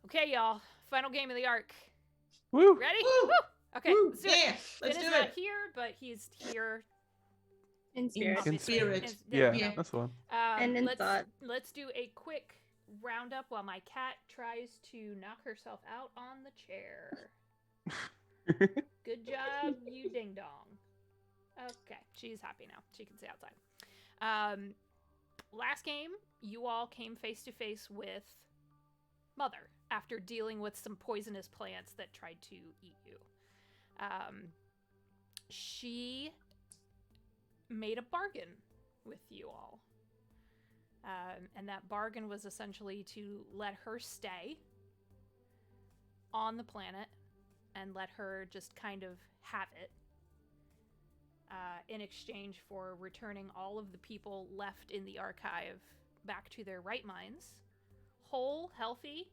Okay, y'all. Final game of the arc. Woo! Ready? Woo! Okay, Woo! let's do it. Yeah, let's Finn do is not it. here, but he's here. In spirit. In obviously. spirit. There we Yeah, go. that's the one. And in thought. Let's do a quick roundup while my cat tries to knock herself out on the chair. Good job, you ding dong. Okay, she's happy now. She can stay outside. Last game, you all came face to face with Mother after dealing with some poisonous plants that tried to eat you. She made a bargain with you all. And that bargain was essentially to let her stay on the planet and let her just kind of have it in exchange for returning all of the people left in the archive back to their right minds, whole, healthy,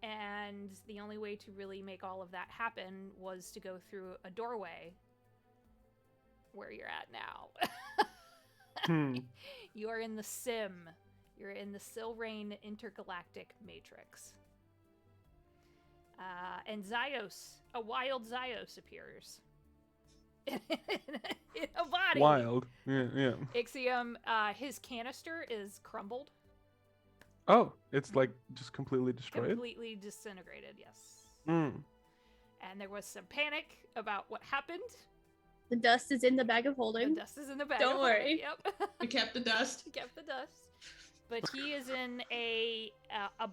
and the only way to really make all of that happen was to go through a doorway where you're at now. You are in the sim. You're in the Silrain Intergalactic Matrix. And Xyos, a wild Xyos appears. in a body. Wild. Yeah. Ixiom, his canister is crumbled. Oh, it's like just completely destroyed? Completely disintegrated, yes. Mm. And there was some panic about what happened. The dust is in the bag of holding. The dust is in the bag. Don't worry. Yep. We kept the dust. Kept the dust. But he is in a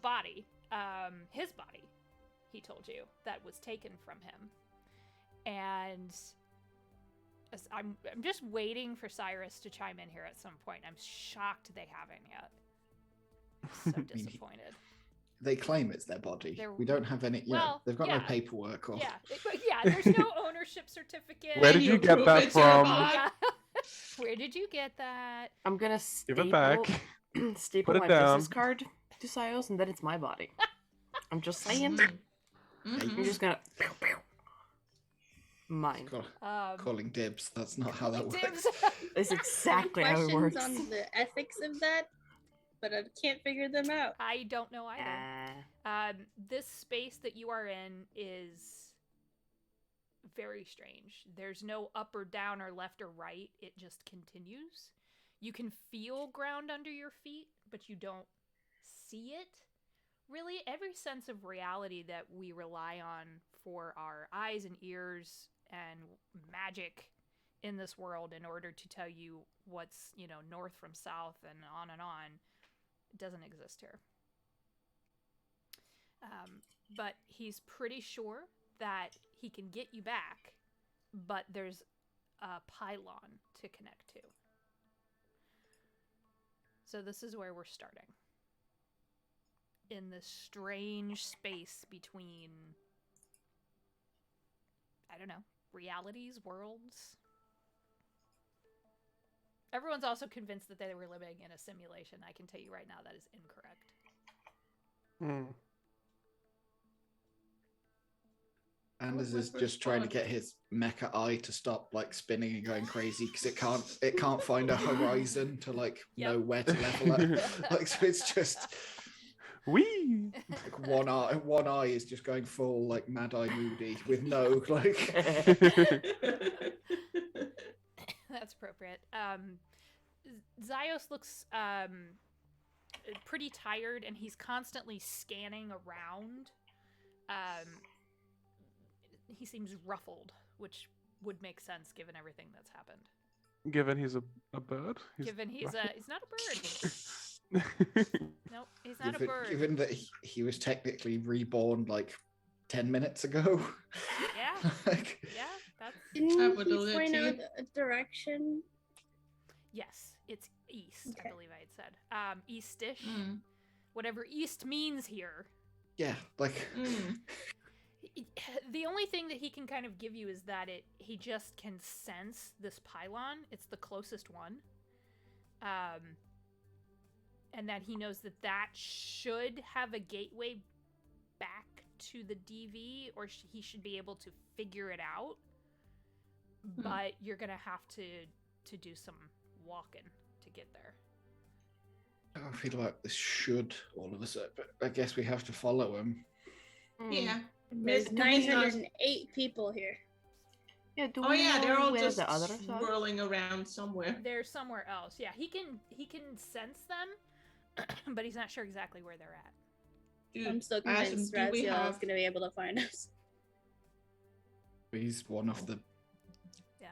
body. His body, he told you, that was taken from him. And I'm just waiting for Cyrus to chime in here at some point. I'm shocked they haven't yet. So disappointed. They claim it's their body. We don't have any. They've got no paperwork or. Yeah. There's no ownership certificate. Where did you get that from? Where did you get that? I'm gonna give it back. Staple my business card to Xyos, and then it's my body. I'm just saying. I'm just gonna. Mine. Calling dibs. That's not how that works. That's exactly how it works. Questions on the ethics of that, but I can't figure them out. I don't know either. This space that you are in is very strange. There's no up or down or left or right. It just continues. You can feel ground under your feet, but you don't see it. Really, every sense of reality that we rely on for our eyes and ears and magic in this world in order to tell you what's, north from south and on, it doesn't exist here. But he's pretty sure that he can get you back, but there's a pylon to connect to. So this is where we're starting. In this strange space between, I don't know, realities, worlds. Everyone's also convinced that they were living in a simulation. I can tell you right now that is incorrect. Anders is just trying to get his mecha eye to stop spinning and going crazy because it can't find a horizon to know where to level at. So it's just Wee. One eye is just going full Mad Eye Moody with no That's appropriate. Xyos looks pretty tired, and he's constantly scanning around. He seems ruffled, which would make sense given everything that's happened. Given he's a bird? He's not a bird. Nope, he's not a bird. Given that he was technically reborn 10 minutes ago. Yeah. Yeah, that's... Didn't he point out a direction? Yes, it's east, okay. I believe I had said. Eastish. Whatever east means here. Yeah, The only thing that he can kind of give you is that he just can sense this pylon. It's the closest one. And that he knows that should have a gateway back to the DV, or he should be able to figure it out. But you're going to have to do some walking to get there. I feel like this should all of a sudden, but I guess we have to follow him. Yeah. There's Do we not- 908 people here. Yeah, do Oh we yeah, know they're all where just the others are? swirling around somewhere. They're somewhere else. Yeah, he can sense them, but he's not sure exactly where they're at. Dude, I'm still Ashton, convinced do we Raziel have- is going to be able to find us. He's one of the. Yeah.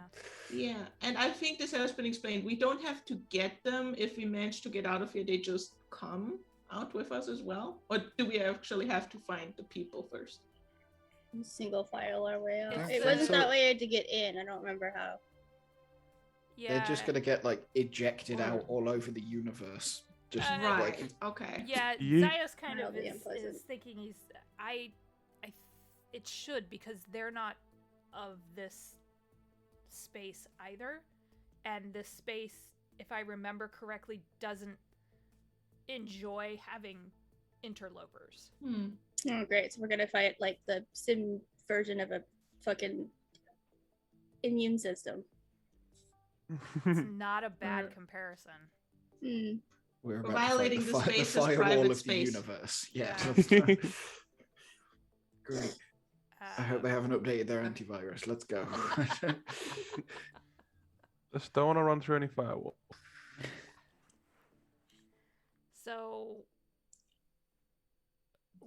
Yeah, and I think this has been explained. We don't have to get them. If we manage to get out of here, they just come out with us as well? Or do we actually have to find the people first? Single file our way out. It's, It wasn't so- that way to get in. I don't remember how. Yeah. They're just gonna get like ejected out all over the universe. Just Right. like Okay. Yeah, Yeet. Xyos kind of Mildly is unpleasant. thinking it should, because they're not of this space either, and this space, if I remember correctly, doesn't enjoy having interlopers. Oh, great. So we're going to fight like the sim version of a fucking immune system. It's not a bad Right. comparison. Hmm. we're We're about violating to the fight the space's firewall private of space. the universe. Yeah. Yeah. Great. I hope they haven't updated their antivirus. Let's go. Just don't want to run through any firewall. So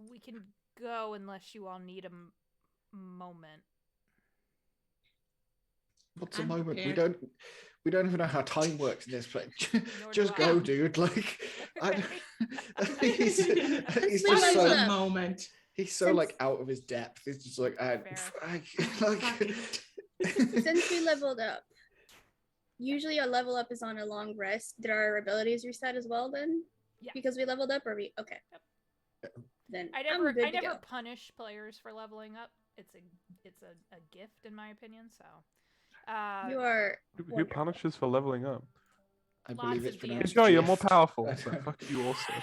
we can go unless you all need a moment. What's a I'm moment? prepared. We don't even know how time works in this place. Nor Just do I. go, dude. Like, I don't, he's We just What is leveled a up. moment? he's so Since- like out of his depth. He's just like, like Fuck it. Since we leveled up, usually a level up is on a long rest. Did our abilities reset as well then? Yeah. Because we leveled up, or we okay? Yep. Then I I'm never good I to never go. punish players for leveling up. It's a gift in my opinion, so You are. Who wonderful. punishes for leveling up? I Lots believe of it's DMs. pronounced. Enjoy, you're more gift. powerful. I So don't- fuck you also.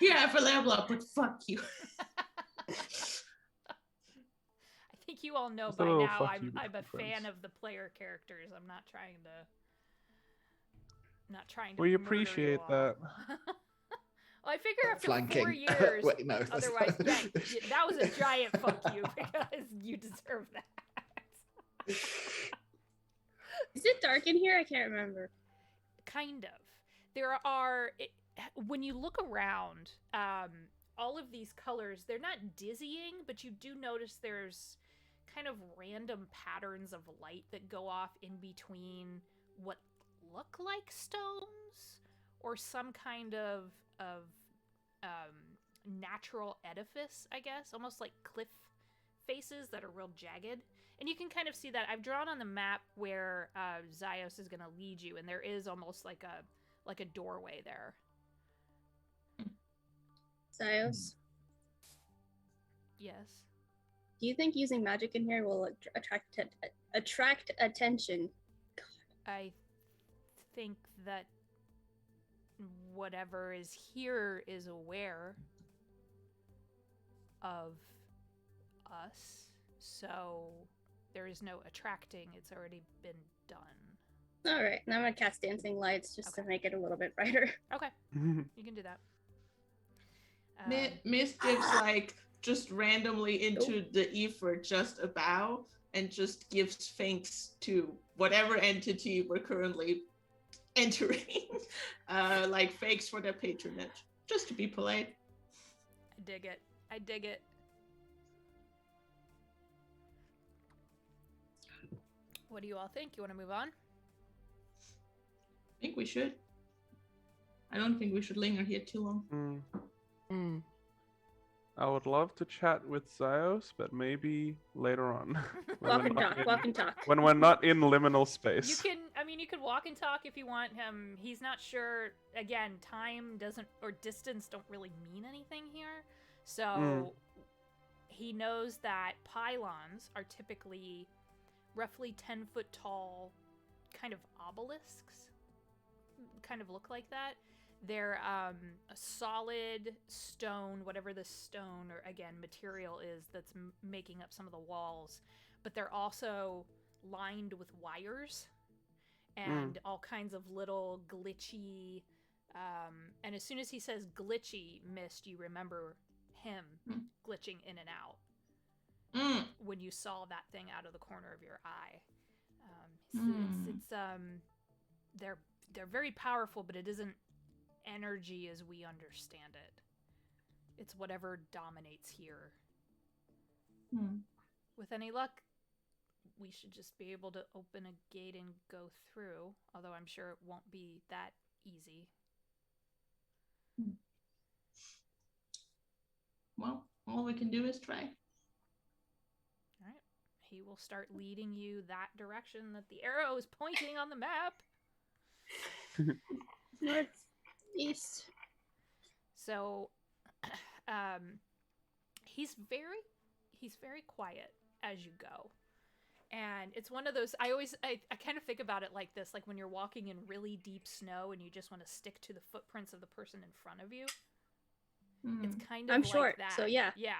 Yeah, for level up, but fuck you. I think you all know Just a by little now fuck I'm you a between fan friends. of the player characters. I'm not trying to We murder appreciate you all. that. Well, I figure after Flanking. 4 years, Wait, no. that's otherwise, not- yeah, that was a giant fuck you because you deserve that. Is it dark in here? I can't remember. Kind of. There are when you look around, all of these colors, they're not dizzying, but you do notice there's kind of random patterns of light that go off in between what look like stones or some kind of natural edifice, I guess, almost like cliff faces that are real jagged. And you can kind of see that. I've drawn on the map where Xyos is going to lead you, and there is almost like a doorway there. Xyos, Yes. do you think using magic in here will attract attention? I think that whatever is here is aware of us, so there is no attracting. It's already been done. All right, now I'm gonna cast dancing lights just to Okay. make it a little bit brighter. Okay, you can do that. Mischief's like just randomly into the ether just a bow and just gives thanks to whatever entity we're currently entering. Like thanks for their patronage. Just to be polite. I dig it. I dig it. What do you all think? You want to move on? I think we should. I don't think we should linger here too long. I would love to chat with Xyos, but maybe later on. when Walk we're and not talk, in- walk and talk. When we're not in liminal You space. can, I mean, you could walk and talk if you want him. He's not sure. Again, time doesn't, or distance don't really mean anything here. So he knows that pylons are typically roughly 10-foot tall kind of obelisks. Kind of look like that. They're a solid stone, whatever the stone or, again, material is that's making up some of the walls. But they're also lined with wires. and all kinds of little glitchy. And as soon as he says glitchy mist, you remember him glitching in and out when you saw that thing out of the corner of your eye. They're very powerful, but it isn't energy as we understand it. It's whatever dominates here. With any luck, we should just be able to open a gate and go through, although I'm sure it won't be that easy. Well, all we can do is try. All right. He will start leading you that direction that the arrow is pointing on the map. Northeast. So, he's very quiet as you go. And it's one of those, I kind of think about it like this, like when you're walking in really deep snow and you just want to stick to the footprints of the person in front of you. It's kind of I'm like short, that. so yeah. Yeah.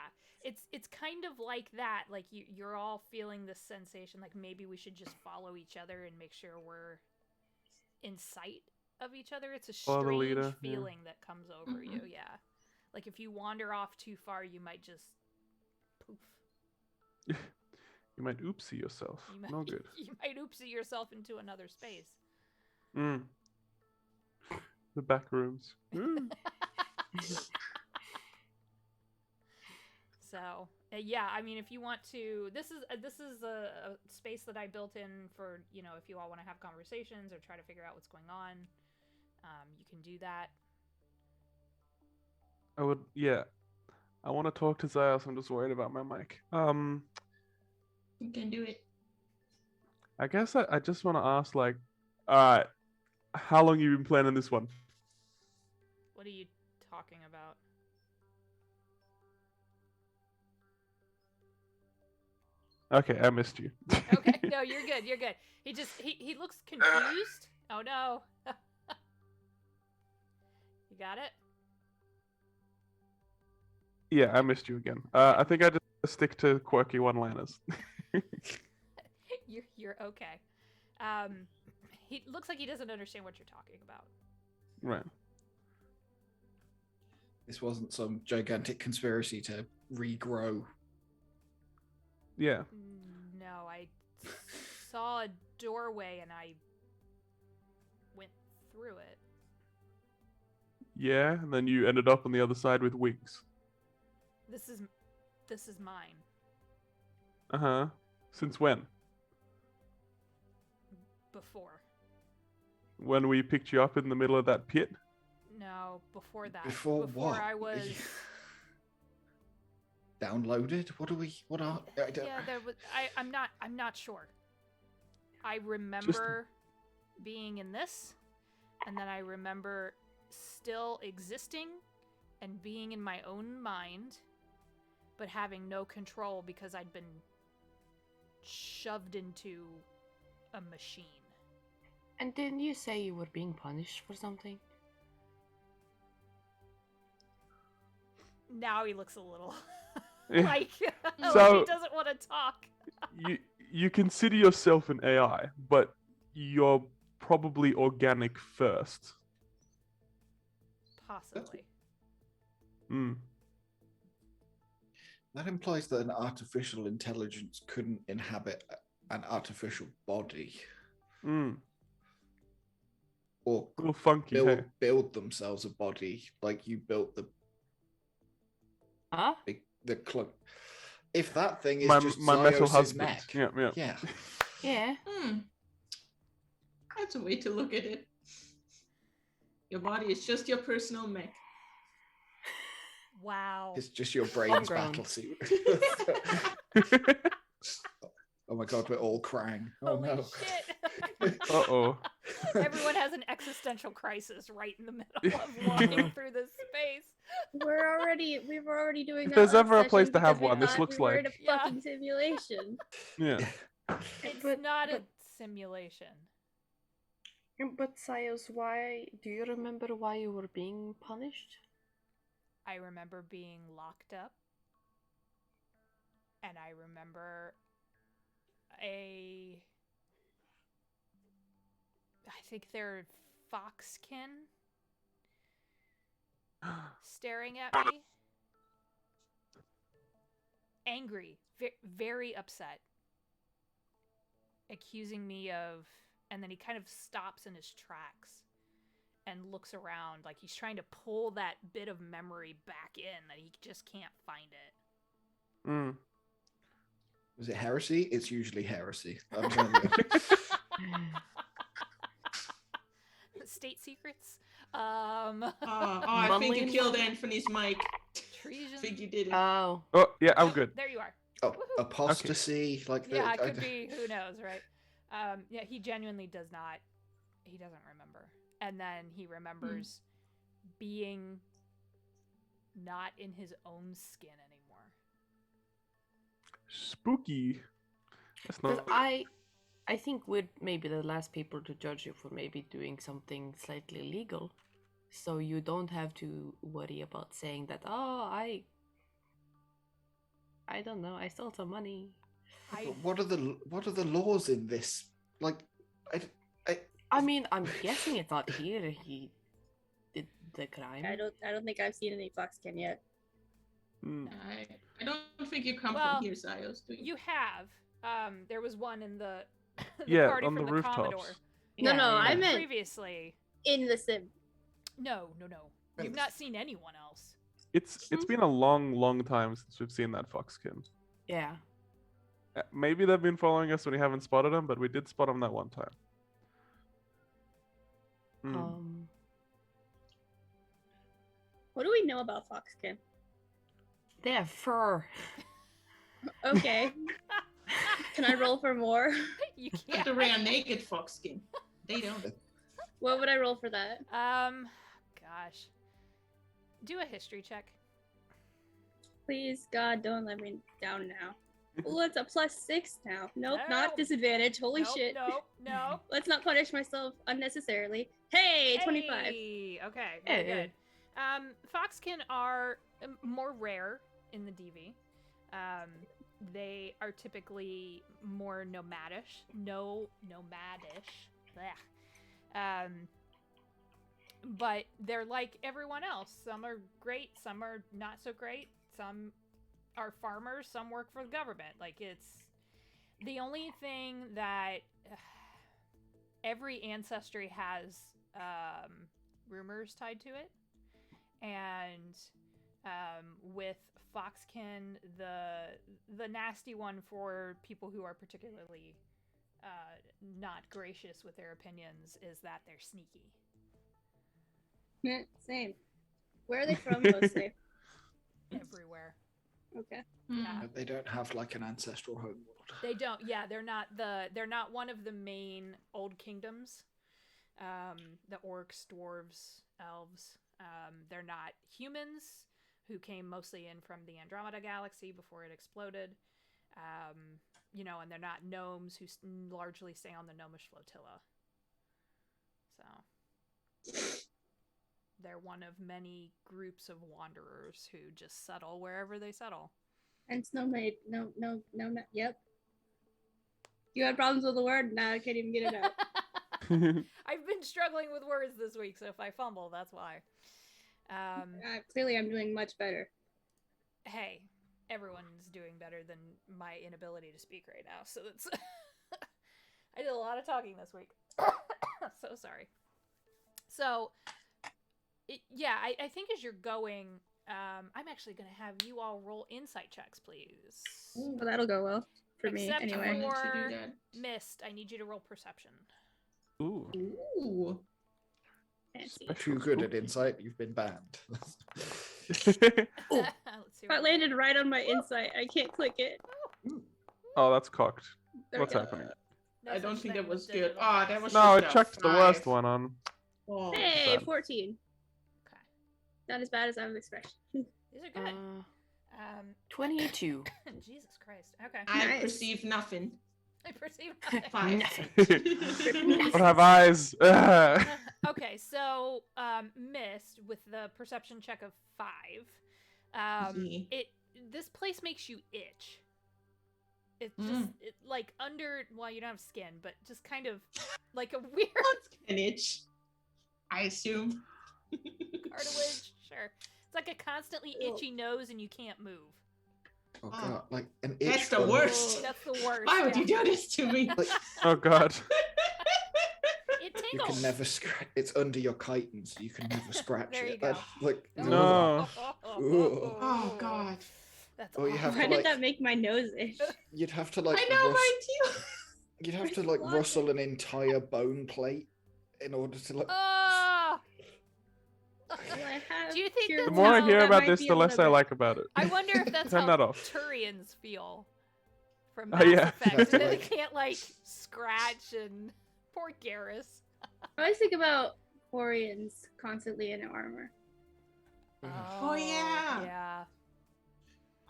It's kind of like that. Like you're all feeling this sensation, like maybe we should just follow each other and make sure we're in sight of each other. It's a strange feeling that comes over you, yeah. Like if you wander off too far, you might just poof. You might oopsie yourself. No good. You might oopsie yourself into another space. The back rooms. So, yeah, I mean, if you want to, this is a space that I built in for, you know, if you all want to have conversations or try to figure out what's going on, you can do that. I would, yeah. I want to talk to Xyos. I'm just worried about my mic. You can do it. I guess I just want to ask, like, alright, how long you been planning this one? What are you talking about? Okay, I missed you. Okay, no, you're good. You're good. He looks confused. Oh no. You got it? Yeah, I missed you again. I think I just stick to quirky one-liners. You're okay. He looks like he doesn't understand what you're talking about. Right. This wasn't some gigantic conspiracy to regrow. Yeah. No, I saw a doorway and I went through it. Yeah, and then you ended up on the other side with wings. This is mine. Uh-huh. Since when? Before. When we picked you up in the middle of that pit? No, before that. Before what? I was Downloaded? What are? I don't... Yeah, there was I'm not sure. I remember being in this, and then I remember still existing and being in my own mind, but having no control because I'd been shoved into a machine. And didn't you say you were being punished for something? Now he looks a little Yeah. like So- he doesn't want to talk. You consider yourself an AI, but you're probably organic first. Possibly. That implies that an artificial intelligence couldn't inhabit an artificial body. Or A little funky, hey? build themselves a body like you built the Huh? the clunk. If that thing is My just metal Xyos' husband. neck, Yeah. Yeah. That's a way to look at it. Your body is just your personal mech. Wow. it's just your brain's Homegrown. battle suit. Oh my god, we're all crying. Oh Holy no. shit. Uh-oh. Everyone has an existential crisis right in the middle of walking through this space. We were already doing. If there's ever a place session to have because we one, this thought looks we were in a like- Yeah. fucking simulation. Yeah. It's But- not a but- simulation. But Xyos, why do you remember why you were being punished? I remember being locked up. And I remember I think they're foxkin staring at me. Angry, very upset, accusing me of, and then he kind of stops in his tracks and looks around like he's trying to pull that bit of memory back in that he just can't find it. Mm. Was it heresy? It's usually heresy. I'm telling you. State secrets. I think you killed Anthony's mic. Treason. I think you did it. Oh. Oh, yeah, I'm good. There you are. Oh, apostasy. Like yeah, it could be. Who knows, right? Yeah, he genuinely does not. He doesn't remember, and then he remembers being not in his own skin anymore. Spooky. That's not. But I think we're maybe the last people to judge you for maybe doing something slightly illegal, so you don't have to worry about saying that. Oh, I don't know. I stole some money. But what are the laws in this? Like, I mean, I'm guessing it's not here. He did the crime. I don't think I've seen any foxkin yet. Mm. I don't think you come from here, Xyos, do you? You have. There was one in the, party on from the the Commodore. rooftops. No, I meant previously. in the sim. No. You've not seen anyone else. It's been a long time since we've seen that foxkin. Yeah. Maybe they've been following us when we haven't spotted them, but we did spot them that one time. Mm. What do we know about foxkin? They have fur. Okay. Can I roll for more? You You have can't. to wear a naked foxskin. They don't. What would I roll for that? Gosh. Do a history check. Please, God, don't let me down now. Oh, it's a +6 now. Nope, No. not disadvantage. Holy Nope, shit. No. Let's not punish myself unnecessarily. Hey, 25. Hey, okay, very Hey. good. Foxkin are more rare in the DV. They are typically more nomadish. Blech. But they're like everyone else. Some are great, some are not so great. Some are farmers, some work for the government. Like, it's the only thing that every ancestry has rumors tied to it. And with Foxkin, the nasty one for people who are particularly not gracious with their opinions is that they're sneaky. Same. Where are they from mostly? Everywhere. Okay. Yeah. They don't have like an ancestral homeworld. They don't. Yeah, they're not one of the main old kingdoms. The orcs, dwarves, elves. They're not humans who came mostly in from the Andromeda galaxy before it exploded. And they're not gnomes who largely stay on the gnomish flotilla. So they're one of many groups of wanderers who just settle wherever they settle. And snowmaid. No, yep. You had problems with the word? Now I can't even get it out. I've been struggling with words this week, so if I fumble, that's why. Clearly I'm doing much better. Hey, everyone's doing better than my inability to speak right now, so that's... I did a lot of talking this week. So sorry. So, I think as you're going, I'm actually going to have you all roll insight checks, please. Well, that'll go well for me Except anyway. for do that. Mist, I need you to roll perception. Ooh. Ooh. Fancy. Too good at insight, you've been banned. Let's see. If I what- landed right on my insight, I can't click it. Oh, that's cocked. There What's we go. happening? No I don't such think thing that was with good. digital Ah, dice. that was No, it just a checked the worst 5. one on. Oh. Hey, bad. 14. Okay. Not as bad as I was expecting. These are good. 22. Jesus Christ. Okay. I Nice. perceive nothing. I perceive nothing. 5. Nothing. Don't have eyes. Okay, so Mist with the perception check of 5. Yeah. This place makes you itch. It's just like under. Well, you don't have skin, but just kind of like a weird An itch, I assume. cartilage. Sure. It's like a constantly itchy nose and you can't move. Oh god, like an itch. That's the gun. worst. That's the worst. Why would you yeah. do this to me? Like, Oh god. It you tingles. can never scratch. It's under your chitin, so you can never scratch There you it. go. That's like No. Oh god. That's Or you have Why to, did like- that make my nose itch? you'd have to like. I know, rus- mine too. You'd have to like Why? rustle an entire bone plate in order to like. Oh! Well, I have Do you think pure that's The more I how- hear that about might this, be the a less I little bit- like about it. I wonder if that's Turn how that off. Turians feel from Oh, Mass yeah. Effect. They Like- can't like scratch and poor Garrus. I always think about Quarians constantly in armor. Oh, yeah. Yeah.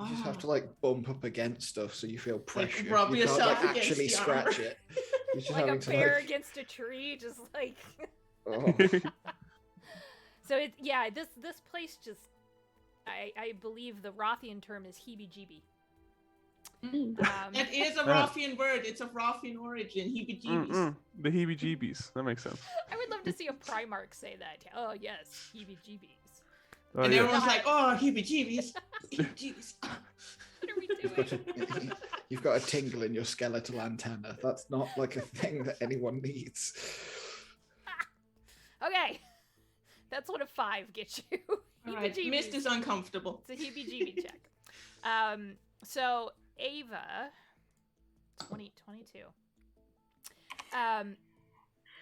You just have to like bump up against stuff so you feel pressure. rub you can't yourself like against actually the scratch armor. it. You're just Like a having to bear like. against a tree, just like. Oh. So this place just, I believe the Rothian term is heebie-jeebie. It is a Rothian word. It's of Rothian origin. Heebie-jeebies. The heebie-jeebies. That makes sense. I would love to see a Primarch say that. Oh yes, heebie-jeebies. Oh, And yeah. everyone's like, "Oh, heebie-jeebies, heebie-jeebies." What are we You've got, doing? a, you've got a tingle in your skeletal antenna. That's not like a thing that anyone needs. Okay, that's what a 5 gets you. All right, Heebie-jeebies. Mist is uncomfortable. It's a heebie-jeebie check. So Ava, 2022.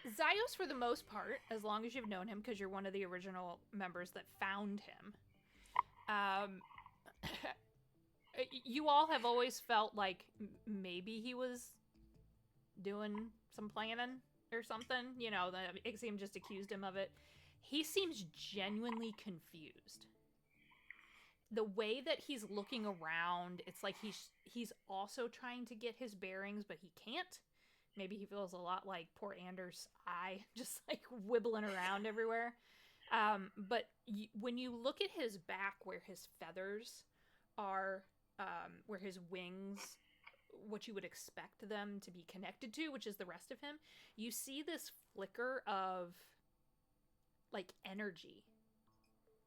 Xyos, for the most part, as long as you've known him, because you're one of the original members that found him, you all have always felt like maybe he was doing some planning or something. You know, the Ixiom just accused him of it. He seems genuinely confused. The way that he's looking around, it's like he's also trying to get his bearings, but he can't. Maybe he feels a lot like poor Anders' eye, just like wibbling around everywhere. But when you look at his back, where his feathers are, where his wings, what you would expect them to be connected to, which is the rest of him, you see this flicker of like energy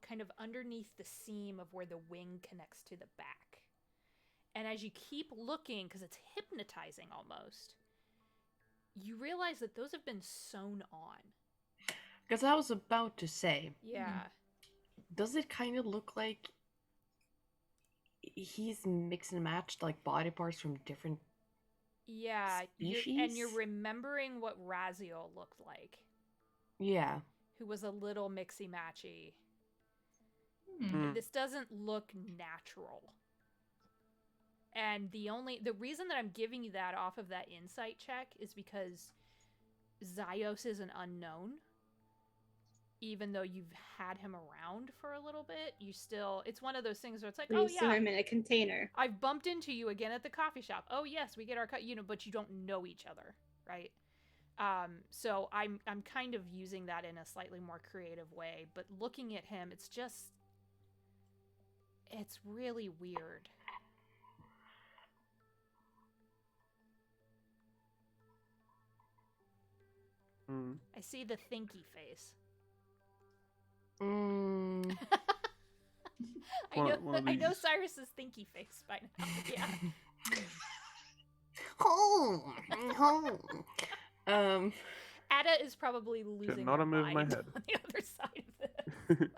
kind of underneath the seam of where the wing connects to the back. And as you keep looking, because it's hypnotizing almost, you realize that those have been sewn on. Because I was about to say, Yeah. does it kind of look like he's mixed and matched like body parts from different? Yeah. And Species? you're remembering what Raziel looked like, Yeah. who was a little mixy-matchy. Mm. This doesn't look natural. And the reason that I'm giving you that off of that insight check is because Xyos is an unknown. Even though you've had him around for a little bit, it's one of those things where it's like, oh We saw yeah, him in a container. I've bumped into you again at the coffee shop. Oh yes, we get our but you don't know each other, right? So I'm kind of using that in a slightly more creative way, but looking at him, it's really weird. Mm. I see the thinky face. Mm. One of I know these. Cyrus's thinky face by now. Yeah. Ada is probably losing Cannot her move my mind head. on the other side of this.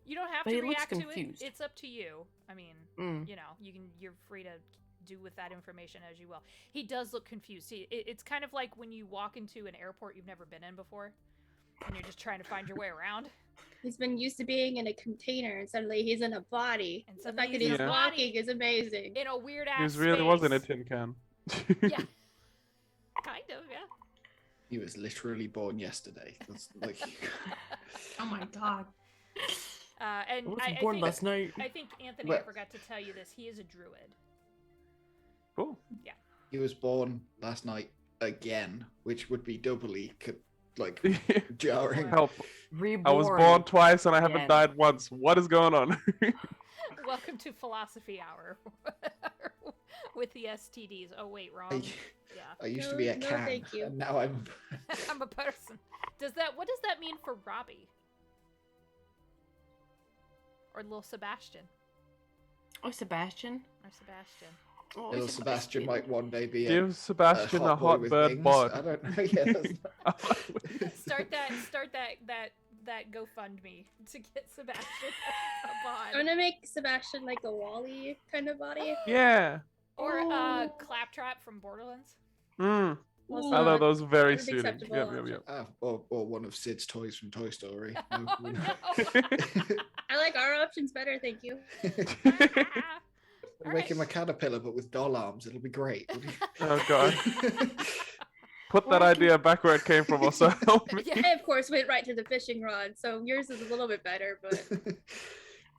You don't have But to he looks react to it. confused. It's up to you. I mean, Mm. you know, you're free to do with that information as you will. He does look confused. It's kind of like when you walk into an airport you've never been in before, and you're just trying to find your way around. He's been used to being in a container, and suddenly he's in a body. And The suddenly fact that he's he's in a walking is amazing. In a weird ass. He was really was in a space. tin can. Yeah. Kind of, yeah. He was literally born yesterday. That's like. Oh my god. And I was I born think, last night. I think Anthony, I Well- forgot to tell you this. He is a druid. Cool. He was born last night again, which would be doubly jarring. Help. Reborn. I was born twice and I haven't again. died once. What is going on? Welcome to Philosophy Hour. with the STDs. Oh wait, wrong. Yeah. I used to be a No, can, thank you. and now I'm. I'm a person. What does that mean for Robbie? Or little Sebastian? Oh, Sebastian. Or Sebastian. Oh, Little Sebastian might one day be Give Sebastian a boy hot with bird wings. bod. I don't know. Yeah, that's Start that GoFundMe to get Sebastian a I'm bod. gonna make Sebastian like a Wally kind of body. Yeah. Or Oh. Claptrap from Borderlands. Also, I know those very an suiting. acceptable Yep. or one of Sid's toys from Toy Story. No, Oh, we- no. I like our options better, thank you. All Make him a right. caterpillar, but with doll arms. It'll be great. Oh god. Put that idea back where it came from. Also, help me. I of course went right to the fishing rod, so yours is a little bit better, but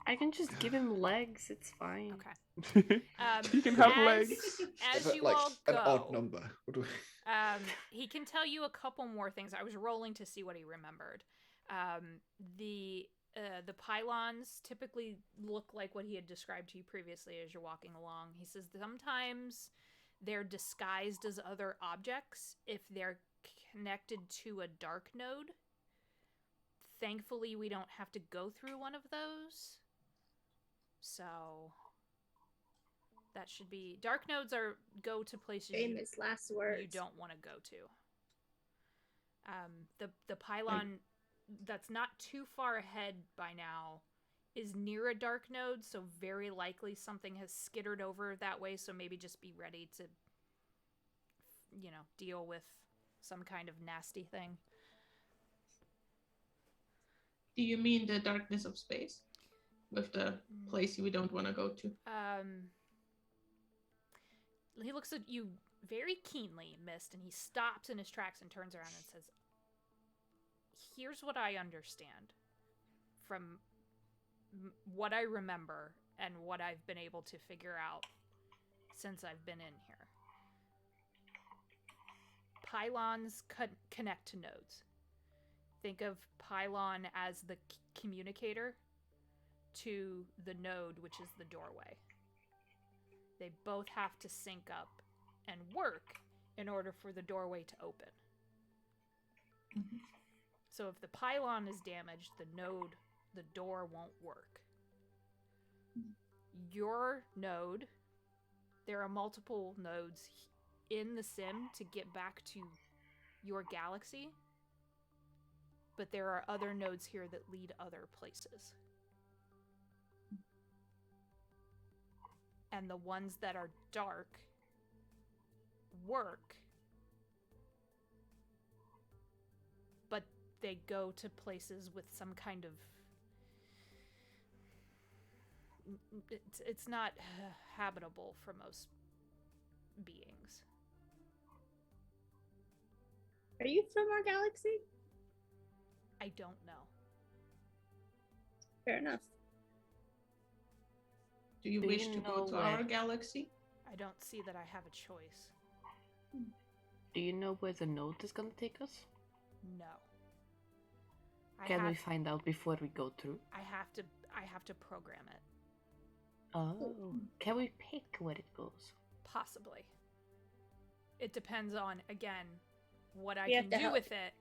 I can just give him legs. It's fine. Okay. You can have as, legs. As But, you like all an go, odd number. What do we- he can tell you a couple more things. I was rolling to see what he remembered. The pylons typically look like what he had described to you previously as you're walking along. He says sometimes they're disguised as other objects if they're connected to a dark node. Thankfully, we don't have to go through one of those. So that should be... Dark nodes go to places famous last words. you don't want to go to. The pylon that's not too far ahead by now is near a dark node, so very likely something has skittered over that way, so maybe just be ready to, deal with some kind of nasty thing. Do you mean the darkness of space? With the place we don't want to go to? He looks at you very keenly, Mist, and he stops in his tracks and turns around and says, here's what I understand from what I remember and what I've been able to figure out since I've been in here. Pylons connect to nodes. Think of pylon as the communicator to the node, which is the doorway. They both have to sync up and work in order for the doorway to open. Mm-hmm. So if the pylon is damaged, the door won't work. Your node, there are multiple nodes in the sim to get back to your galaxy, but there are other nodes here that lead other places. And the ones that are dark work, but they go to places with some kind of... It's not habitable for most beings. Are you from our galaxy? I don't know. Fair enough. Do you Do wish you to go know to where- our galaxy? I don't see that I have a choice. Do you know where the node is gonna take us? No. Can we find out before we go through? I have to program it. Oh, can we pick where it goes? Possibly. It depends on, again, what I We have can to do help. with it.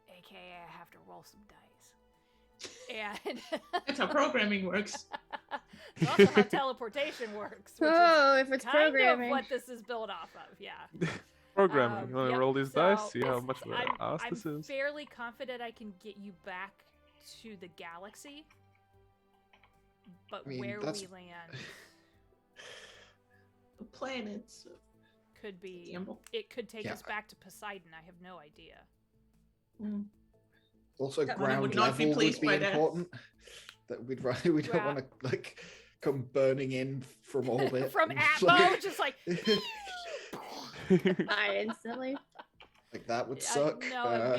AKA, I have to roll some dice. And That's how programming works. it's also how teleportation works. Which Oh, is if it's kind programming. of what this is built off of, yeah. Programming. You want to Yep, roll these so dice? See how it's- much of an ass this I'm is. fairly confident I can get you back to the galaxy. But I mean, where that's- we land The planets. could be... Gamble. It could take Yeah. us back to Poseidon. I have no idea. Mm. Also, That ground would not be level would pleased be by that. important. That we don't Yeah. want to like come burning in from orbit. From and, Atmo, like, just like... I instantly. like that would suck. No,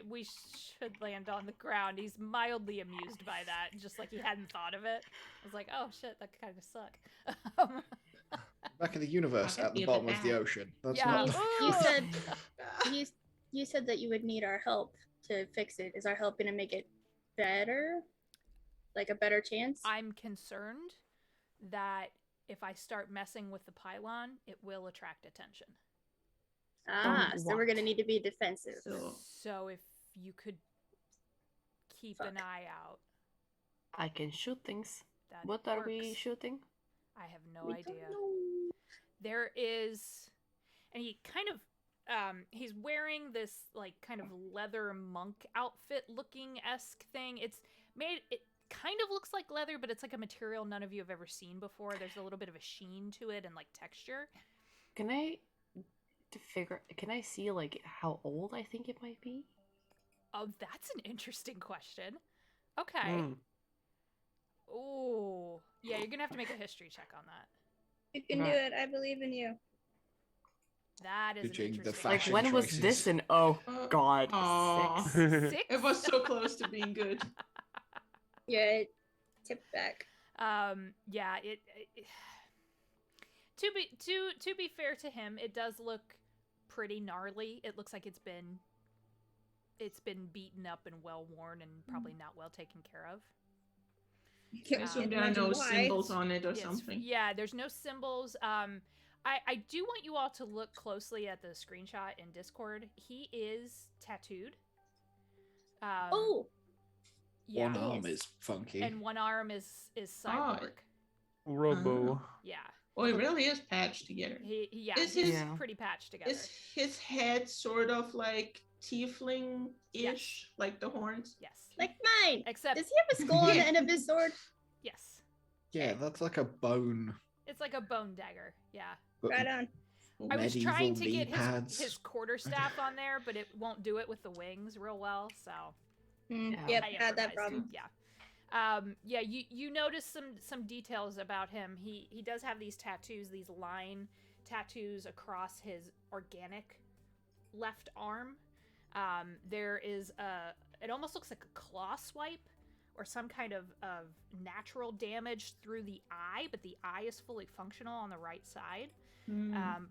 we should land on the ground. He's mildly amused by that, just like he hadn't thought of it. I was like, oh shit, that kind of suck. Back in the universe, Might at the be a bottom bit of the bad. ocean. That's Yeah. not. You said you said that you would need our help to fix it. Is our help gonna make it better? Like a better chance? I'm concerned that if I start messing with the pylon, it will attract attention. So we're gonna need to be defensive. So if you could keep an eye out. I can shoot things. That What are works. we shooting? I have no We idea. don't know. There is, and he kind of, he's wearing this like kind of leather monk outfit looking esque thing. It's made, it kind of looks like leather, but it's like a material none of you have ever seen before. There's a little bit of a sheen to it and like texture. Can I see like how old I think it might be? Oh, that's an interesting question. Okay. Oh, yeah, you're gonna have to make a history check on that. You can do it. I believe in you. That is Judging an the interesting. Like fashion when was choices. this in? Oh God, Aw. 6. 6? It was so close to being good. Yeah, it tipped back. Yeah, it to be fair to him, it does look pretty gnarly. It looks like it's been beaten up and well worn and probably not well taken care of. I assume there are no symbols on it or something. Yeah, there's no symbols. I do want you all to look closely at the screenshot in Discord. He is tattooed. Yeah. One arm is funky. And one arm is cyborg. Robo. Yeah. Oh, it really is patched together. He's pretty patched together. Is his head sort of like tiefling-ish, Yes. like the horns? Yes. Like mine. Except Does he have a skull on the end of his sword? yes. Yeah, that's like a bone. It's like a bone dagger. Yeah. But Right on. I was medieval trying to knee get pads. his quarterstaff on there, but it won't do it with the wings real well, so Yep, I had that improvised. problem. Yeah. You notice some details about him. He does have these tattoos, these line tattoos across his organic left arm. There is it almost looks like a claw swipe or some kind of natural damage through the eye, but the eye is fully functional on the right side.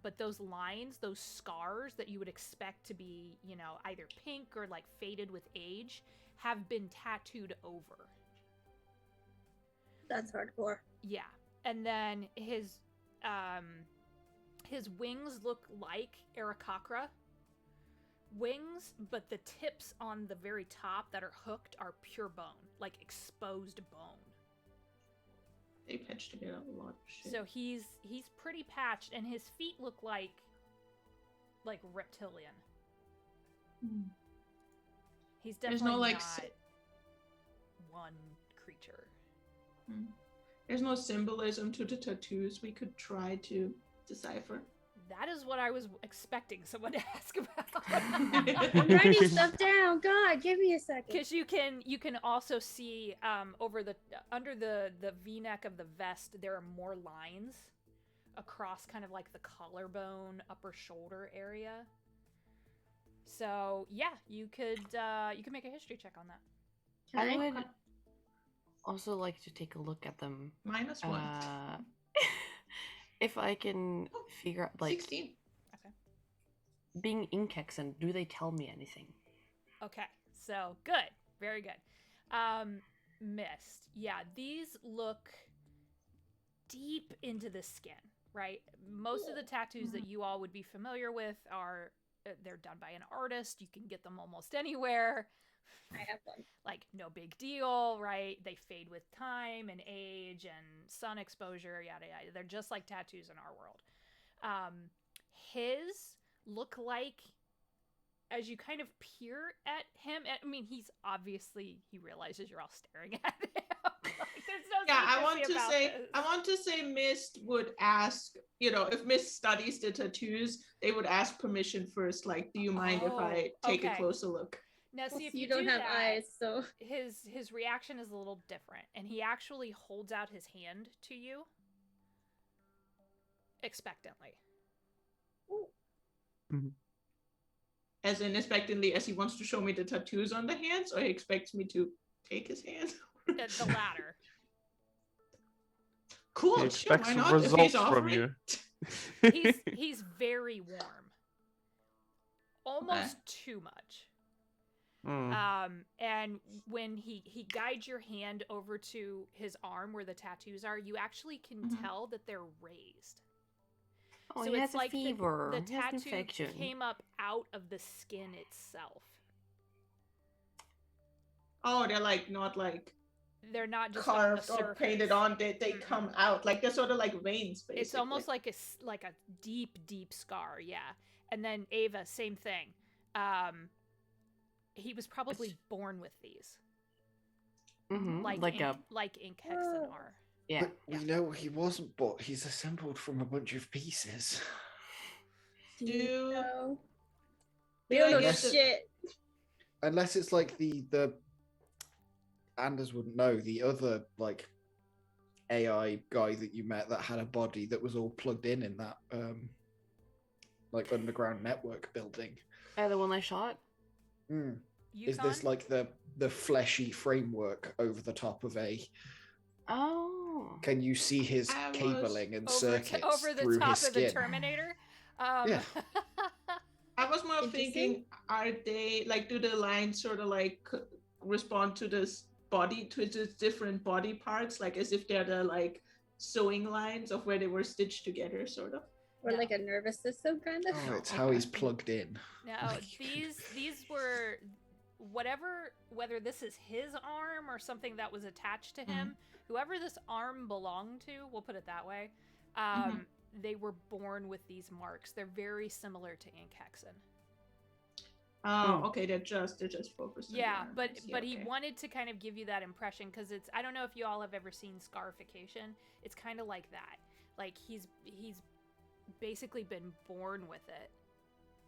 But those lines, those scars that you would expect to be, either pink or like faded with age, have been tattooed over. That's hardcore. Yeah. And then his wings look like Aarakocra wings, but the tips on the very top that are hooked are pure bone, like exposed bone. They patched together a lot of shit. So he's pretty patched, and his feet look like reptilian. He's There's definitely no, like, not one creature. There's no symbolism to the tattoos we could try to decipher. That is what I was expecting someone to ask about. I'm writing stuff down. God, give me a second. Because you can also see under the V-neck of the vest, there are more lines across kind of like the collarbone, upper shoulder area. So yeah, you could make a history check on that. I would also like to take a look at them. -1. If I can figure out, like, 16. Okay. being Inkexan, do they tell me anything? Okay, so good, very good. Mist, yeah, these look deep into the skin, right? Most of the tattoos that you all would be familiar with are they're done by an artist. You can get them almost anywhere. I have one. Like, no big deal, right? They fade with time and age and sun exposure, yada yada. They're just like tattoos in our world. His look like, as you kind of peer at him, I mean, he realizes you're all staring at him. Like, there's no Yeah, secrecy I want to say Mist would ask, if Mist studies the tattoos, they would ask permission first, like, do you mind if I take a closer look? Now, see, if you don't do have that, eyes, so his reaction is a little different, and he actually holds out his hand to you expectantly. As in expectantly, as he wants to show me the tattoos on the hands, or he expects me to take his hand? The latter. Cool. He Sure, expects why not? If he's results from offering. you. He's very warm. Almost too much. And when he guides your hand over to his arm where the tattoos are, you actually can tell that they're raised. Oh, So he it's has a like fever. the He has an tattoo infection. came up out of the skin itself. Oh, they're like not like they're not just carved on the or painted on. They come out like they're sort of like veins. Basically, it's almost like a deep scar. Yeah. And then Ava, same thing. He was probably born with these. Like ink hexen are. Yeah. But we know he wasn't, but he's assembled from a bunch of pieces. We Do don't know guess shit. Unless it's like the Anders wouldn't know, the other like AI guy that you met that had a body that was all plugged in that like underground network building. The one I shot? Is this like the fleshy framework over the top of a... Oh. Can you see his cabling and circuits over the through top his skin? of the Terminator? Yeah. I was more thinking, are they like, do the lines sort of like respond to this body, to the different body parts, like as if they're the like sewing lines of where they were stitched together, sort of? Or like a nervous system kind of? Oh, it's how he's plugged in. No, these were whether this is his arm or something that was attached to him, whoever this arm belonged to, we'll put it that way, they were born with these marks. They're very similar to ink hexen. Oh, okay, they're just focused on yeah, the but arms. he wanted to kind of give you that impression, because it's, I don't know if you all have ever seen scarification. It's kind of like that. Like he's basically been born with it.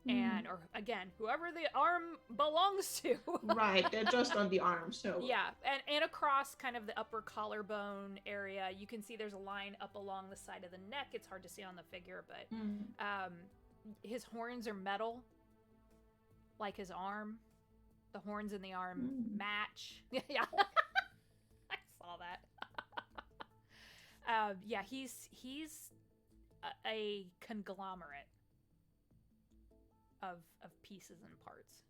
And, or again, whoever the arm belongs to. Right, they're just on the arm, so. Yeah, and across kind of the upper collarbone area, you can see there's a line up along the side of the neck. It's hard to see on the figure, but his horns are metal, like his arm. The horns in the arm match. Yeah, I saw that. Yeah, he's a conglomerate of pieces and parts.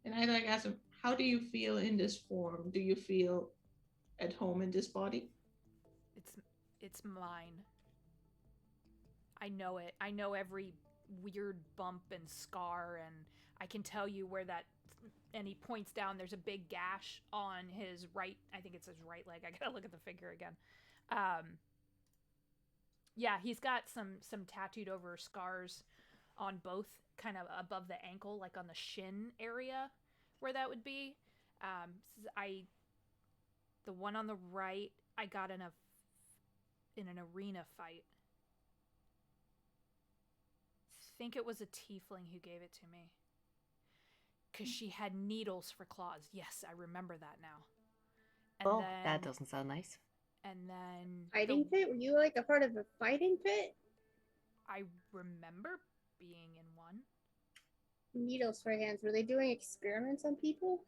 And I like ask him, how do you feel in this form? Do you feel at home in this body? It's mine. I know it. I know every weird bump and scar, and I can tell you where that, and he points down, there's a big gash on his right, I think it's his right leg. I gotta look at the figure again. Yeah, he's got some tattooed over scars on both, kind of above the ankle, like on the shin area where that would be. The one on the right, I got in an arena fight. I think it was a tiefling who gave it to me, because she had needles for claws. Yes, I remember that now. And then, that doesn't sound nice. And then fighting pit? Were you like a part of a fighting pit? I remember being in one. Needles for hands. Were they doing experiments on people?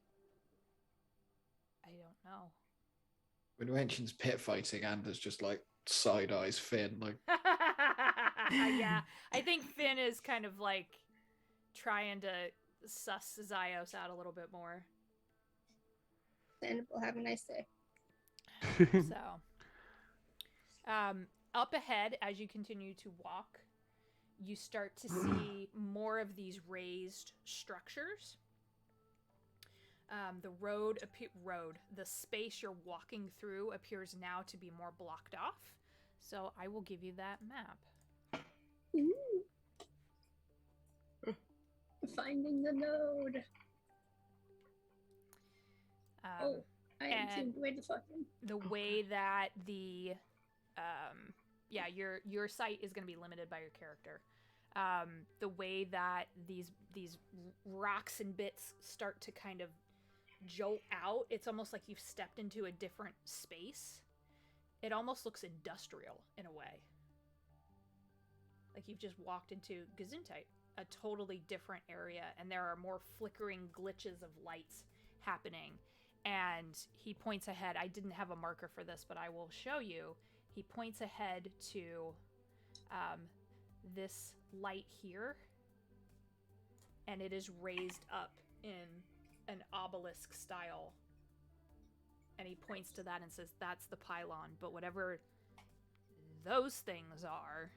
I don't know. When he mentions pit fighting, Anders just like side eyes Finn, like. Yeah, I think Finn is kind of like trying to suss Xyos out a little bit more. And we'll have a nice day. So, up ahead, as you continue to walk, you start to see more of these raised structures. The space you're walking through appears now to be more blocked off. So I will give you that map. Finding the node. I am tuned way to fucking. The way that your sight is going to be limited by your character. The way that these rocks and bits start to kind of jolt out, it's almost like you've stepped into a different space. It almost looks industrial in a way. Like you've just walked into Gesundheit, a totally different area, and there are more flickering glitches of lights happening. And he points ahead. I didn't have a marker for this, but I will show you. He points ahead to this light here. and it is raised up in an obelisk style. And he points to that and says, "That's the pylon, but whatever those things are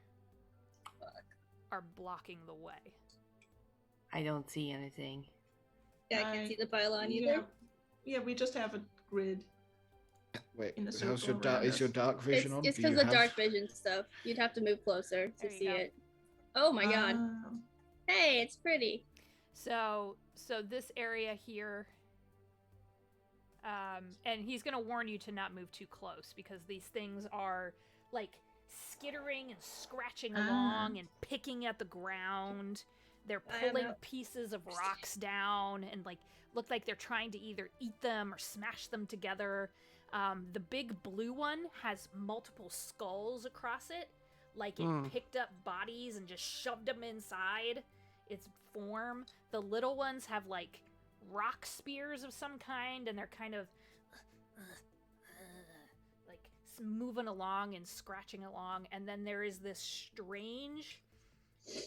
blocking the way." I don't see anything. Yeah, I can't see the pylon either. Yeah, we just have a grid. Wait, In a how's circle your dark? around Is your us. dark vision on? It's Do you because of have- dark vision stuff. You'd have to move closer to There you see go. it. Oh my god. Hey, it's pretty. So this area here, and he's gonna warn you to not move too close because these things are like skittering and scratching along and picking at the ground. They're pulling pieces of rocks down and like look like they're trying to either eat them or smash them together. The big blue one has multiple skulls across it, like it picked up bodies and just shoved them inside its form. The little ones have like rock spears of some kind, and they're kind of like moving along and scratching along. And then there is this strange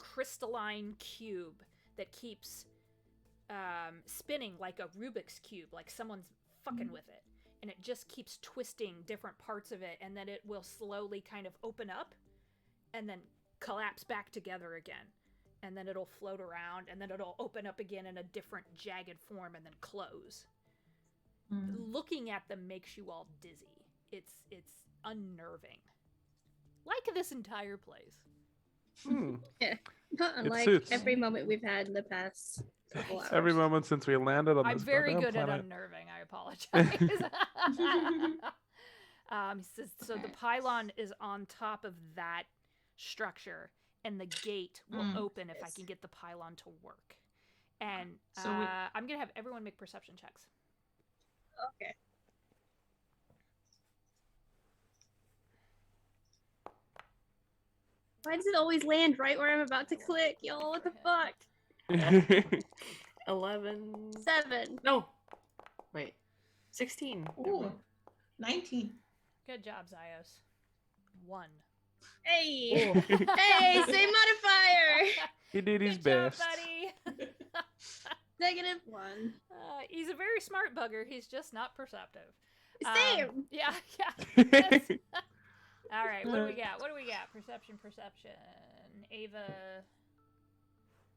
crystalline cube that keeps spinning like a Rubik's cube, like someone's fucking with it, and it just keeps twisting different parts of it, and then it will slowly kind of open up and then collapse back together again, and then it'll float around, and then it'll open up again in a different jagged form and then close. Looking at them makes you all dizzy. It's unnerving, like this entire place. Yeah. Not unlike suits. every moment we've had in the past couple hours. Every moment since we landed on I'm this very goddamn good at planet. unnerving. I apologize. So the pylon is on top of that structure, and the gate will open if I can get the pylon to work. And So I'm gonna have everyone make perception checks. Okay. Why does it always land right where I'm about to click? Yo, what the fuck? 11. 7. No. Wait. 16. Ooh, 19. Good job, Xyos. 1. Hey! Oh. Hey, same modifier! He did his Good job, best. buddy. -1. He's a very smart bugger. He's just not perceptive. Same! Yeah. Yes. All right, what do we got? Perception. Ava,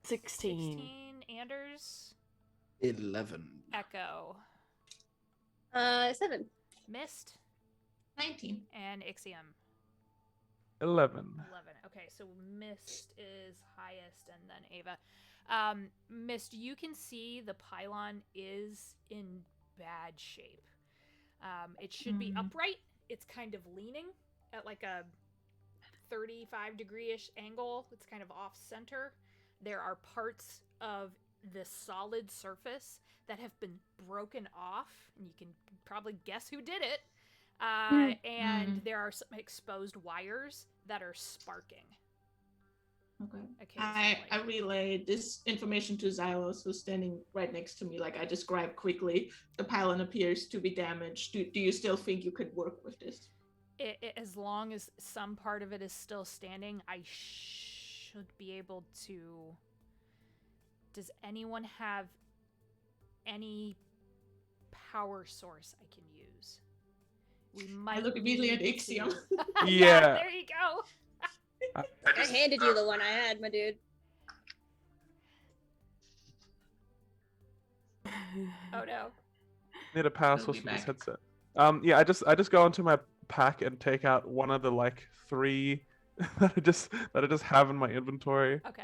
16. 16. Anders, 11. Echo, 7. Mist, 19. and Ixiom. 11. 11. Okay, so Mist is highest, and then Ava. Mist, you can see the pylon is in bad shape. It should be upright. It's kind of leaning at like a 35-degree-ish angle. It's kind of off center. There are parts of the solid surface that have been broken off, and you can probably guess who did it. And there are some exposed wires that are sparking. Okay. I relayed this information to Xylos, who's standing right next to me. Like I described quickly, the pylon appears to be damaged. Do you still think you could work with this? As long as some part of it is still standing, I should be able to. Does anyone have any power source I can use? We might. I look immediately at need Ixiom. to- Yeah. There you go. I handed you the one I had, my dude. Oh no. Need a power I'll source be for this back. headset. Yeah, I just go into my pack and take out one of the like 3 that I just have in my inventory. Okay,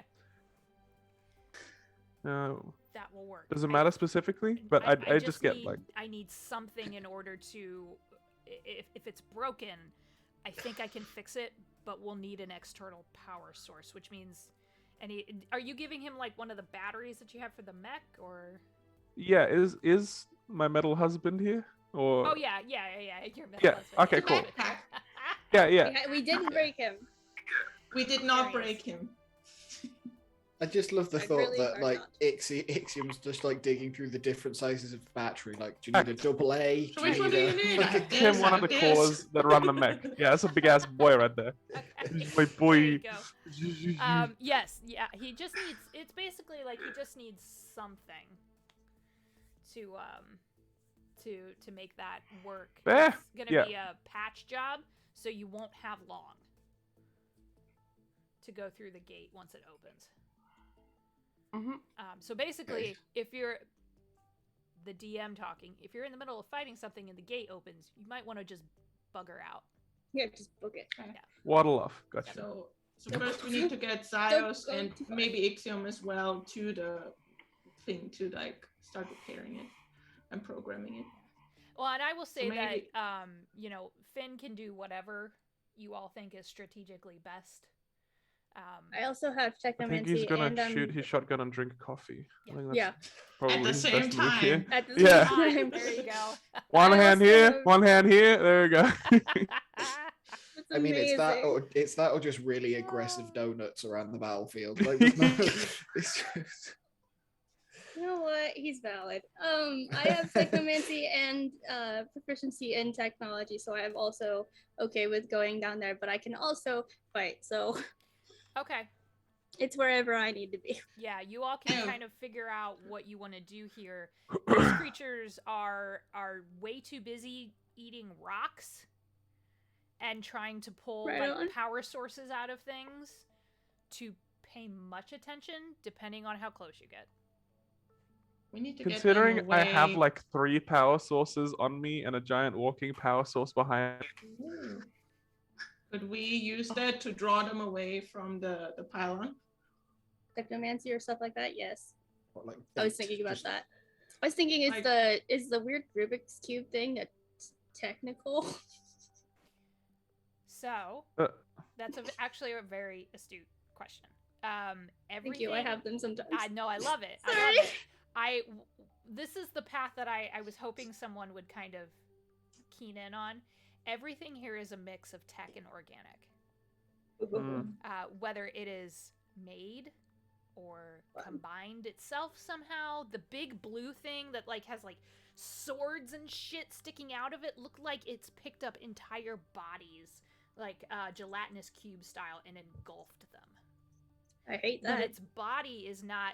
Uh, that will work. does it matter specifically? But I just get need, like I need something in order to. If it's broken, I think I can fix it, but we'll need an external power source, which means. Are you giving him like one of the batteries that you have for the mech, or? yeah. Is my metal husband here? Or Oh yeah. Your metal Yeah, husband. okay, cool. Backpack. yeah. We didn't break him. We did There not he break is. him. I just love the Like, thought really, that or like not? Ixiom's just like digging through the different sizes of battery. Like, do you need a double A? So which one do you need? like, Like Him, this, one of the this. cores that run the mech. Yeah, that's a big ass boy right there. Okay. My boy. There you go. Yes, yeah. He just needs. It's basically like he just needs something to make that work. Eh, It's gonna yeah. be a patch job, so you won't have long to go through the gate once it opens. So basically, if you're the DM talking, if you're in the middle of fighting something and the gate opens, you might want to just bugger out. Yeah, just book it. Yeah. Waddle off. Gotcha. So first we need to get Xyos and maybe Ixiom as well to the thing to like start repairing it and programming it. Well, and I will say maybe- that Finn can do whatever you all think is strategically best. I also have I think technomancy he's gonna and shoot his shotgun and drink coffee. Yeah. I think that's Yeah. probably At the his same best move here. time. at the Yeah. same time. There you go. One I hand also- here, one hand here. There we go. It's I mean, it's that, amazing. or just really aggressive donuts around the battlefield. Like, there's no, it's just, You know what? He's valid. I have technomancy and proficiency in technology, so I'm also okay with going down there. But I can also fight, so Okay. it's wherever I need to be. Yeah, you all can Oh. kind of figure out what you want to do here. These creatures are way too busy eating rocks and trying to pull Right like on. power sources out of things to pay much attention, depending on how close you get. We need to get Considering them I have away. like 3 power sources on me and a giant walking power source behind. Ooh. Could we use that to draw them away from the pylon? Technomancy or stuff like that. Yes, what, like, I was bait, thinking about just- that. I was thinking it's Like- the weird Rubik's cube thing that's technical. So Uh. that's actually a very astute question. Thank you. I have them sometimes. I know. I love it. I Sorry. love it. This is the path that I was hoping someone would kind of keen in on. Everything here is a mix of tech and organic. Mm. Whether it is made or combined itself somehow. The big blue thing that like has like swords and shit sticking out of it look like it's picked up entire bodies, like gelatinous cube style, and engulfed them. I hate But that. its body is not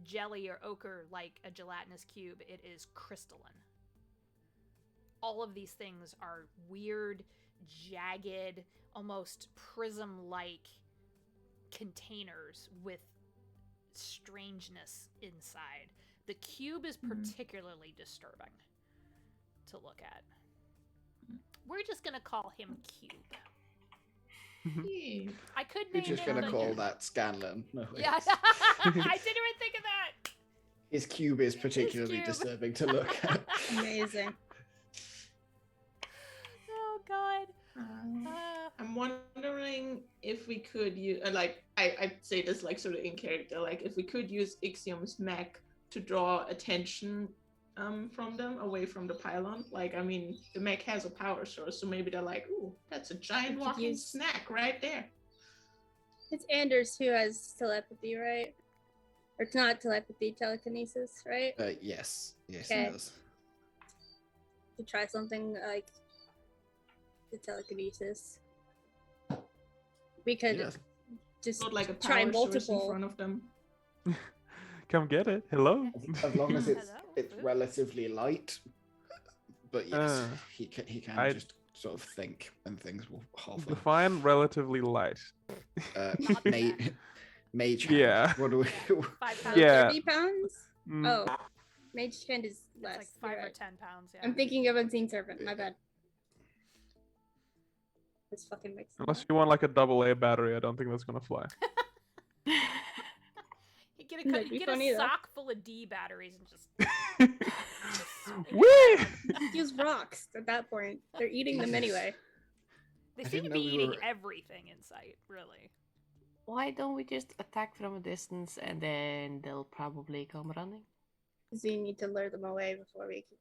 jelly or ochre like a gelatinous cube. It is crystalline. All of these things are weird, jagged, almost prism-like containers with strangeness inside. The cube is particularly disturbing to look at. We're just gonna call him Cube. Yeah. I could We're name just it, gonna but call that Scanlan. No, yeah, it's- I didn't even think of that. His cube is particularly cube. disturbing to look at. Amazing. Oh God. I'm wondering if we could use, like, I'd say this like sort of in character, like if we could use Ixiom's mech to draw attention from them away from the pylon. Like, I mean, the mech has a power source, so maybe they're like, ooh, that's a giant could walking use- snack right there. It's Anders who has telepathy, right? Or it's not telepathy, telekinesis, right? Yes, Okay. it does. To try something like the telekinesis. We could Yeah. just Put like a try power source in multiple. front of them. Come get it. Hello. As long as it's Hello. relatively light. But yes, Uh, he can I- just sort of think, and things will half. Define relatively light. Not Mage hand. Yeah. What do we? 5 pounds. Yeah. 30 pounds? Mm, Oh, mage hand is It's less. like 5 you're or right. 10 pounds. Yeah. I'm thinking of Unseen Servant. My bad. This fucking makes Unless you want like a double A battery, I don't think that's gonna fly. You get a, That'd be get funny, a though. sock full of D batteries and just. Whee! use rocks at that point. They're eating them anyway. They I seem to didn't be know we eating were- everything in sight, really. Why don't we just attack from a distance and then they'll probably come running? So you need to lure them away before we can.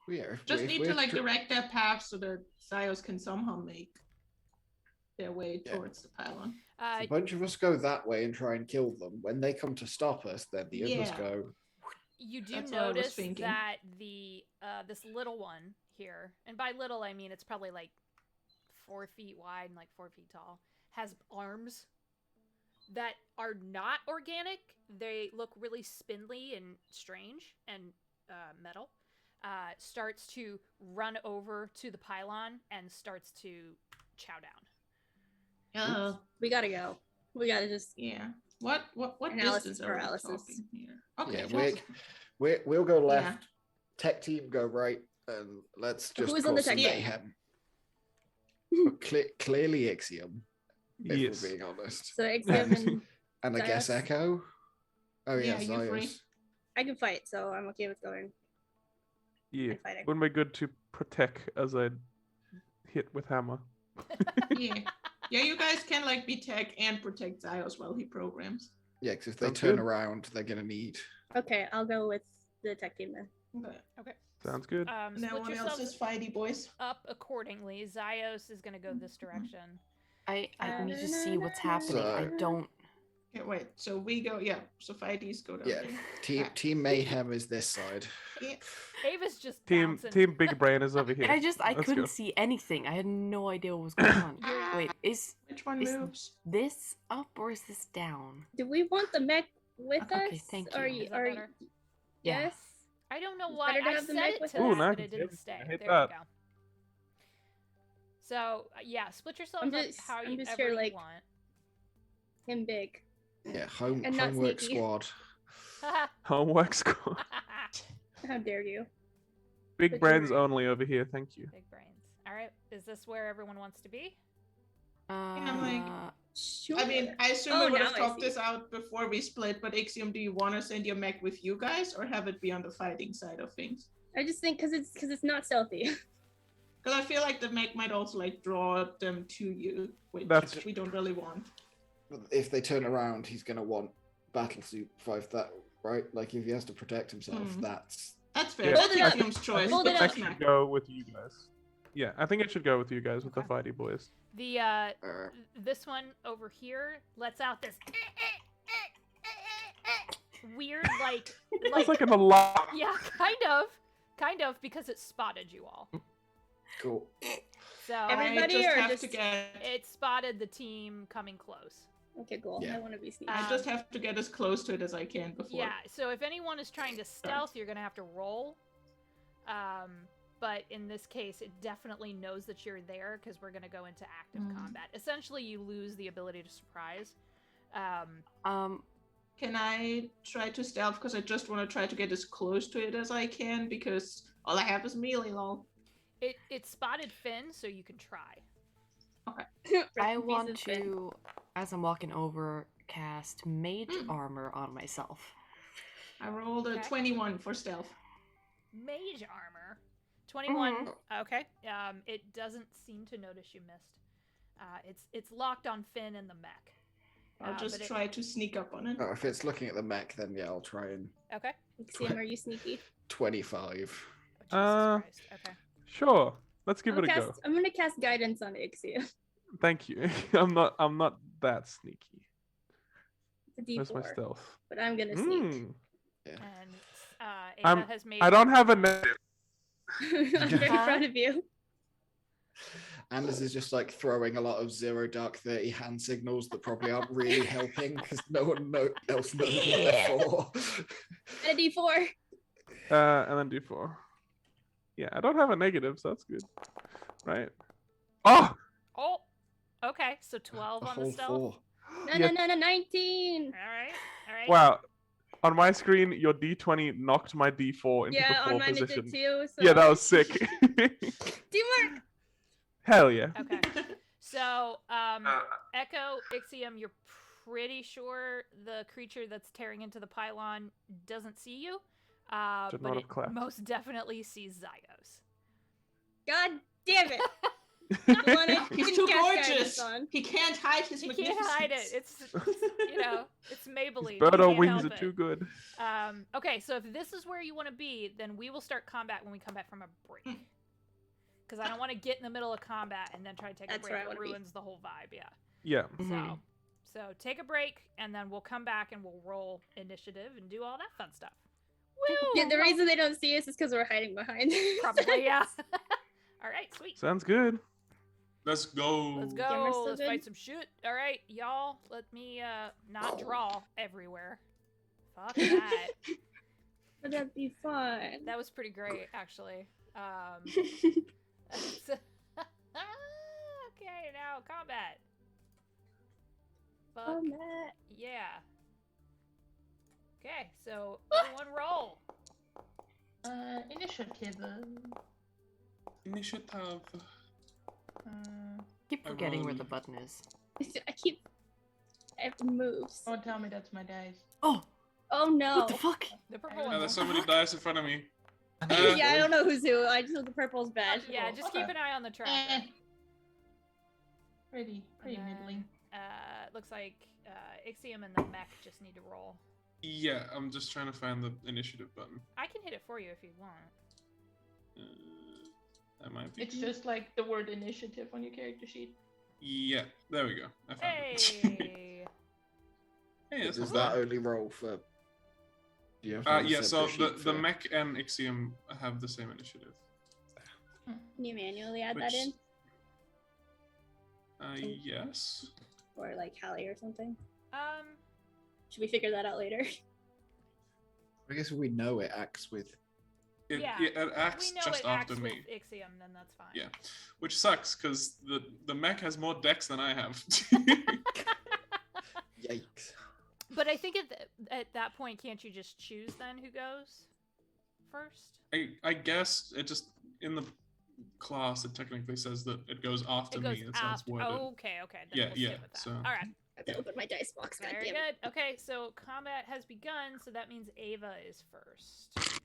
Yeah, Just need to like direct their path so that Xyos can somehow make their way Yeah. towards the pylon. If a bunch of us go that way and try and kill them. When they come to stop us, then the others Yeah. go. You do That's what I was notice thinking. that the this little one here, and by little I mean it's probably like 4 feet wide and like 4 feet tall, has arms that are not organic. They look really spindly and strange and metal. Starts to run over to the pylon and starts to chow down. We gotta go. We gotta just. Yeah. What Analysis distance are we paralysis. talking here? Okay. Yeah, we'll go left. Yeah. Tech team go right, and let's just Who's on the cause some tech team? mayhem. Clearly Ixiom, if Yes. we're being honest. So Xyos and And I guess Xyos? Echo. Oh yeah, Yeah, you free. Xyos. I can fight, so I'm okay with going Yeah. and fighting. Wouldn't be good to protect as I hit with hammer. Yeah. Yeah, you guys can like be tech and protect Xyos while he programs. Yeah, because if they Sounds turn good. around, they're gonna need. Okay, I'll go with the tech team then. Okay. Sounds good. And Split everyone else yourselves is fighty boys. up accordingly. Zyos is going to go this direction. I need to see what's happening. I So- don't. Okay, wait. So we go. Yeah. So fighties go down Yeah, there. team mayhem is this side. Yeah. Ava's just Team bouncing. Big Brain is over here. I Let's couldn't go. see anything. I had no idea what was going on. Wait, is Which one Is- moves? this up or is this down? Do we want the mech with Okay, us? thank Or you. Is that or better? Yeah. yes? I don't know It's why better to I have the set mech it with to us. Ooh, that, nice. but it didn't Yeah, stay. I There hate we that. go. So yeah, split yourselves I'm up just- how I'm you just ever here, you like- want. Him big. Yeah, And not homework sneaky. squad. Homework score. How dare you? Big But brains you're- only over here. Thank you. Big brains. All right, is this where everyone wants to be? I'm like- Sure. I mean, I assume Oh, we would have now I talked see. this out before we split, but Ixiom, do you want to send your mech with you guys or have it be on the fighting side of things? I just think because it's not stealthy. Because I feel like the mech might also like draw them to you, which That's- we don't really want. If they turn around, he's gonna want battle suit 5. That right? Like if he has to protect himself, Mhm. that's That's fair. Yeah. That's Hold it up. Ixiom's choice. Hold but it I up. that's should mech. go with you guys. Yeah, I think it should go with you guys with Okay. the fighty boys. The uh, this one over here lets out this weird like It's like an alarm. yeah, kind of because it spotted you all. cool. So Everybody I just or have just- to get. it spotted the team coming close. Okay, cool. Yeah. I want to be sneaky. I just have to get as close to it as I can before. Yeah, so if anyone is trying to stealth, you're gonna have to roll. But in this case, it definitely knows that you're there because we're gonna go into active combat. Essentially, you lose the ability to surprise. Can I try to stealth? Because I just want to try to get as close to it as I can because all I have is melee, lol. It spotted Finn, so you can try. I Rest in want pieces, Finn. to, as I'm walking over, cast Mage Armor on myself. I rolled a Okay. 21 for stealth. Mage armor, 21. Okay. It doesn't seem to notice you missed. It's locked on Finn and the mech. I'll just but it- try to sneak up on it. Oh, if it's looking at the mech, then yeah, I'll try and Okay. Xyos, are you sneaky? 25. Oh, Jesus Christ. Okay. Sure. Let's give I'm it a go. I'm gonna cast guidance on Xyos. Thank you. I'm not that sneaky. It's a Where's my D4, stealth? but I'm gonna sneak. Mm. And I'm- Ava has made. I don't have a negative. I'm very proud of you. Anders is just like throwing a lot of 0 dark 30 hand signals that probably aren't really helping because no one else knows what they're for. And a D4. And then D4. Yeah, I don't have a negative, so that's good. Right? Oh! Oh. Okay. So 12 A on the whole stealth. 4. Yeah. No, 19. All right. All right. Wow. On my screen, your D20 knocked my D4 into Yeah, the on 4 mine it position. did too. So Yeah, that was sick. Teamwork. Hell yeah. Okay. So, Echo, Ixiom, you're pretty sure the creature that's tearing into the pylon doesn't see you, Should but not it have clapped. most definitely sees Xyos. God damn it. The one I He's didn't too cast guidance gorgeous. on. He can't hide his He can't hide it. magnificence. It's Maybelline. Birdo You can't wings help are it. too good. Okay, so if this is where you want to be, then we will start combat when we come back from a break. because I don't want to get in the middle of combat and then try to take That's a where break. I It wanna be. ruins the whole vibe. Yeah. Yeah. Mhm. So take a break, and then we'll come back and we'll roll initiative and do all that fun stuff. Yeah, the reason they don't see us is because we're hiding behind. Probably, yeah. All right, sweet. Sounds good. Let's go. Let's Camera's go. still Let's good? fight some shit. All right, y'all. Let me not draw everywhere. Fuck that. But that'd be fun. That was pretty great, actually. Okay, now combat. Fuck. Oh, Matt. Yeah. Okay, so everyone roll. Initiative. Initiative. Keep forgetting where the roll- button is. I have to move. Don't tell me that's my dice. Oh, Oh no. what the fuck? The purple Oh, one. there's so many dice in front of me. Yeah, I don't know who's who. I just know the purple's bad. Yeah, just keep an eye on the tracker. Eh. Pretty And then, middling. looks like Ixiom and the mech just need to roll. Yeah, I'm just trying to find the initiative button. I can hit it for you if you want. That might be. It's just like the word initiative on your character sheet. Yeah, there we go. I found Hey! it. Hey, that's Does not that bad. only roll for? Yeah. Yeah, so the mech and Ixiom have the same initiative. Can you manually add that Which- in? Yes. Or like Hallie or something? Um, Should we figure that out later? I guess we know it acts with. It we acts know just it after acts me. with Ixiom, then that's fine. Yeah, which sucks because the mech has more decks than I have. Yikes. But I think at that point, can't you just choose then who goes first? I guess it just in the class it technically says that it goes after It goes me. That's how it's after. worded. Okay. Then Yeah, we'll yeah, stick with that. so- All right. I have to open my dice box. God Very damn it. good. Okay, so combat has begun, so that means Ava is first.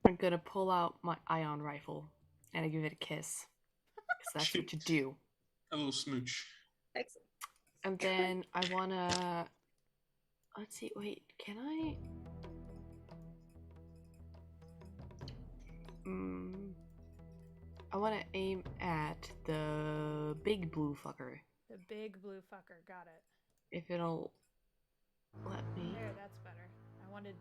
I'm gonna pull out my ion rifle and I give it a kiss. Because that's what you do. A little smooch. Excellent. And then I wanna. Let's see, wait, can I. I wanna aim at the big blue fucker. The big blue fucker. Got it. If it'll let me. There, that's better. I wanted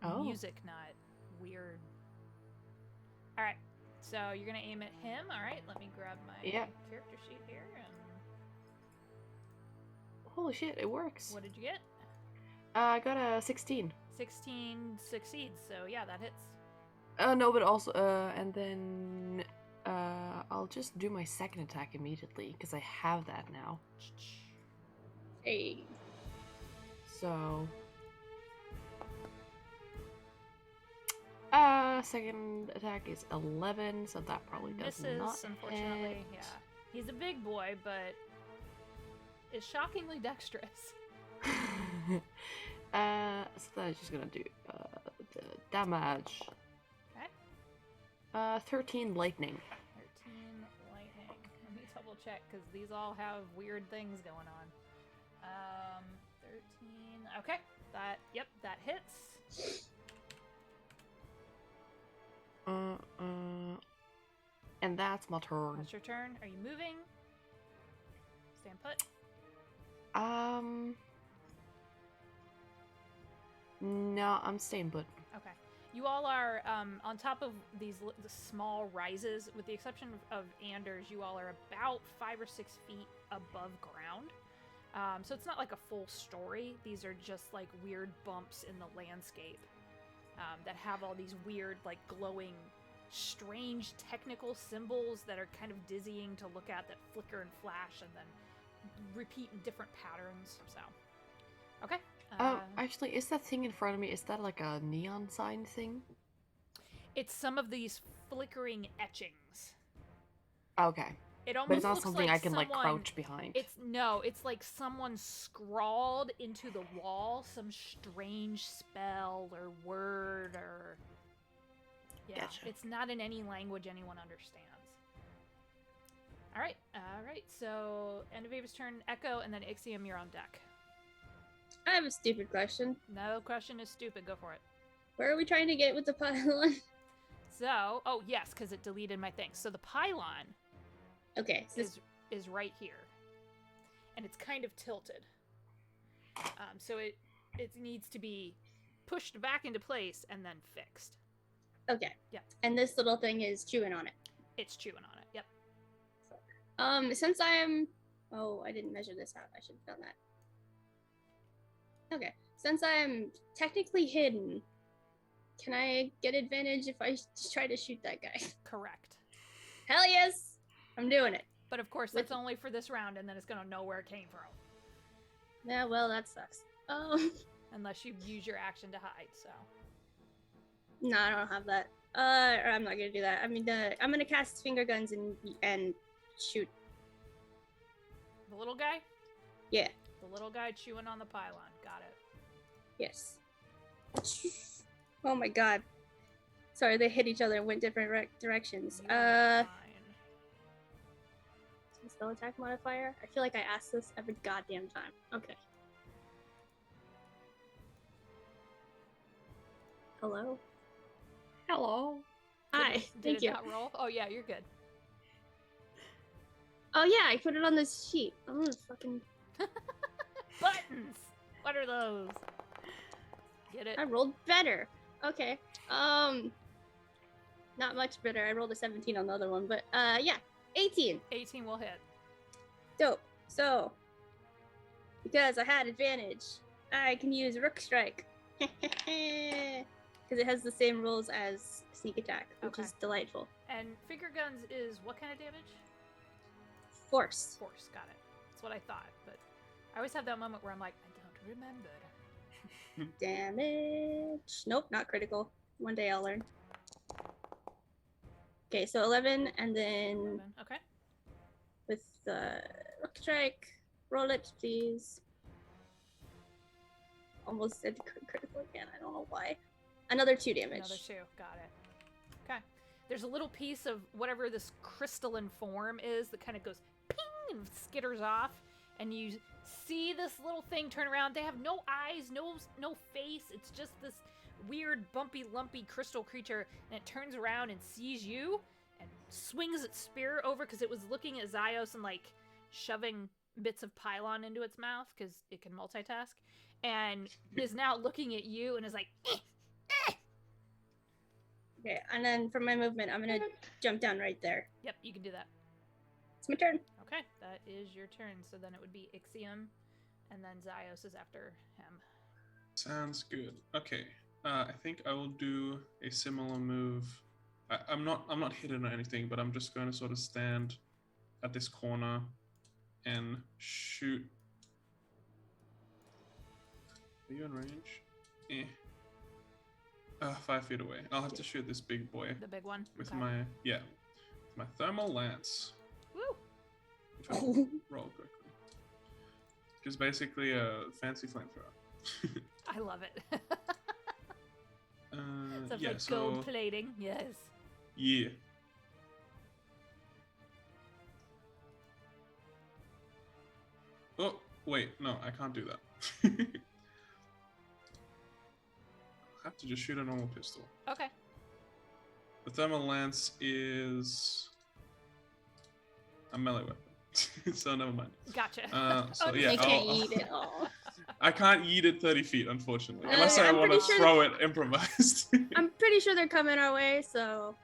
Oh. music, not weird. All right, so you're gonna aim at him. All right, let me grab my Yeah. character sheet here. And Holy shit, it works. what did you get? I got a 16. 16 succeeds. So yeah, that hits. No, but also, and then, I'll just do my second attack immediately, because I have that now. Hey. So, second attack is 11, so that probably does Misses, not unfortunately. hit. Yeah, he's a big boy, but is shockingly dexterous. So that's just gonna do, the damage. Okay. 13 lightning. 13 lightning. Let me double check because these all have weird things going on. 13. Okay. That hits. And that's my turn. That's your turn. Are you moving? Stand put. No, I'm staying put. Okay. You all are on top of these the small rises, with the exception of Anders. You all are about 5 or 6 feet above ground. So it's not like a full story. These are just like weird bumps in the landscape that have all these weird, like glowing, strange technical symbols that are kind of dizzying to look at, that flicker and flash and then repeat in different patterns. So, okay. Actually, is that thing in front of me, is that like a neon sign thing? It's some of these flickering etchings. Okay. It almost But it's not looks something like I can like someone- crouch behind. It's like someone scrawled into the wall some strange spell or word or Gotcha. It's not in any language anyone understands. All right. So end of Ava's turn, Echo, and then Ixiom, you're on deck. I have a stupid question. No question is stupid. Go for it. Where are we trying to get with the pylon? So, oh yes, because it deleted my thing. So the pylon Okay. So is right here, and it's kind of tilted. So it needs to be pushed back into place and then fixed. okay. Yeah. And this little thing is chewing on it. It's chewing on it. Yep. Since I'm... Oh, I didn't measure this out. I should have done that. Okay. Since I'm technically hidden, can I get advantage if I try to shoot that guy? Correct. Hell yes! I'm doing it. But of course, that's only for this round, and then it's gonna know where it came from. Yeah, well, that sucks. Unless you use your action to hide, so. No, I don't have that. Or I'm not gonna do that. I mean, I'm gonna cast finger guns and shoot. The little guy? Yeah. The little guy chewing on the pylon. Got it. Yes. Oh my god. Sorry, they hit each other and went different directions. Fine. Spell attack modifier? I feel like I asked this every goddamn time. Okay. Hello? Hello. Hi, Did thank it you. not roll? Oh yeah, you're good. Oh yeah, I put it on this sheet. I'm gonna fucking... Buttons! What are those? Get it? I rolled better. Okay. Not much better. I rolled a 17 on the other one, but yeah. 18. 18 will hit. Dope. So, because I had advantage, I can use Rook Strike. Because it has the same rules as Sneak Attack, which Okay. is delightful. And finger guns is what kind of damage? Force. Force. Got it. That's what I thought, but I always have that moment where I'm like, I don't remember. Damage. Nope, not critical. One day I'll learn. Okay, so 11, and then 11. Okay. with the Rook Strike, roll it, please. Almost said critical again. I don't know why. Another 2 damage. Another 2. Got it. Okay. There's a little piece of whatever this crystalline form is that kind of goes ping and skitters off, and you see this little thing turn around. They have no eyes, no face. It's just this weird, bumpy, lumpy crystal creature, and it turns around and sees you and swings its spear over because it was looking at Xyos and like shoving bits of pylon into its mouth because it can multitask, and is now looking at you and is like, eh, eh. Okay, and then for my movement, I'm gonna jump down right there. Yep, you can do that. It's my turn. Okay, that is your turn. So then it would be Ixiom, and then Xyos is after him. Sounds good. Okay. I think I will do a similar move. I'm not hidden or anything, but I'm just going to sort of stand at this corner and shoot. Are you in range? 5 feet away. I'll have to shoot this big boy The big one. with Okay. my thermal lance. Woo! If I can roll quickly. Which is basically a fancy flamethrower. I love it. Stuff Yeah, like so gold plating. Yes. yeah. Oh, wait, no, I can't do that. I have to just shoot a normal pistol. Okay. The thermal lance is a melee weapon, so never mind. Gotcha. So Oh, yeah, I can't I'll- eat it all. I can't yeet it 30 feet, unfortunately, unless I I'm want to pretty sure throw it improvised. I'm pretty sure they're coming our way, so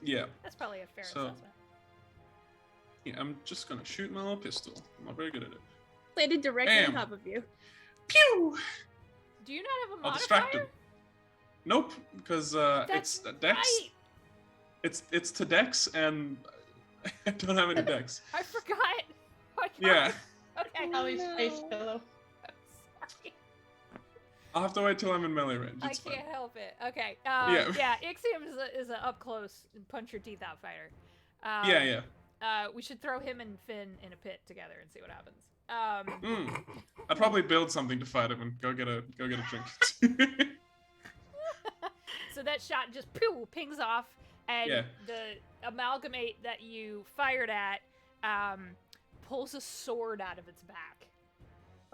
Yeah, That's probably a fair So- assessment. yeah, I'm just gonna shoot my little pistol. I'm not very good at it. landed directly Bam. on top of you. Pew! Do you not have a I'll distract modifier? him. Nope, because That's it's dex. right. It's to dex, and I don't have any dex. I forgot. Oh my Yeah, God. Okay. How is Space no. Pillow? Sorry. I'll have to wait till I'm in melee range. I It's can't fine. help it. Okay. Yeah. Yeah. Ixiom is a up close punch your teeth out fighter. Yeah. We should throw him and Finn in a pit together and see what happens. I'd probably build something to fight him and go get a drink. So that shot just pings off, and Yeah. the amalgamate that you fired at pulls a sword out of its back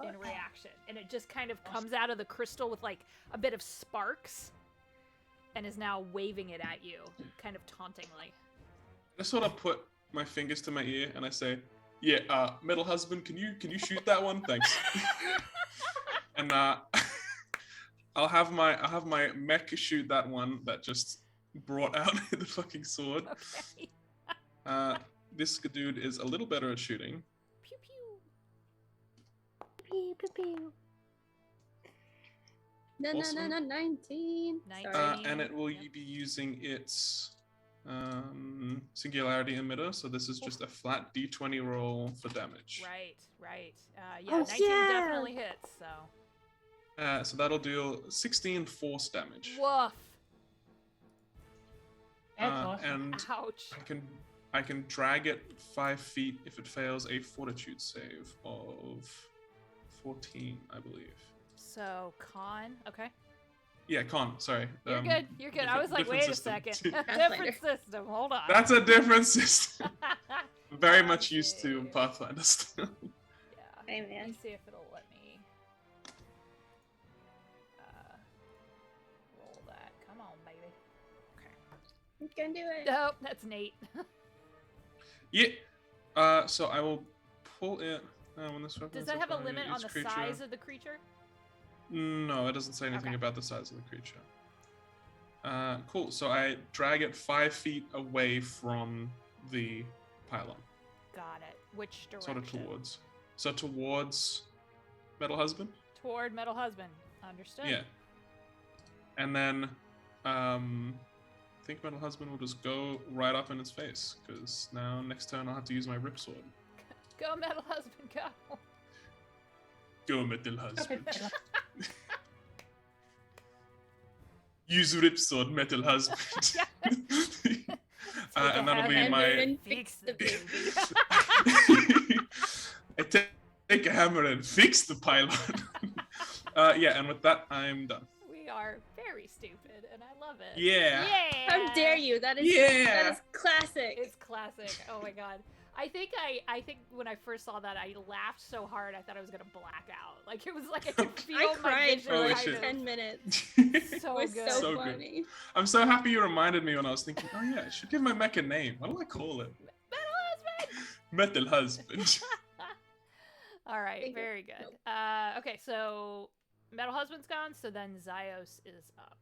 in reaction, and it just kind of comes out of the crystal with like a bit of sparks, and is now waving it at you, kind of tauntingly. I sort of put my fingers to my ear and I say, "Yeah, Metal Husband, can you shoot that one? Thanks." And I'll have my mech shoot that one that just brought out the fucking sword. Okay. This dude is a little better at shooting. Pew pew. Pew, pew, pew. No, Awesome. 19. 19. Sorry. And it will Yep. be using its singularity emitter, so this is just a flat d20 roll for damage. Right. Yeah, Oh, 19 yeah. definitely hits. So. So that'll deal 16 force damage. Woof. That's awesome. And Ouch. I can drag it 5 feet if it fails a fortitude save of 14, I believe. So con. Okay. Yeah, con. Sorry. You're good. You're good. I was like, different wait a system. second. Pathfinder. Different system. Hold on. That's a different system. Very much Okay. used to Pathfinder still. Yeah. Hey, Let me man. see if it'll let me roll that. Come on, baby. Okay. You can do it. Oh, that's Nate. Yeah. So I will pull it. When this weapon Does is that have a applied, limit on each the creature- size of the creature? No, it doesn't say anything Okay. about the size of the creature. Cool. So I drag it 5 feet away from the pylon, Got it. Which direction? sort of towards. So towards Metal Husband. Toward Metal Husband. Understood. Yeah. And then, I think Metal Husband will just go right up in its face because now next turn I'll have to use my rip sword. Go, Metal Husband, go. Go, Metal Husband. Okay. Use rip sword, Metal Husband. Take And a that'll be hammer my. and fix the baby. I take a hammer and fix the pylon. Yeah, and with that, I'm done. We are very stupid, and I love it. Yeah. Yeah. How dare you? That is Yeah. that is classic. It's classic. Oh my god. I think when I first saw that, I laughed so hard I thought I was gonna black out. Like it was like I could feel I my cried vision for Holy like kind shit. of- 10 minutes. So It was good. so, So good. funny. I'm so happy you reminded me when I was thinking, oh yeah, I should give my mech a name. What do I call it? Metal Husband. Metal Husband. All right, Thank you. very good. Okay, so Metal Husband's gone, so then Xyos is up.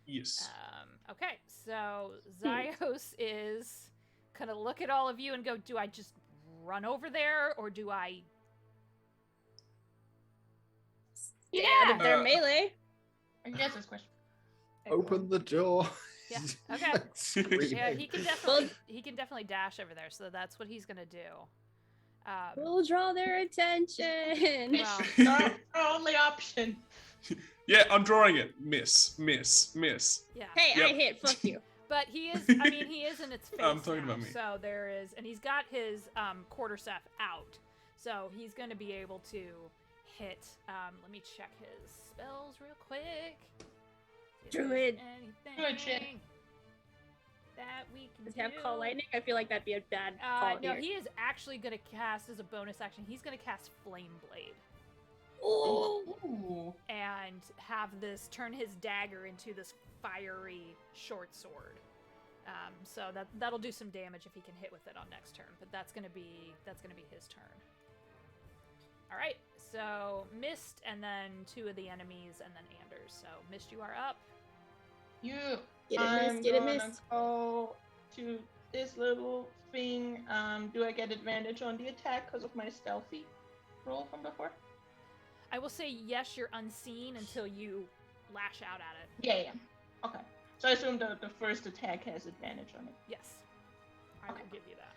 Yes. Okay, so Xyos is gonna look at all of you and go, do I just run over there, or do I... Yeah, they're Uh, melee. I guess this question. Open the door. Yeah, okay. Yeah, he can definitely dash over there, so that's what he's gonna do. We'll draw their attention. Well, Our only option. Yeah, I'm drawing it. Miss. yeah. Hey, I Yep. hit. Fuck you. But he is, I mean, he is in its face I'm talking now, about me. so there is, and he's got his quarterstaff out, so he's going to be able to hit, let me check his spells real quick. If there's Druid. Druid shit. anything that we can Does he have do. call lightning? I feel like that'd be a bad call No, here. he is actually going to cast, as a bonus action, he's going to cast Flame Blade Ooh. Ooh. and have this turn his dagger into this fiery short sword. So that'll do some damage if he can hit with it on next turn, but that's gonna be his turn. All right, so Mist, and then 2 of the enemies, and then Anders. So Mist, you are up. You. Get it, I'm Mist, get it, gonna Mist. go to this little thing. Do I get advantage on the attack because of my stealthy roll from before? I will say yes, you're unseen until you lash out at it. Yeah. Okay. So I assume the first attack has advantage on it. Yes, I will Okay. give you that.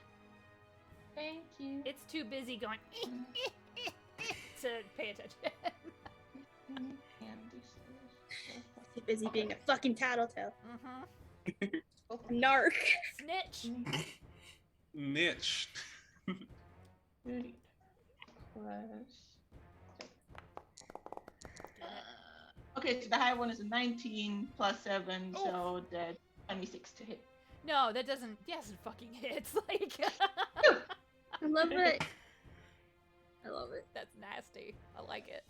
Thank you. It's too busy going to pay attention. And this is... Too busy being a fucking tattletale. Mm-hmm. Narc. Snitch. Niche. 30 plus... Okay, so the high one is a 19 plus 7, so that's 26 to hit. No, that doesn't. Yes, it fucking hits. Like I love it. I love it. that's nasty. I like it.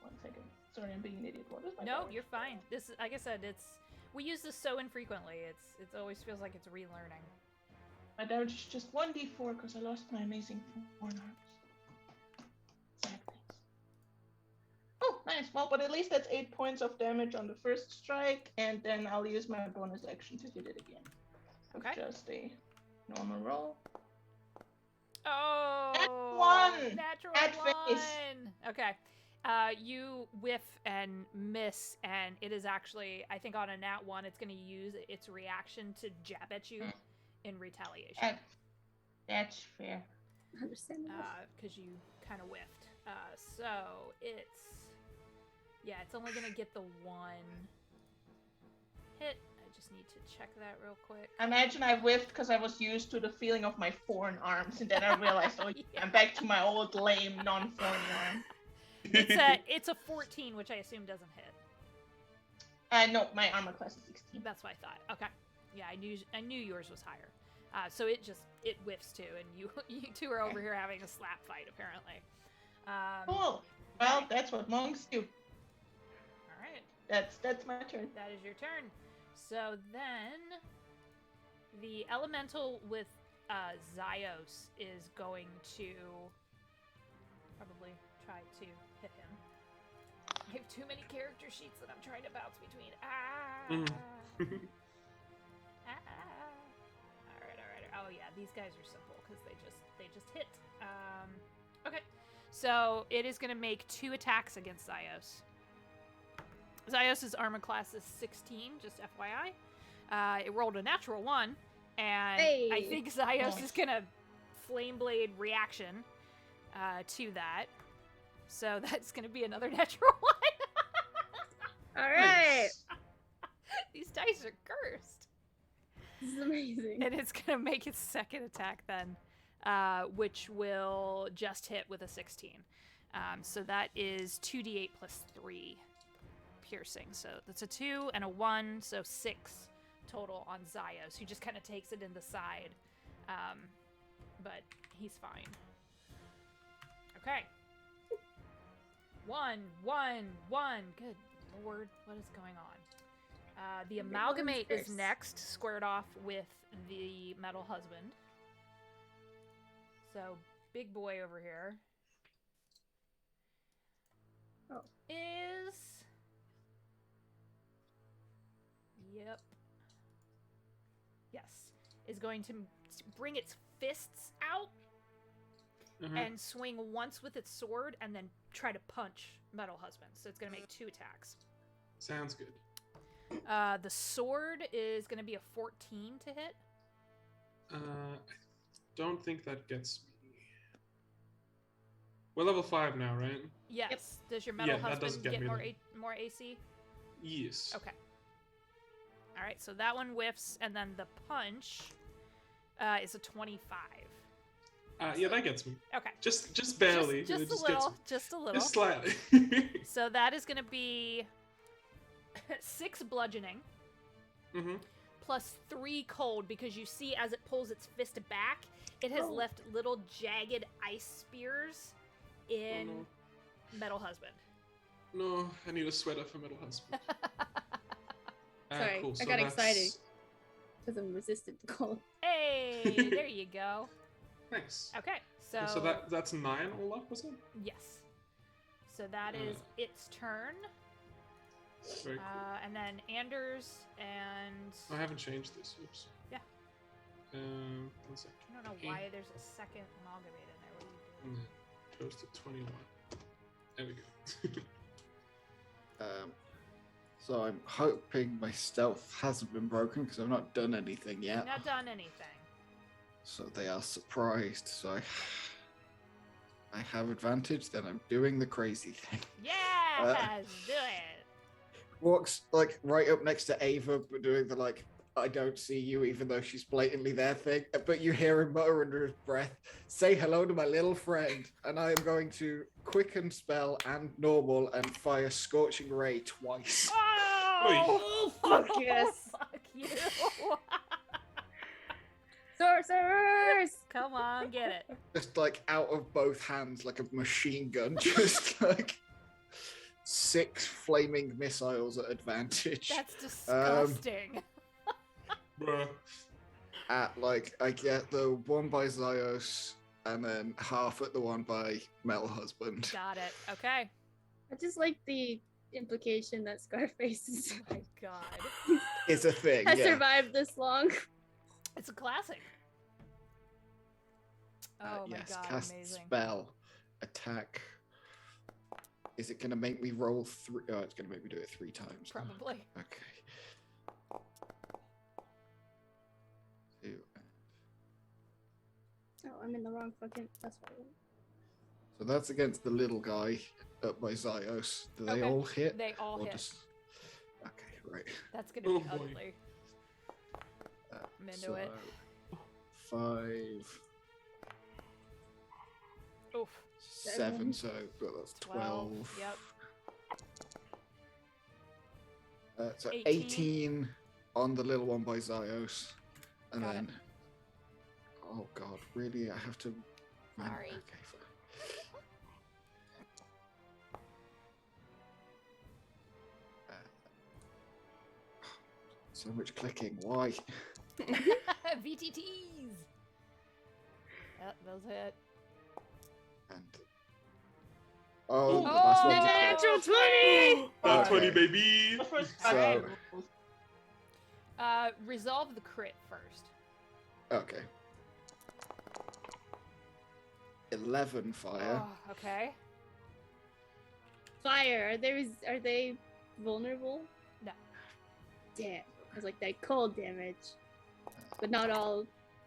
1 second. So Sorry, I'm being an idiot. What is my No, damage? you're fine. This is, like I said, we use this so infrequently. It always feels like it's relearning. My damage is just 1d4 because I lost my amazing 4 arms. Sad things. Oh, nice. Well, but at least that's 8 points of damage on the first strike, and then I'll use my bonus action to hit it again. With Okay. just a normal roll. Oh, one! natural At one. face. Okay. You whiff and miss, and it is actually, I think on a nat 1, it's going to use its reaction to jab at you in retaliation. That's fair. Understandable. Because you kind of whiffed. So it's only going to get the 1 hit. I just need to check that real quick. Imagine I whiffed because I was used to the feeling of my foreign arms, and then I realized, I'm back to my old lame non-foreign arm. It's a 14, which I assume doesn't hit. No, my armor class is 16. That's what I thought. Okay. Yeah, I knew yours was higher. So it whiffs too, and you two are over here having a slap fight apparently. Cool. Well, that's what monks do. All right. That's my turn. That is your turn. So then, the elemental with Xyos is going to probably try to hit him. I have too many character sheets that I'm trying to bounce between. All right. Oh yeah, these guys are simple because they just hit. Okay, so it is going to make 2 attacks against Xyos. Xyos' armor class is 16, just FYI. It rolled a natural 1, and I think Xyos is going to Flame Blade reaction to that. So that's going to be another natural 1. All right. These dice are cursed. This is amazing. And it's going to make its second attack then, which will just hit with a 16. So that is 2d8 plus 3 piercing. So that's a 2 and a 1, so 6 total on Xyos, who just kind of takes it in the side. But he's fine. Okay. 1, 1, 1. Good lord, what is going on? The Amalgamate is next, squared off with the Metal Husband. So, big boy over here is... Yep. Yes. Is going to bring its fists out and swing once with its sword and then try to punch Metal Husband. So it's going to make 2 attacks. Sounds good. The sword is going to be a 14 to hit. I don't think that gets me. We're level 5 now, right? Yes. Yep. Does your Metal Yeah, that Husband doesn't get get me more AC? Yes. Okay. All right, so that one whiffs, and then the punch is a 25. Yeah, that gets me. Okay. Just barely. Just It a gets little. me. Just a little. Just slightly. So that is going to be 6 bludgeoning. Plus 3 cold, because you see as it pulls its fist back, it has left little jagged ice spears in Metal Husband. No, I need a sweater for Metal Husband. Sorry, Cool. I got excited because I'm resistant to cold. Hey, there you go. Nice. Okay, So that's 9 all up, was it? yes. So that is its turn. Very cool. And then Anders and... I haven't changed this. Oops. Yeah. 1 second. I don't know why there's a second Amalgamate in there. What are you doing? And then goes to 21. There we go. So I'm hoping my stealth hasn't been broken because I've not done anything yet. Not done anything. So they are surprised. So I have advantage. Then I'm doing the crazy thing. Yes, do it. Walks like right up next to Ava, but doing the like I don't see you, even though she's blatantly there thing. But you hear him mutter under his breath, "Say hello to my little friend." And I am going to quicken spell and normal and fire Scorching Ray twice. Oh, fuck yes. Fuck you. Sorcerers! Come on, get it. Just like out of both hands, like a machine gun, just like 6 flaming missiles at advantage. That's disgusting. Bruh. I get the one by Xyos and then half at the one by Metal Husband. Got it. Okay. I just like the implication that Scarface is Oh my god. It's a thing. has Yeah. survived this long. It's a classic. Oh my Yes, god, cast amazing. spell, attack. Is it going to make me roll 3? Oh, it's going to make me do it 3 times. Probably. Okay. 2. Oh, I'm in the wrong fucking. That's right. So that's against the little guy up by Xyos. Do they Okay. all hit? They all Or hit. just- Okay, right. That's gonna be Oh, boy. ugly. I'm into it. 5, Oof. 7, so well, that's 12. Yep. So 18. 18 on the little one by Xyos. And Got it. then. Oh god, really? I have to. Sorry. Okay, fine. So much clicking. Why? VTTs. Yep, those hit. And. Oh, the Oh, last one's Natural 20! Not 20, Okay. baby. The first So- Resolve the crit first. Okay. 11 fire. Oh, okay. Fire. Are they vulnerable? No. Damn. I was like that cold damage. But not all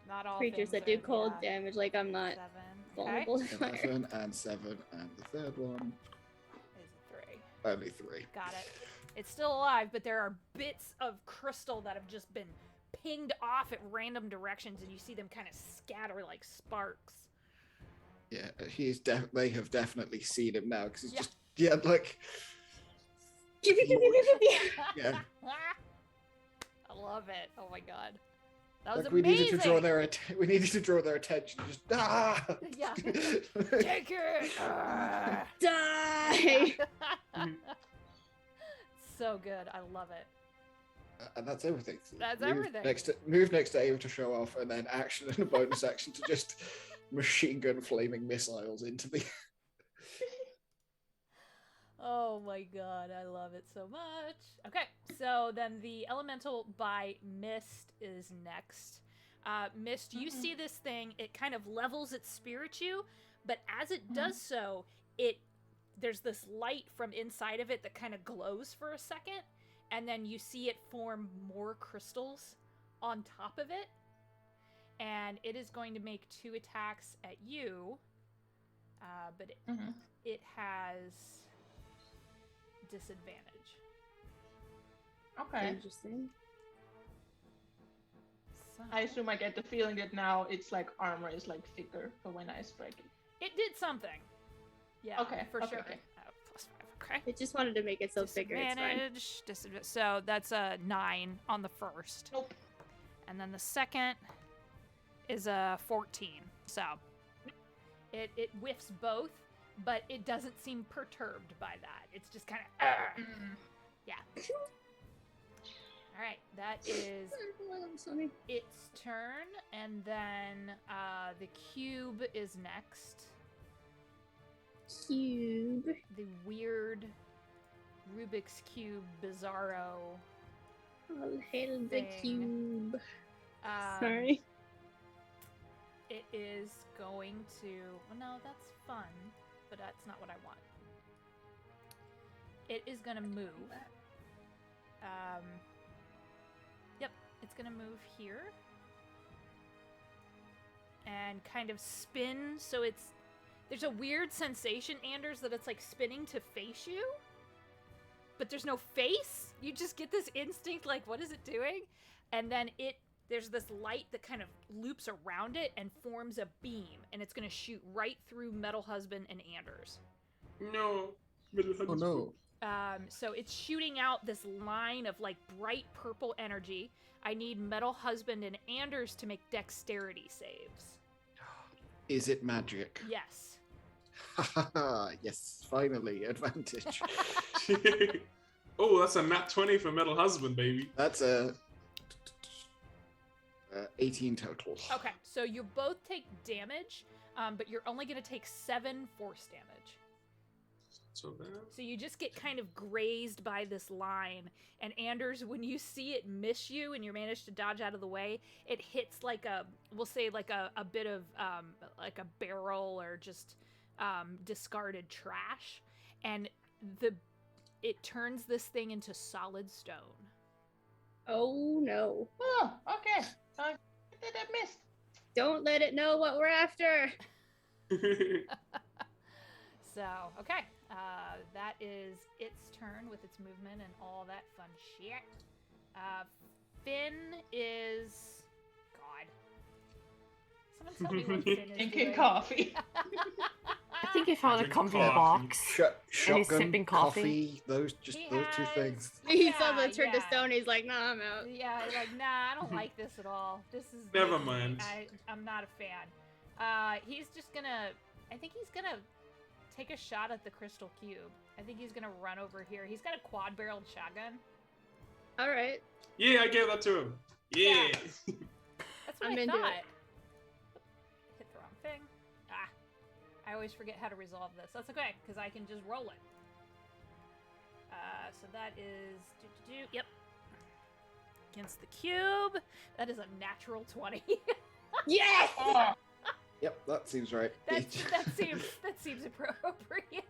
Not all creatures things that do are- cold yeah. damage. Like I'm not 7. Okay. vulnerable to fire. 11 and 7, and the third one, Is 3. only 3. Got it. It's still alive, but there are bits of crystal that have just been pinged off at random directions, and you see them kind of scatter like sparks. Yeah, they have definitely seen him now because he's Yeah. just like yeah. I love it. Oh my god. That was Like we amazing. needed to draw their we needed to draw their attention. Just Yeah. Take it. Ah. Die! So good. I love it. And that's everything. That's Move everything. Move next to Ava to show off, and then action and a bonus action to just machine gun flaming missiles into the. Oh my god, I love it so much. Okay, so then the elemental by Mist is next. Mist, you see this thing, it kind of levels its spear at you, but as it does so, there's this light from inside of it that kind of glows for a second, and then you see it form more crystals on top of it, and it is going to make 2 attacks at you, but it has disadvantage. Okay. Interesting. So, I assume I get the feeling that now it's like armor is like thicker for when I strike it. it did something. Yeah, Okay, for okay, sure. okay. +5, okay. It just wanted to make it so bigger. It's fine. Disadvantage. So that's a 9 on the first. Nope. And then the second is a 14. So it whiffs both, but it doesn't seem perturbed by that. It's just kind of yeah. All right, that is Sorry. its turn, and then the cube is next. Cube. The weird Rubik's Cube Bizarro. All hail the Thing. cube. Um, Sorry. It is going to. Well, no, that's fun, but that's not what I want. It is going to move. Yep, it's going to move here. And kind of spin, so it's. There's a weird sensation, Anders, that it's like spinning to face you. But there's no face. You just get this instinct, like, what is it doing? And then there's this light that kind of loops around it and forms a beam. And it's going to shoot right through Metal Husband and Anders. No. Oh no! So it's shooting out this line of like bright purple energy. I need Metal Husband and Anders to make dexterity saves. Is it magic? Yes. Yes, finally, advantage. Oh, that's a nat 20 for Metal Husband, baby. That's a 18 total. Okay, so you both take damage, but you're only going to take 7 force damage. So bad. So you just get kind of grazed by this line, and Anders, when you see it miss you and you manage to dodge out of the way, it hits like we'll say like a bit of like a barrel or just discarded trash, and it turns this thing into solid stone. Oh no. Oh, okay. I missed. Don't let it know what we're after. So, okay. That is its turn with its movement and all that fun shit. Finn is... God. Someone tell me what Finn is Drinking doing. coffee. I think he found a Drink comfy coffee. box. And he's Shotgun, sipping coffee. those He two has- things. He saw the Yeah, turn yeah. to stone. He's like, nah, I'm out. Yeah, like, nah, I don't like this at all. This is... Never making me- mind. I'm not a fan. He's just gonna... I think he's gonna take a shot at the crystal cube. I think he's gonna run over here. He's got a quad-barreled shotgun. All right. Yeah, I gave that to him. Yeah. That's what I'm I into thought. it. Hit the wrong thing. Ah. I always forget how to resolve this. That's okay, because I can just roll it. So that is... Yep. Against the cube. That is a natural 20. Yes! Oh, Yep, that seems right. that seems appropriate.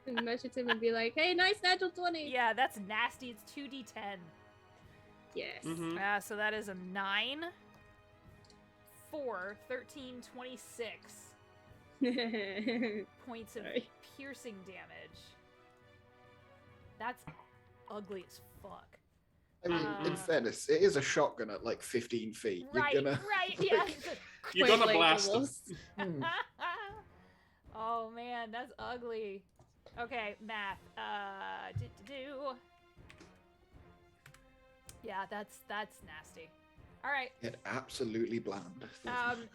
And message him and be like, hey, nice natural 20. Yeah, that's nasty. It's 2d10. Yes. Mhm. So that is a 9, 4, 13, 26 points of Sorry. piercing damage. That's ugly as fuck. I mean, in fairness, it is a shotgun at like 15 feet. Right, You're gonna. right, yeah. You're gonna Point blast him. almost. Hmm. Oh man, that's ugly. Okay, math. Yeah, that's nasty. All right. It absolutely bland. I'm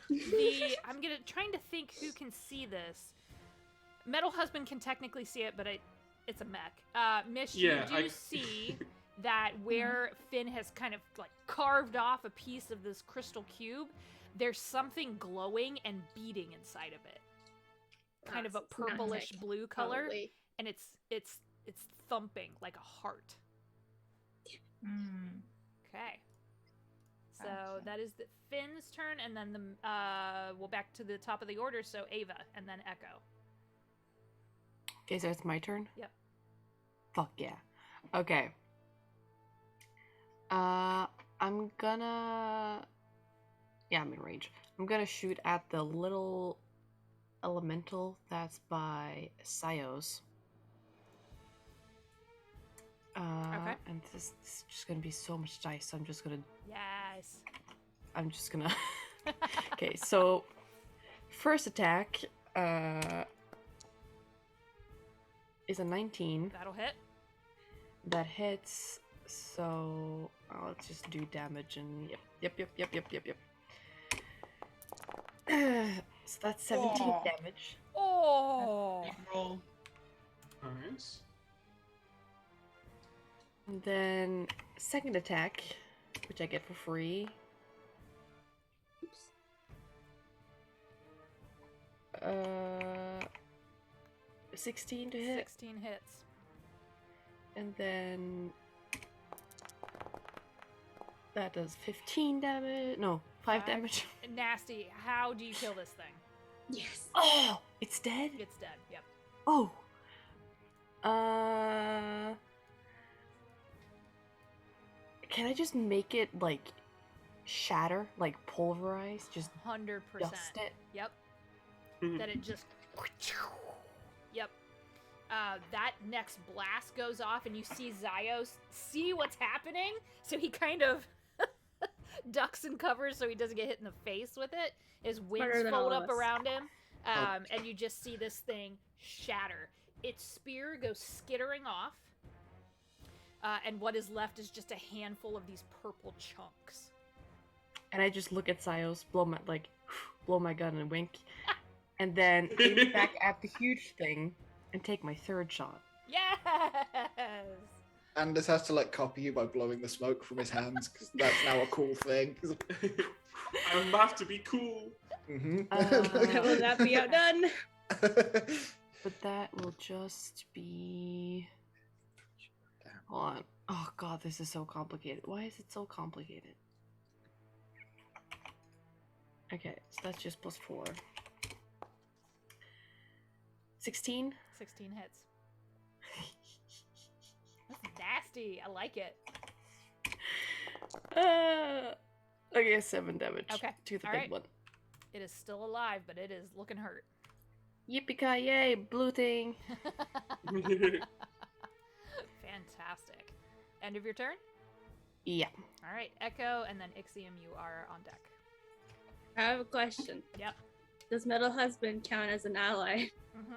trying to think who can see this. Metal Husband can technically see it, but it's a mech. Mish, Yeah, you do see that where Finn has kind of like carved off a piece of this crystal cube, there's something glowing and beating inside of it. Kind of a It's not purplish tech, blue color, probably. and it's thumping like a heart. mm. Okay. So Gotcha. that is the Finn's turn, and then we'll back to the top of the order. So Ava, and then Echo. Okay, so it's my turn? Yep. Fuck yeah. Okay. I'm gonna... Yeah, I'm in range. I'm gonna shoot at the little elemental that's by Xyos. Okay. And this is just gonna be so much dice, so I'm just gonna... Yes. Okay, so... First attack, is a 19. That'll hit. That hits, so let's just do damage and yep. So that's 17 Aw. damage. Oh. Big roll. Nice. And then second attack, which I get for free. Oops. 16 to hit. 16 hits. And then that does 15 damage. No, 5 Five. damage. Nasty. How do you kill this thing? Yes. Oh, it's dead? It's dead. Yep. Oh. Can I just make it like shatter, like pulverize, just 100%. dust it? Yep. That it just. Yep. That next blast goes off, and you see Xyos see what's happening, so he kind of ducks and covers so he doesn't get hit in the face with it. His wings Smarter than all fold of up us. around him, and you just see this thing shatter. Its spear goes skittering off, and what is left is just a handful of these purple chunks. And I just look at Xyos, blow my gun and wink, and then aim back at the huge thing and take my third shot. Yes! Anders has to like copy you by blowing the smoke from his hands because that's now a cool thing. I have to be cool. Will that be outdone? But that will just be. Hold on. Oh god, this is so complicated. Why is it so complicated? Okay, so that's just +4. 16? 16 hits. That's nasty. I like it. Okay, 7 damage. Okay, To the all big right. one. It is still alive, but it is looking hurt. Yippee-ki-yay, blue thing. Fantastic. End of your turn? Yeah. All right, Echo, and then Ixiom, you are on deck. I have a question. Yep. Does Metal Husband count as an ally? Mm-hmm.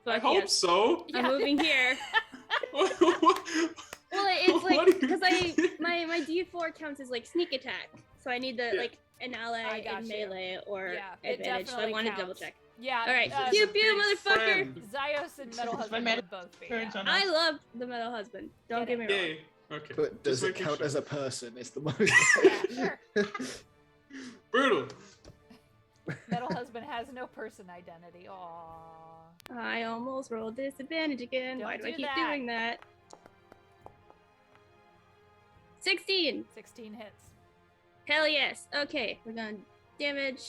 I Fuck hope yes. so. I'm moving here. Well, it's What like do you because think? my D4 counts as like sneak attack, so I need the Yeah. like an I ally got in you. melee or Yeah, it advantage. So I definitely want to double counts. check. Yeah. All right, This is pew a pew, big motherfucker! friend. Xyos and Metal Husband Metal would both be. turns Yeah. on I love the Metal Husband. Don't get me wrong. Yay. Okay. But does Just it making count sure. as a person? Is the most. Yeah, sure. Brutal. Metal Husband has no person identity. Aww. I almost rolled disadvantage again. Don't Why do I do keep that. doing that? 16. 16 hits. Hell yes. Okay, we're gonna damage.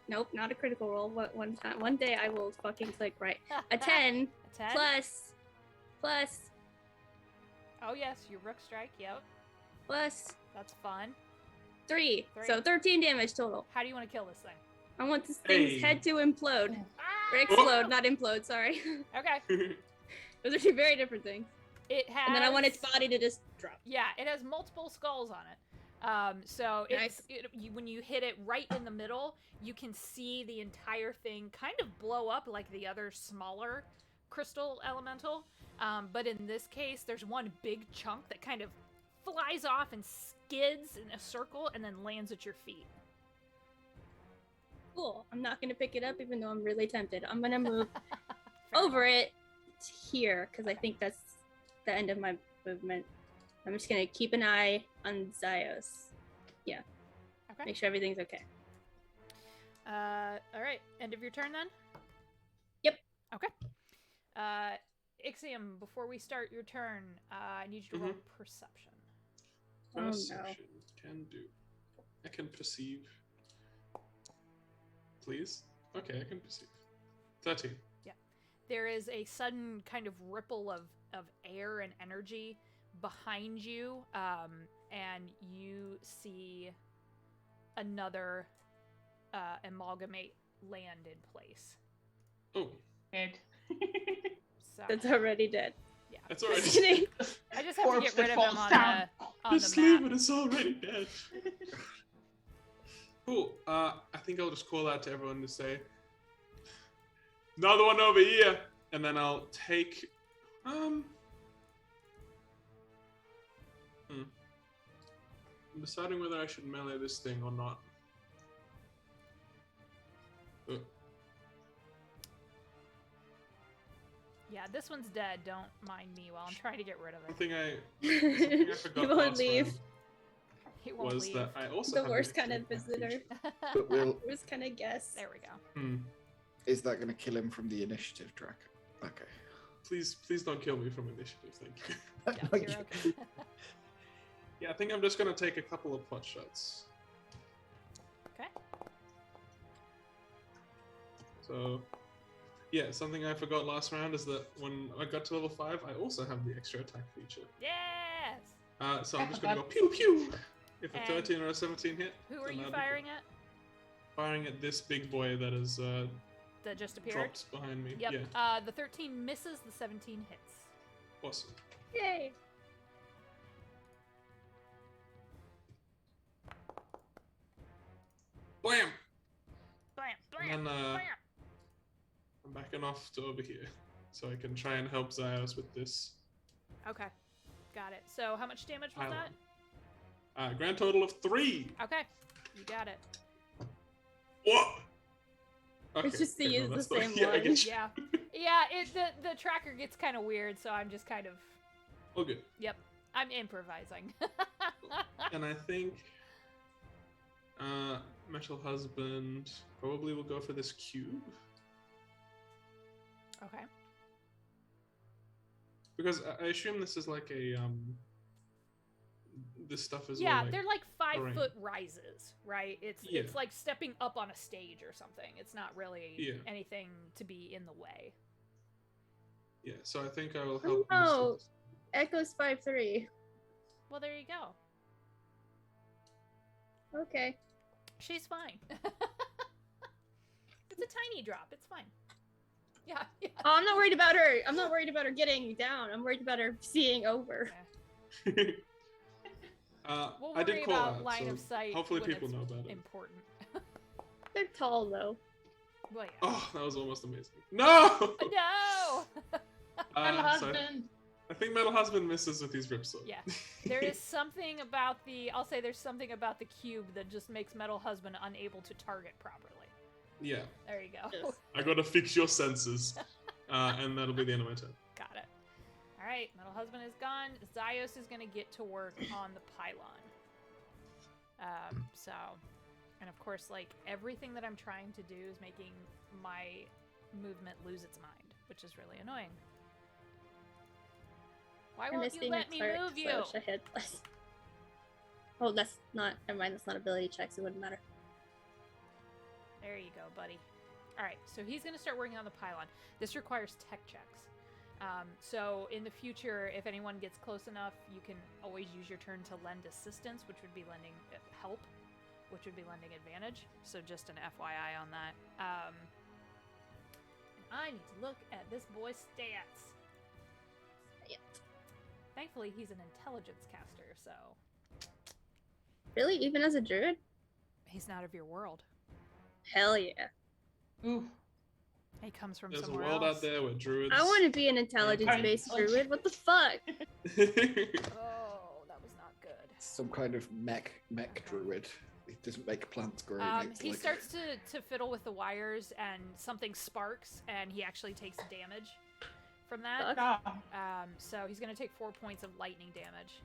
Nope, not a critical roll. One time, one day I will fucking click right. A 10 A 10? plus Oh, yes, your Rook Strike. Yep. plus That's fun. 3. Three. So 13 damage total. How do you want to kill this thing? I want this thing's Hey. head to implode. Ah! Or explode, not implode, sorry. Okay. Those are two very different things. It has. And then I want its body to just drop. Yeah, it has multiple skulls on it. So Nice. when you hit it right in the middle, you can see the entire thing kind of blow up like the other smaller crystal elemental. But in this case, there's one big chunk that kind of flies off and skids in a circle and then lands at your feet. Cool. I'm not gonna pick it up even though I'm really tempted. I'm gonna move over it to here because I think that's the end of my movement. I'm just gonna keep an eye on Xyos. Yeah. Okay. Make sure everything's okay. All right. End of your turn then? Yep. Okay. Ixiom, before we start your turn, I need you to roll perception. Oh, no. Perception can do. I can perceive. Please? Okay, I can perceive. 13. There is a sudden kind of ripple of air and energy behind you, and you see another amalgamate land in place. Oh, Dead. So That's already dead. yeah, that's Just already kidding. I just have to get rid of him on Just the leave map. it, it's already dead. Cool. I think I'll just call out to everyone to say, another one over here, and then I'll take. I'm deciding whether I should melee this thing or not. Yeah, this one's dead. Don't mind me while I'm trying to get rid of it. Something I forgot You won't last leave. round He won't was leave. that I also The have worst the kind of extra attack visitor. feature. But will Worst kind of guess. There we go. is that going to kill him from the initiative track? Okay. Please don't kill me from initiative, thank you. Yeah, you're okay. Yeah, I think I'm just gonna take a couple of pot shots. Okay. So, yeah, something I forgot last round is that when I got to level 5, I also have the extra attack feature. Yes! So I'm just gonna go pew pew! If a And 13 or a 17 hit. Who are then you that'd be firing cool. at? Firing at this big boy that is That just appeared? dropped behind me. Yep. Yeah, The 13 misses, the 17 hits. awesome. Yay. Blam! Blam, blam, And then blam! I'm backing off to over here. So I can try and help Xyos with this. Okay. Got it. So how much damage was Island. that? Grand total of 3! Okay. You got it. What? It's just to use the that's same yeah, I one. get you. Yeah. Yeah, the tracker gets kind of weird, so I'm just kind of. Okay. Yep, I'm improvising. And I think Metal Husband probably will go for this cube. Okay. Because I assume this is like a this stuff is all, Yeah, like, they're like 5 terrain. foot rises, right? It's Yeah. it's like stepping up on a stage or something. It's not really Yeah. anything to be in the way. Yeah, so I think I will Oh, help. no. Echo's 5'3". Well, there you go. Okay. She's fine. It's a tiny drop. It's fine. Yeah. Oh, I'm not worried about her. I'm not worried about her getting down. I'm worried about her seeing over. We'll I did worry call about out, line so of sight. hopefully when people it's know about it. Important. They're tall though. Well, yeah. Oh, that was almost amazing. No! No. Metal So Husband. I think Metal Husband misses with his rip sword. Yeah. There is something about I'll say there's something about the cube that just makes Metal Husband unable to target properly. Yeah. There you go. Yes. I gotta fix your senses. And that'll be the end of my turn. Got it. All right, Metal Husband is gone. Xyos is going to get to work on the pylon. And of course, like, everything that I'm trying to do is making my movement lose its mind, which is really annoying. Why won't you let me move you? Oh, that's not. Never mind. That's not ability checks. It wouldn't matter. There you go, buddy. All right, so he's going to start working on the pylon. This requires tech checks. So in the future, if anyone gets close enough, you can always use your turn to lend assistance, which would be lending help, which would be lending advantage. So just an FYI on that. And I need to look at this boy's stats. Yep. Thankfully, he's an intelligence caster, so Really, even as a druid? he's not of your world. Hell yeah! Ooh. He comes from There's a somewhere world else. out there where druids. I want to be an intelligence-based druid. What the fuck? Oh, that was not good. Some kind of mech druid. It doesn't make plants grow. He starts to fiddle with the wires, and something sparks, and he actually takes damage from that. So he's going to take 4 points of lightning damage,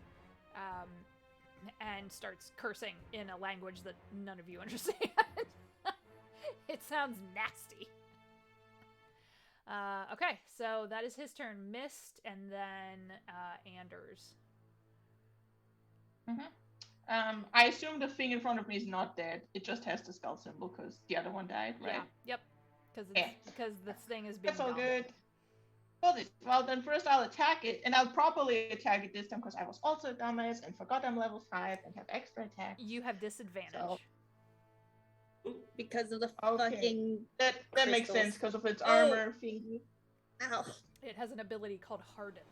and starts cursing in a language that none of you understand. It sounds nasty. Okay, so that is his turn. Mist, and then Anders. I assume the thing in front of me is not dead. It just has the skull symbol because the other one died, right? Yeah. Yep. Because this thing is being. That's all dominant. good. Well, then first I'll attack it, and I'll properly attack it this time because I was also a dumbass and forgot I'm level 5 and have extra attack. You have disadvantage. So- Because of the Okay. fucking. That makes Crystals. sense because of its armor thingy. Ow. It has an ability called Harden.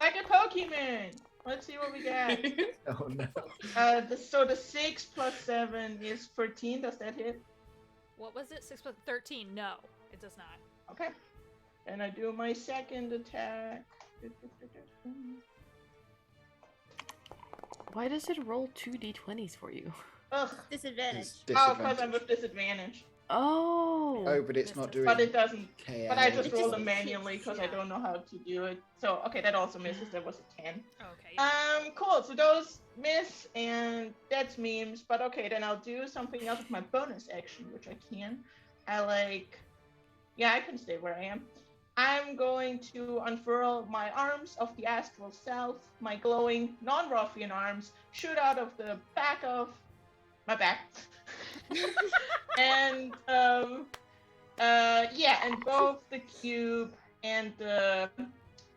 Like a Pokemon. Let's see what we got. Oh no. So the 6 plus 7 is 13. Does that hit? What was it? 6 plus 13? No, it does not. Okay. And I do my second attack. Why does it roll 2d20s for you? Ugh. Disadvantage. It's Oh, because I'm disadvantage. with disadvantage. Oh. Oh, but it's not doing. But it doesn't. KO. But I just It rolled just them manually because I yeah. don't know how to do it. So okay, that also misses. That was a 10. Okay. Cool. So those miss, and that's memes. But okay, then I'll do something else with my bonus action, which I can. I can stay where I am. I'm going to unfurl my arms of the astral self. My glowing non-Rothian arms shoot out of the back of my back. And and both the cube and the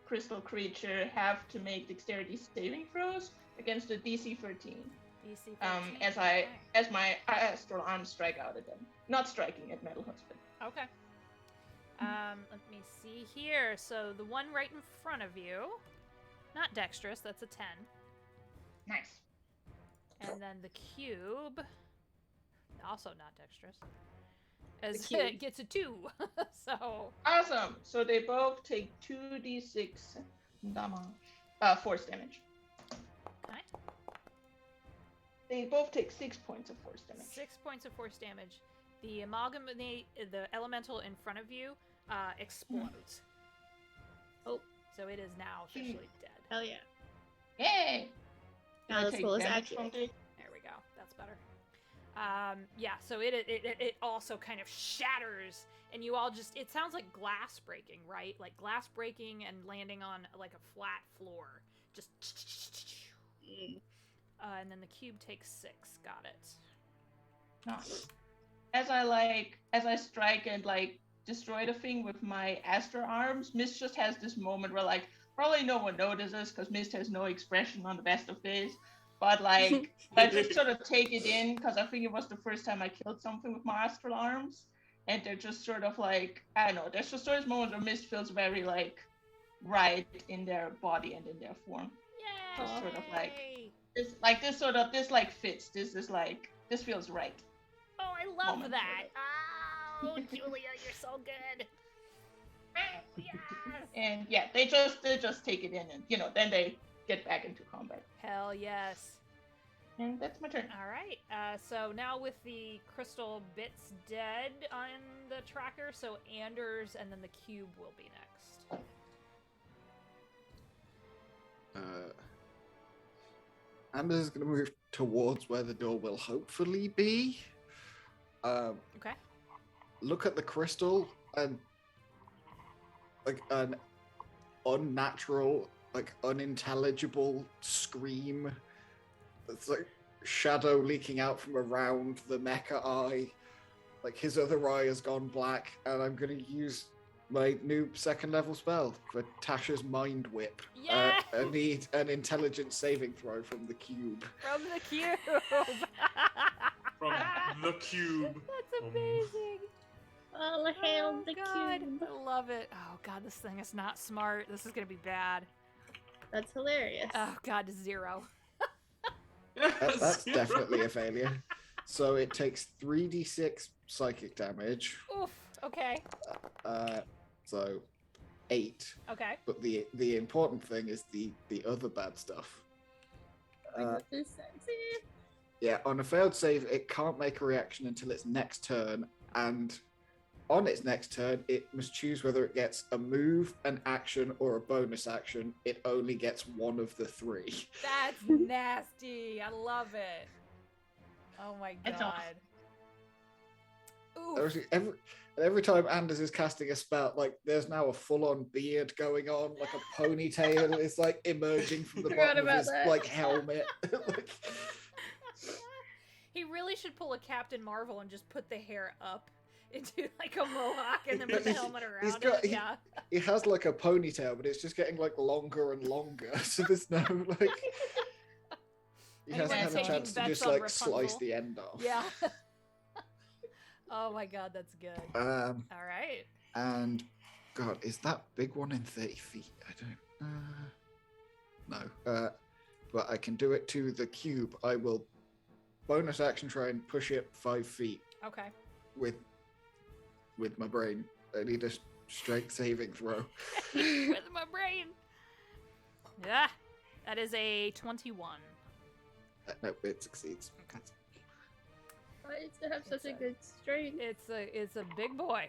crystal creature have to make dexterity saving throws against the DC 13. DC 13. As my astral arms strike out at them, not striking at Metal Husband. Okay. Let me see here. So the one right in front of you, not dexterous, that's a 10. Nice. And then the cube, also not dexterous, as The cube. it gets a 2. So Awesome. So they both take 2d6 force damage. okay. They both take 6 points of force damage. 6 points of force damage. The elemental in front of you explodes. Oh. So it is now officially dead. Hell yeah. Yay! Now I this will is damage from accurate. There we go. That's better. Yeah, so it also kind of shatters, and you all just, it sounds like glass breaking, right? Like glass breaking and landing on like a flat floor. Just and then the cube takes 6. Got it. Nice. As I strike and like destroy the thing with my Astra arms, Mist just has this moment where like probably no one notices because Mist has no expression on the best of days. But like I just sort of take it in because I think it was the first time I killed something with my astral arms. And they're just sort of like, I don't know, there's just those moments where Mist feels very like right in their body and in their form. Yay! Just sort of like this like fits. This feels right. Oh, I love Moment, that. sort Oh, Julia, you're so good. Yes. And yeah, they just take it in and then they get back into combat. Hell yes. And that's my turn. All right. So now with the crystal bits dead on the tracker, so Anders and then the cube will be next. Anders is going to move towards where the door will hopefully be. Okay. Look at the crystal and like an unnatural, like unintelligible scream. It's like shadow leaking out from around the mecha eye. Like his other eye has gone black, and I'm going to use my new 2nd level spell for Tasha's Mind Whip. Yeah. I need an intelligence saving throw from the cube. From the cube. From the cube. That's amazing. All hail the God. cube. I love it. Oh god, this thing is not smart. This is gonna be bad. That's hilarious. Oh god, 0. That's definitely a failure. So it takes 3d6 psychic damage. Oof. Okay. So 8. Okay. But the important thing is the other bad stuff. This is sexy. Yeah, on a failed save, it can't make a reaction until its next turn, and on its next turn, it must choose whether it gets a move, an action, or a bonus action. It only gets one of the 3. That's nasty. I love it. Oh my It's god. Oof. Every time Anders is casting a spell, like there's now a full-on beard going on, like a ponytail is like emerging from the Forgot bottom of about his that. like helmet. Like, He really should pull a Captain Marvel and just put the hair up into like a mohawk and then put the helmet around it. Yeah. he has like a ponytail, but it's just getting like longer and longer. So there's no like. He Anyone hasn't had a taking chance to bets just on like Rapunzel? slice the end off. Yeah. Oh my god, that's good. All right. And God, is that big one in 30 feet? I don't. No. But I can do it to the cube. I will bonus action try and push it 5 feet Okay. with my brain. I need a strength saving throw. With my brain. Yeah. That is a 21. No, it succeeds. Okay. Why does it have such a good strength? It's a big boy.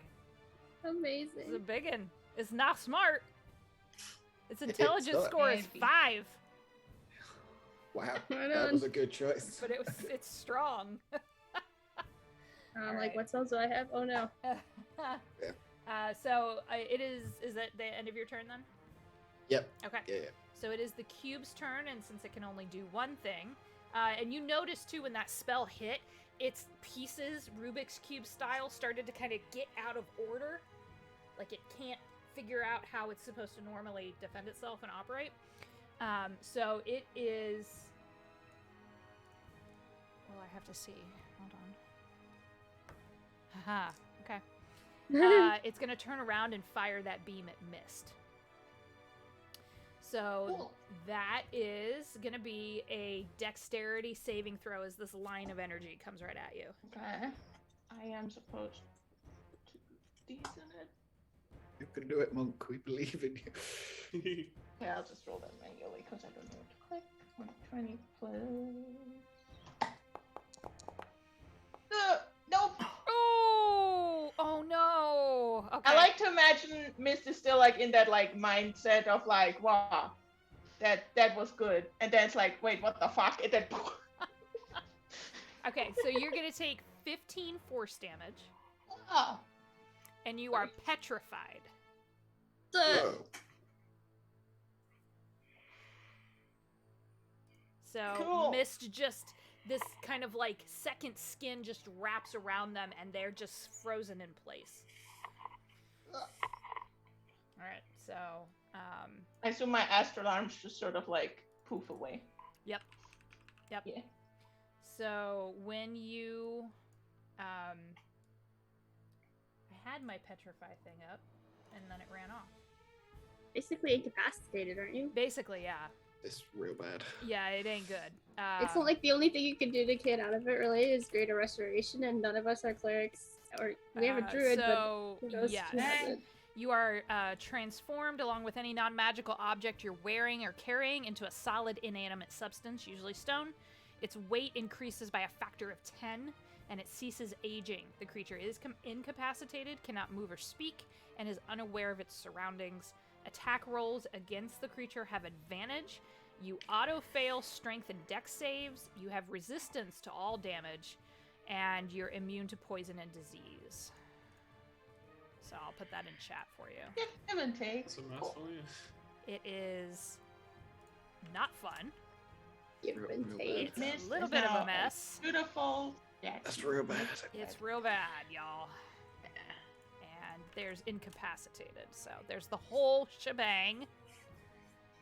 It's a Amazing. big one. It's not smart. Its intelligence not. score is 5, Wow, Right that on. was a good choice. but it's strong. I'm Alright. like, what spells do I have? Oh no. So it is that the end of your turn then? Yep. Okay. Yeah. So it is the cube's turn, and since it can only do one thing, and you notice too when that spell hit, its pieces, Rubik's Cube style, started to kind of get out of order. Like it can't figure out how it's supposed to normally defend itself and operate. So it is. Well, I have to see. Hold on. Haha. Okay. It's gonna turn around and fire that beam at Mist. So Cool. that is gonna be a dexterity saving throw as this line of energy comes right at you. Okay. I am supposed to do these in it. You can do it, Monk. We believe in you. Yeah, I'll just roll that manually because I don't know what to click. 120 plus. Nope. Oh! okay. I like to imagine Mist is still like in that like mindset of like, wow, that was good, and then it's like, wait, what the fuck? And then Okay, so you're gonna take 15 force damage, oh, and you are petrified. Whoa. So Cool. Mist just this kind of like second skin just wraps around them, and they're just frozen in place. All right, so I assume my astral arms just sort of like poof away. Yep. Yeah. So when you I had my petrify thing up, and then it ran off. Basically incapacitated, aren't you? Basically, yeah. It's real bad. Yeah, it ain't good. It's not like the only thing you can do to get out of it really is greater restoration, and none of us are clerics. Or we have a druid, so, but who knows yes. who has it. You are transformed along with any non-magical object you're wearing or carrying into a solid inanimate substance, usually stone. Its weight increases by a factor of 10, and it ceases aging. The creature is incapacitated, cannot move or speak, and is unaware of its surroundings. Attack rolls against the creature have advantage. You auto-fail strength and dex saves. You have resistance to all damage, and you're immune to poison and disease. So I'll put that in chat for you. Give and take. It's a mouthful, yeah. It is not fun. Give Real and bad. take. It's Mist a little is bit of now a mess. Beautiful. Yeah. That's real bad. It's real bad, y'all. And there's incapacitated. So there's the whole shebang.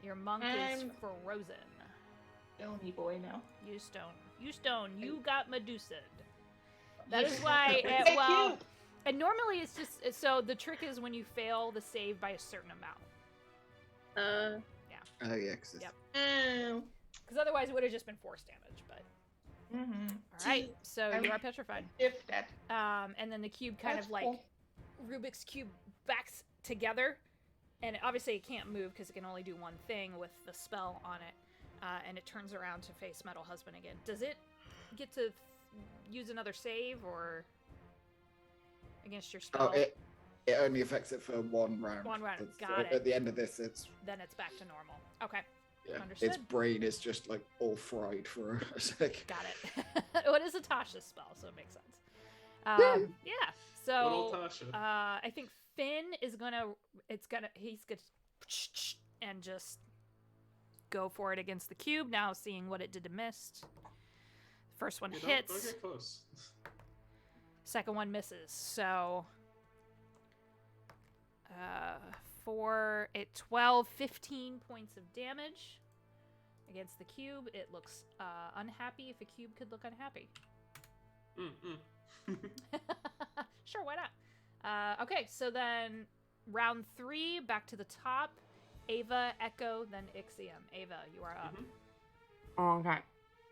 Your monk is I'm- frozen. Stony boy now. You stone. You got Medusa'd. That is why, Thank well, you. and normally it's just, so the trick is when you fail the save by a certain amount. Oh yeah, 'cause it's- Yep. Oh. Because otherwise it would have just been force damage, but. Mm-hmm. Alright, so I'm- you are petrified. If that. And then the cube kind That's of like, cool. Rubik's Cube backs together, and obviously it can't move because it can only do one thing with the spell on it, and it turns around to face Metal Husband again. Does it get to use another save, or against your spell? Oh, it only affects it for 1 round. One round, That's- got it. At the end of this, it's Then it's back to normal. Okay, yeah. Its Understood. brain is just like all fried for a sec. got it. Well, it is a Tasha's spell, so it makes sense. Yeah, Good so old Tasha. I think Finn is he's gonna and just go for it against the cube now, seeing what it did to Mist. First one Yeah, hits, don't get close. second one misses. So 15 points of damage against the cube. It looks unhappy. If a cube could look unhappy. Sure, why not? Okay, so then round 3, back to the top. Ava, Echo, then Ixiom. Ava, you are up. Okay.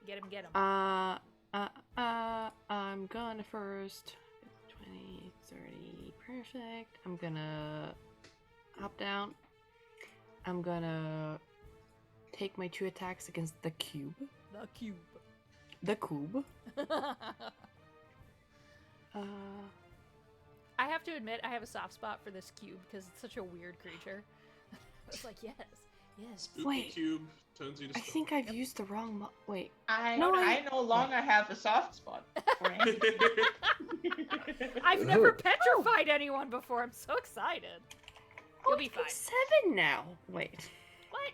Get him. I'm gonna first 20, 30, perfect. I'm gonna hop down. I'm gonna take my 2 attacks against the cube. The cube. The cube. I have to admit, I have a soft spot for this cube because it's such a weird creature. It's like, yes. Spooky Wait. cube turns you to I stone. think I've used the wrong wait. I No, I no longer have a soft spot for him. I've never petrified anyone before. I'm so excited. You'll be I've got fine. 7 now. Wait. What?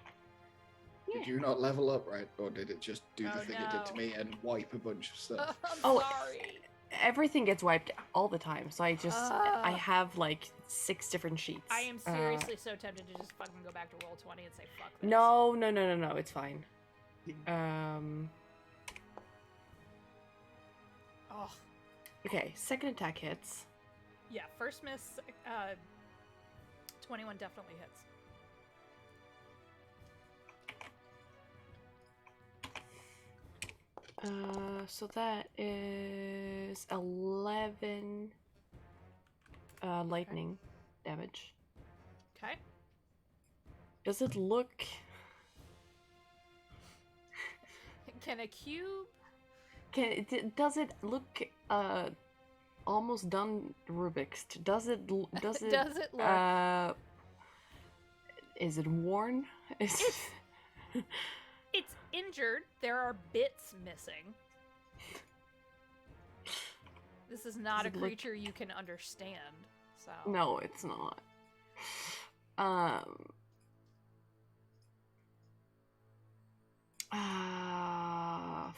Did you not level up right, or did it just do the Oh, thing it did to no. me and wipe a bunch of stuff? I'm Oh, sorry. Everything gets wiped all the time, so I just Ah. I have like 6 different sheets. I am seriously so tempted to just fucking go back to roll 20 and say fuck this. No, it's fine. Oh, Okay, second attack hits. yeah. First miss. 21 definitely hits. So that is 11 lightning damage. Okay. Does it look? Can a cube? Does it look almost done Rubik's. Does it? Does it? Does it look? Is it worn? It's injured. There are bits missing. This is not a creature you can understand. So no, it's not.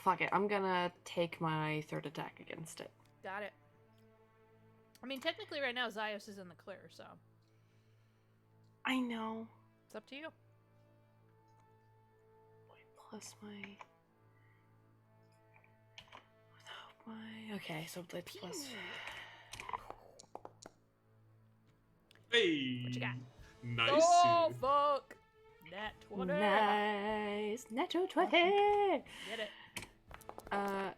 Fuck it. I'm gonna take my third attack against it. Got it. I mean, technically, right now Xyos is in the clear, so I know. it's up to you. Plus my. Okay, so it's plus. Hey. What you got? Nice. Oh fuck! Nat 20. Nice. Natural 20. Get it.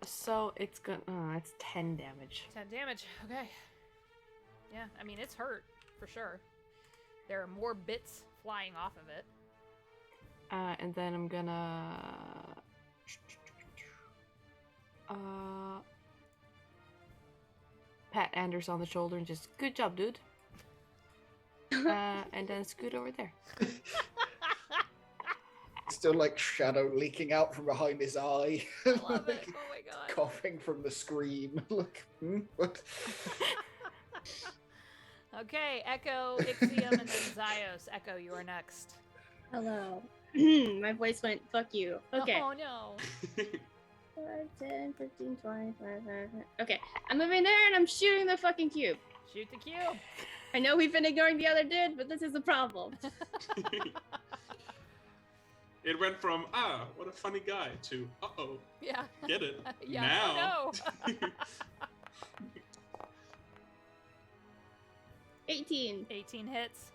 So it's gonna. It's 10 damage. 10 damage. Okay. Yeah, I mean it's hurt for sure. There are more bits flying off of it. And then I'm gonna. Pat Anders on the shoulder and just good job, dude. And then scoot over there. Still like shadow leaking out from behind his eye. I love it. Oh my god. Coughing from the scream. Look, what? Okay, Echo, Ixiom, and then Xyos. Echo, you are next. Hello. My voice went, fuck you. Okay. Oh no. 5, 10, 15, 20, 25. Okay, I'm moving there and I'm shooting the fucking cube. Shoot the cube. I know we've been ignoring the other dude, but this is a problem. It went from what a funny guy to uh-oh. Yeah. Get it? Yeah. Now. Oh, no. 18. 18 hits.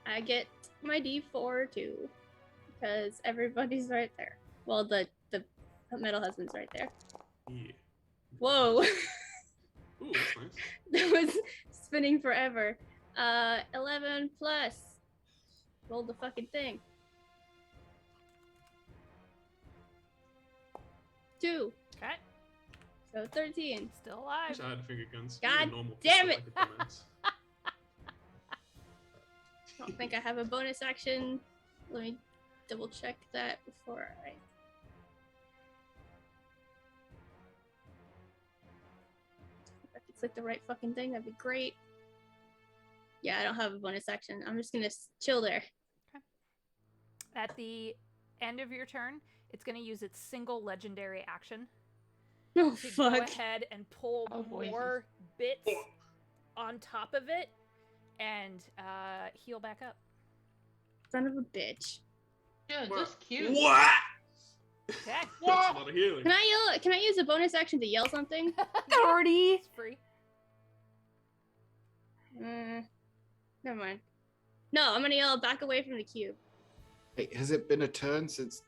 I get my D4 too, because everybody's right there. Well, the metal husband's right there. Yeah. Whoa. Ooh, that's nice. That was spinning forever. 11 plus. Roll the fucking thing. 2. Okay. So 13. Still I alive. wish I had finger guns. God Maybe a normal damn pistol I could commence. I don't think I have a bonus action. Let me double check that before I. If I could click the right fucking thing, that'd be great. Yeah, I don't have a bonus action. I'm just gonna chill there. At the end of your turn, it's going to use its single legendary action Oh to fuck. go ahead and pull Oh, boy. more bits on top of it and heal back up. Son of a bitch. Yeah, What? just cute. What? Okay. That's a lot of healing. Can I yell? Can I use a bonus action to yell something? 30. It's free. Never mind. No, I'm gonna yell back away from the cube. Wait, has it been a turn since?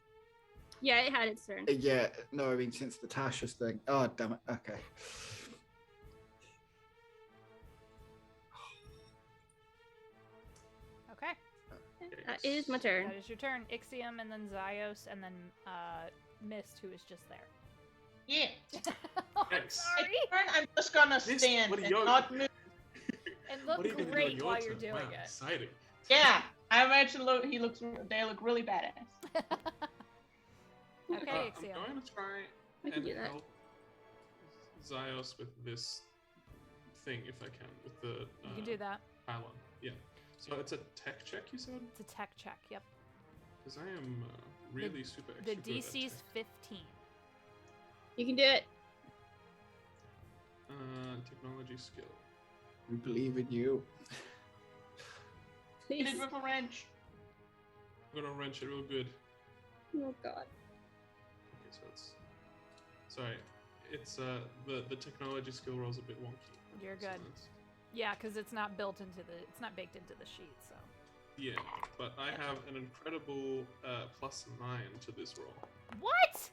Yeah, it had its turn. Yeah, no, I mean since the Tasha's thing. Oh, damn it. Okay. Okay. That is my turn. That is your turn. Ixiom and then Xyos and then Mist, who is just there. Yeah. Oh, I'm Nice. sorry. Turn, I'm just gonna This- stand what are and you- not move. And What are you look gonna do on great your while turn? you're doing Wow, it. exciting. Yeah, I imagine they look really badass. Okay, I'm Ixiom. going to try I can and do that. help Xyos with this thing if I can, with the You can do that. pylon. Yeah. So it's a tech check, you said? It's a tech check. Yep. Because I am really super The extra good at DC's tech. 15. You can do it. Technology skill. We believe in you. Hit Please. it with a wrench. I'm gonna wrench it real good. Oh god. Okay, so it's sorry. It's the technology skill roll's a bit wonky. You're So good. that's- Yeah, because it's not built into it's not baked into the sheet. So. Yeah, but I have an incredible +9 to this roll. What?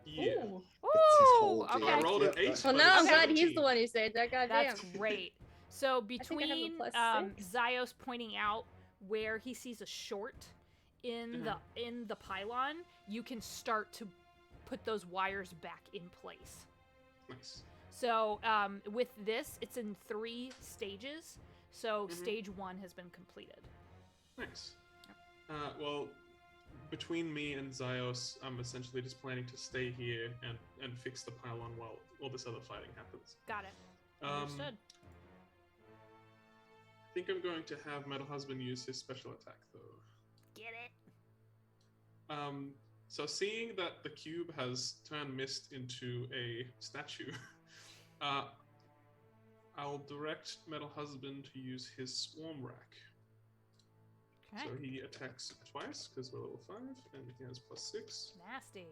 Yeah. Ooh. whole Ooh. deal. So I Okay. rolled an Yeah, 8. Well, but now I'm it's glad he's 17. the one who said that. Goddamn. That's great. So think I have a between plus 6. Xyos pointing out where he sees a short in the pylon, you can start to put those wires back in place. Nice. So with this, it's in 3 stages. So stage 1 has been completed. Nice. Well, between me and Xyos, I'm essentially just planning to stay here and fix the pylon while all this other fighting happens. Got it. Understood. I think I'm going to have Metal Husband use his special attack, though. Get it. So seeing that the cube has turned Mist into a statue, I'll direct Metal Husband to use his Swarm Rack. Okay. So he attacks twice, because we're level 5, and he has +6. Nasty.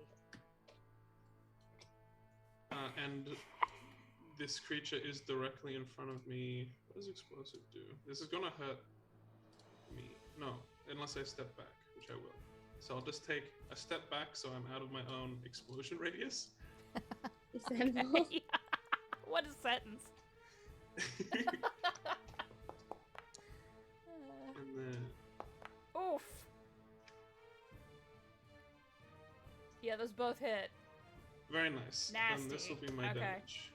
And this creature is directly in front of me. What does explosive do? This is gonna hurt me. No, unless I step back, which I will. So I'll just take a step back so I'm out of my own explosion radius. Okay. What a sentence. And then... Oof. Yeah, those both hit. Very nice. Nasty. And this will be my Okay. damage.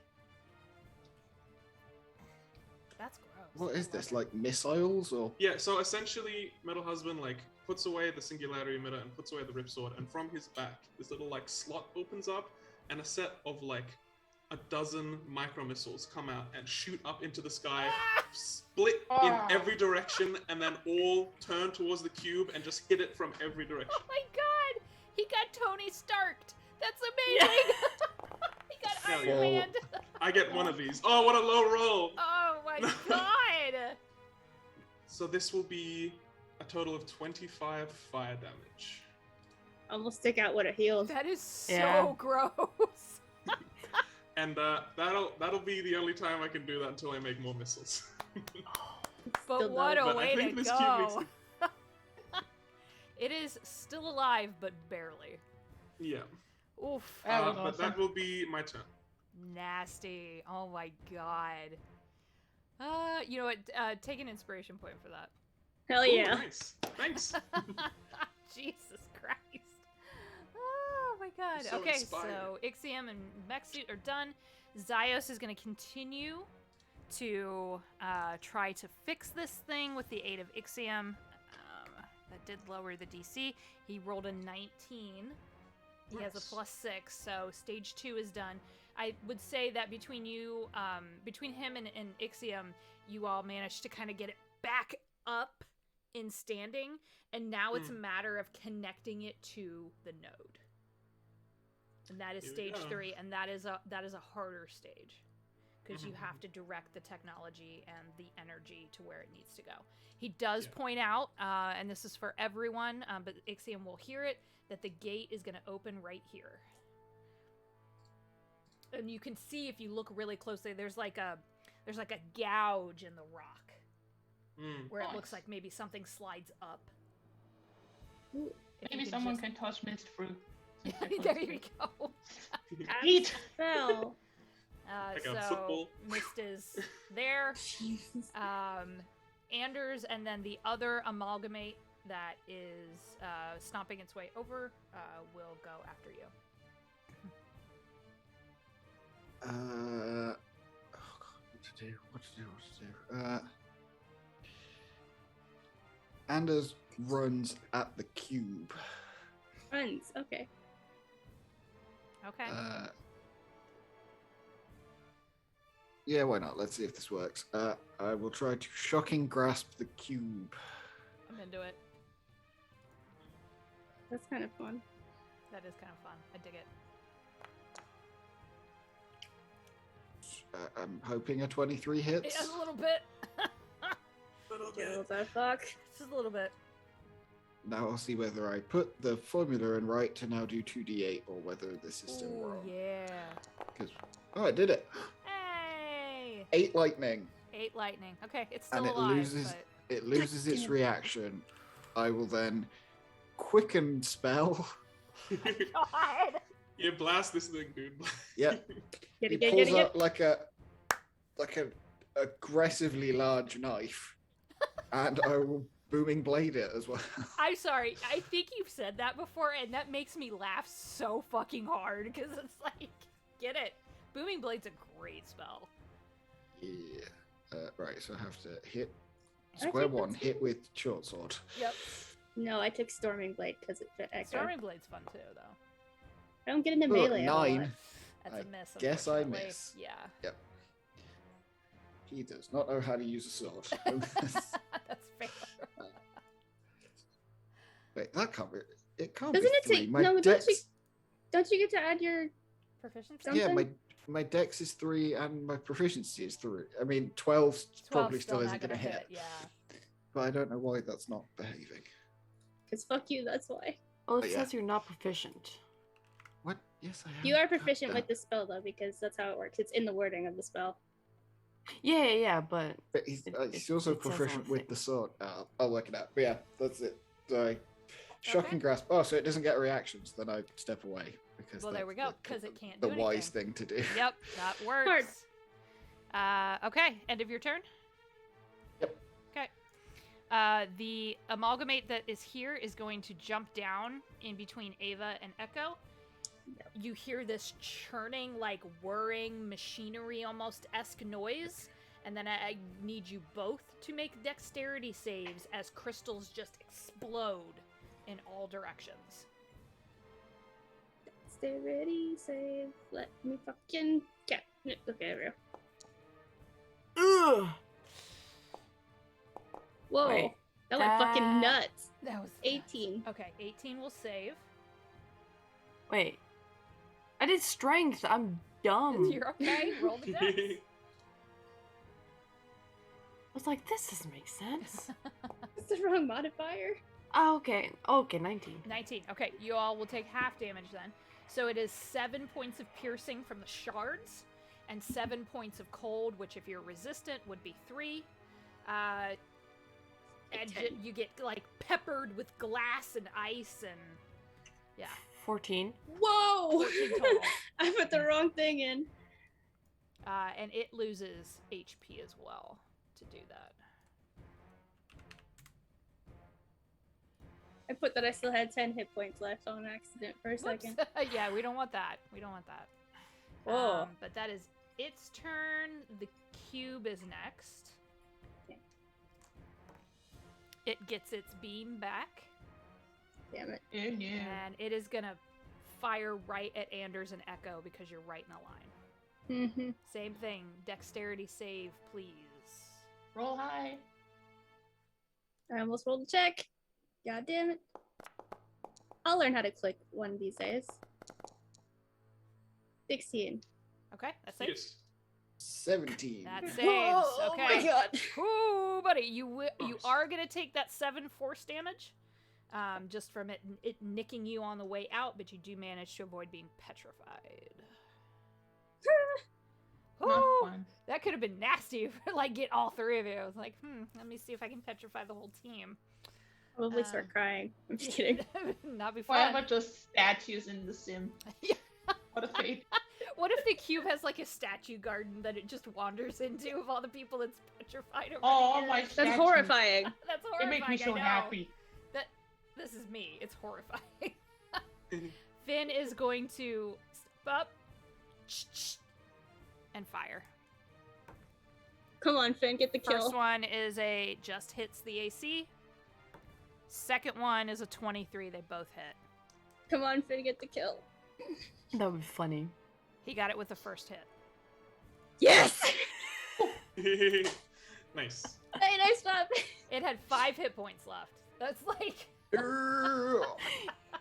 That's gross. What is this, like missiles or? Yeah, so essentially, Metal Husband like puts away the singularity emitter and puts away the rip sword, and from his back, this little like slot opens up, and a set of like a dozen micro missiles come out and shoot up into the sky, split in every direction, and then all turn towards the cube and just hit it from every direction. Oh my god! He got Tony Starked! That's amazing! He got Hell Iron yeah. Man! I get one of these. Oh, what a low roll! Oh my god! So this will be a total of 25 fire damage. Almost stick out what it healed. That is so Yeah. gross. And that'll be the only time I can do that until I make more missiles. But Still what a But I way think to this cube needs go! to- It is still alive, but barely. Yeah. Oof. That was But awesome. that will be my turn. Nasty. Oh my god. You know what? Take an inspiration point for that. Hell Ooh, yeah. nice. Thanks. Jesus Christ. Oh my god. So okay, inspired. so Ixiom and Mechsuit are done. Xyos is going to continue to try to fix this thing with the aid of Ixiom. That did lower the DC. He rolled a 19. He has a +6, so stage 2 is done. I would say that between you, between him and Ixiom, you all managed to kind of get it back up in standing, and now it's a matter of connecting it to the node. And that is Here we stage go. 3, and that is a harder stage because you have to direct the technology and the energy to where it needs to go. He does point out, and this is for everyone, but Ixiom will hear it, that the gate is going to open right here. And you can see if you look really closely, there's like a gouge in the rock where it looks Nice. like maybe something slides up. Ooh. If you Maybe can someone just- can toss mist fruit. There you go. Eat. Fell. Like a So football. Mist is there. Jesus. Anders and then the other amalgamate that is stomping its way over will go after you. Oh God, what to do? Anders runs at the cube. Runs. Okay. Okay. Yeah, why not? Let's see if this works. I will try to shocking grasp the cube. I'm into it. That's kind of fun. That is kind of fun. I dig it. I'm hoping a 23 hits. Just a little bit. Kill the fuck. Just a little bit. Now I'll see whether I put the formula in right to now do 2d8 or whether this is still Ooh, wrong. yeah. 'Cause- oh, I did it. Hey! 8 lightning. 8 lightning. Okay, it's still And it alive, loses but... it loses its reaction. I will then quicken spell. God! Yeah, blast this thing, dude. Yep. Get He it, get pulls it, get out like a aggressively large knife, and I will booming blade it as well. I'm sorry. I think you've said that before, and that makes me laugh so fucking hard because it's like, get it. Booming Blade's a great spell. Yeah. Right, so I have to hit I square think one, that's- hit with short sword. Yep. No, I took Storming Blade because it fit Echo. Storming Blade's fun too, though. I don't get into Ooh, melee. a whole 9. lot. That's I a miss. guess I Unfortunately. miss. Yeah. Yep. He does not know how to use a sword. That's fair. Wait, that can't be. It can't Doesn't be it 3. take- My no, don't dex. Don't you get to add your Proficiency. Yeah, something? my dex is 3 and my proficiency is 3. I mean, 12 probably still not isn't going to gonna hit. Yeah. But I don't know why that's not behaving. Because fuck you, that's why. Well, it Oh, yeah. says you're not proficient. What? Yes, I am. You are God proficient damn. with the spell though, because that's how it works. It's in the wording of the spell. Yeah, but But he's it also says on proficient the with thing. the sword. I'll work it out. But yeah, that's it. Sorry. Shocking Okay. grasp. Oh, so it doesn't get reactions. Then I step away because. Well, there we go. that's Because it can't the do wise anything. thing to do. Yep, that works. Okay, end of your turn. Yep. Okay. The amalgamate that is here is going to jump down in between Ava and Echo. You hear this churning, like whirring machinery almost-esque noise, and then I need you both to make dexterity saves as crystals just explode in all directions. Stay ready, save. Let me fucking. Yeah. Okay, there we go. ugh. Whoa. Wait, That went fucking that- nuts. That was 18. Okay, 18 will save. Wait, I did strength. I'm dumb. You're okay. Roll the dex. I was like, this doesn't make sense. That's the wrong modifier. Oh, okay, 19. 19. Okay, you all will take half damage then. So it is 7 points of piercing from the shards, and 7 points of cold, which if you're resistant would be 3. And you get like peppered with glass and ice and yeah. 14. Whoa! 14 total. I put the wrong thing in. And it loses HP as well to do that. I put that I still had 10 hit points left on accident for a Whoops. second. Yeah, we don't want that. We don't want that. Whoa. But that is its turn. The cube is next. Okay. It gets its beam back, Damn it. Oh no. and it is gonna fire right at Anders and Echo because you're right in the line. Mm-hmm. Same thing. Dexterity save, please. Roll high. I almost rolled a check. God damn it. I'll learn how to click one of these days. 16. Okay, that's safe. Yes. 17. That saves. Oh Okay. my god. Ooh, buddy, you Nice. are gonna take that 7 force damage, just from it nicking you on the way out, but you do manage to avoid being petrified. Not Ooh, fun. that could have been nasty if like get all 3 of you. I was like, let me see if I can petrify the whole team. Probably start crying. I'm just kidding. Not be Why fun. am I just statues in the sim? Yeah. What a fate. What if the cube has like a statue garden that it just wanders into of all the people it's petrified over? Oh the my years? That's statues. horrifying. That's It horrifying. makes me so I know. happy. This is me. It's horrifying. Finn is going to step up and fire. Come on, Finn, get the kill. First one is a just hits the AC. Second one is a 23. They both hit. Come on, Finn, get the kill. That would be funny. He got it with the first hit. Yes! Nice. Hey, nice job. It had 5 hit points left. That's like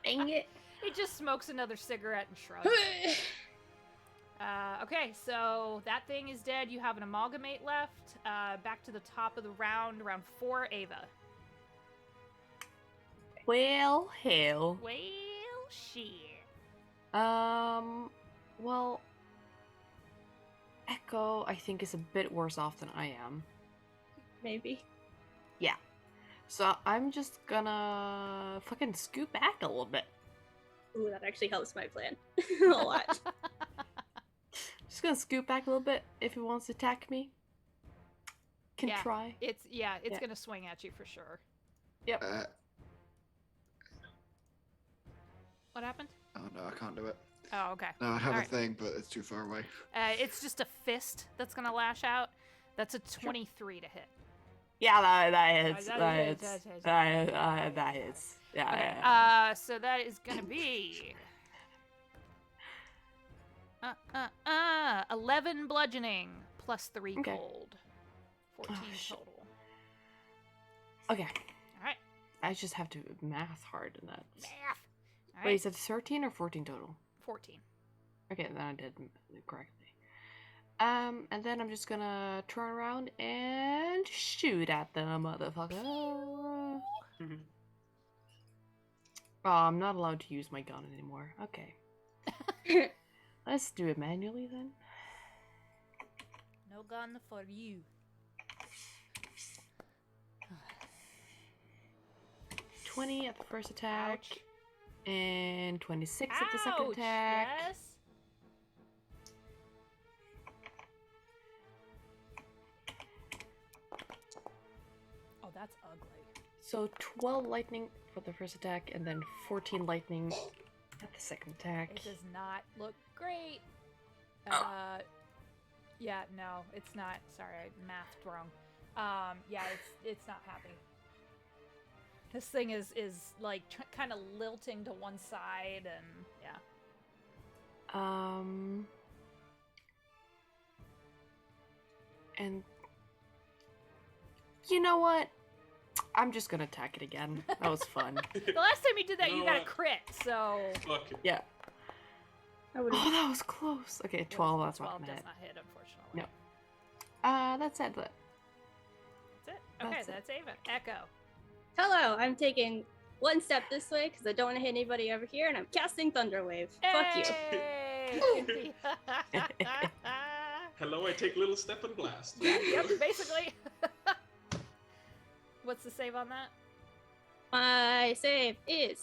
Dang it. he just smokes another cigarette and shrugs. Okay, so that thing is dead. You have an amalgamate left. Back to the top of the round. Round 4, Ava. Well, hell. Well, shit. Well, Echo, I think, is a bit worse off than I am. Maybe. So I'm just gonna fucking scoot back a little bit. Ooh, that actually helps my plan a lot. Just gonna scoot back a little bit. If he wants to attack me, can Yeah. try. It's Yeah. gonna swing at you for sure. Uh, What happened? oh no, I can't do it. Oh, okay. No, I have All a right. thing, but it's too far away. It's just a fist that's gonna lash out. That's a 23 to hit. Yeah, that hits. That That hits, hits. that That hits. Yeah, Okay. yeah. So that is gonna be 11 bludgeoning plus 3 Okay. cold. 14 shit. total. Okay. All right. I just have to math hard in that. Math. All Wait, right. is it 13 or 14 total? 14. Okay, then I did correctly. And then I'm just gonna turn around and shoot at the motherfucker. Oh, I'm not allowed to use my gun anymore. Okay. Let's do it manually then. No gun for you. 20 at the first attack. Ouch. And 26 at the second Ouch, attack. Yes. Oh, that's ugly. So 12 lightning for the first attack, and then 14 lightning at the second attack. It does not look great. Yeah, no, it's not. Sorry, I mathed wrong. Yeah, it's not happy. This thing is like kind of lilting to one side, and yeah. And you know what? I'm just gonna attack it again. That was fun. The last time you did that, You you know got a what? crit, so. Fuck it. Yeah. I would Oh, that was close. Okay, 12. That's 12 not gonna does hit. not hit, unfortunately. No. That's it. That's it. Okay, That's it. that's Ava. Echo. Hello, I'm taking one step this way because I don't want to hit anybody over here, and I'm casting Thunder Wave. Fuck you. Hey! Hello, I take little step and blast. Yep, basically. What's the save on that? My save is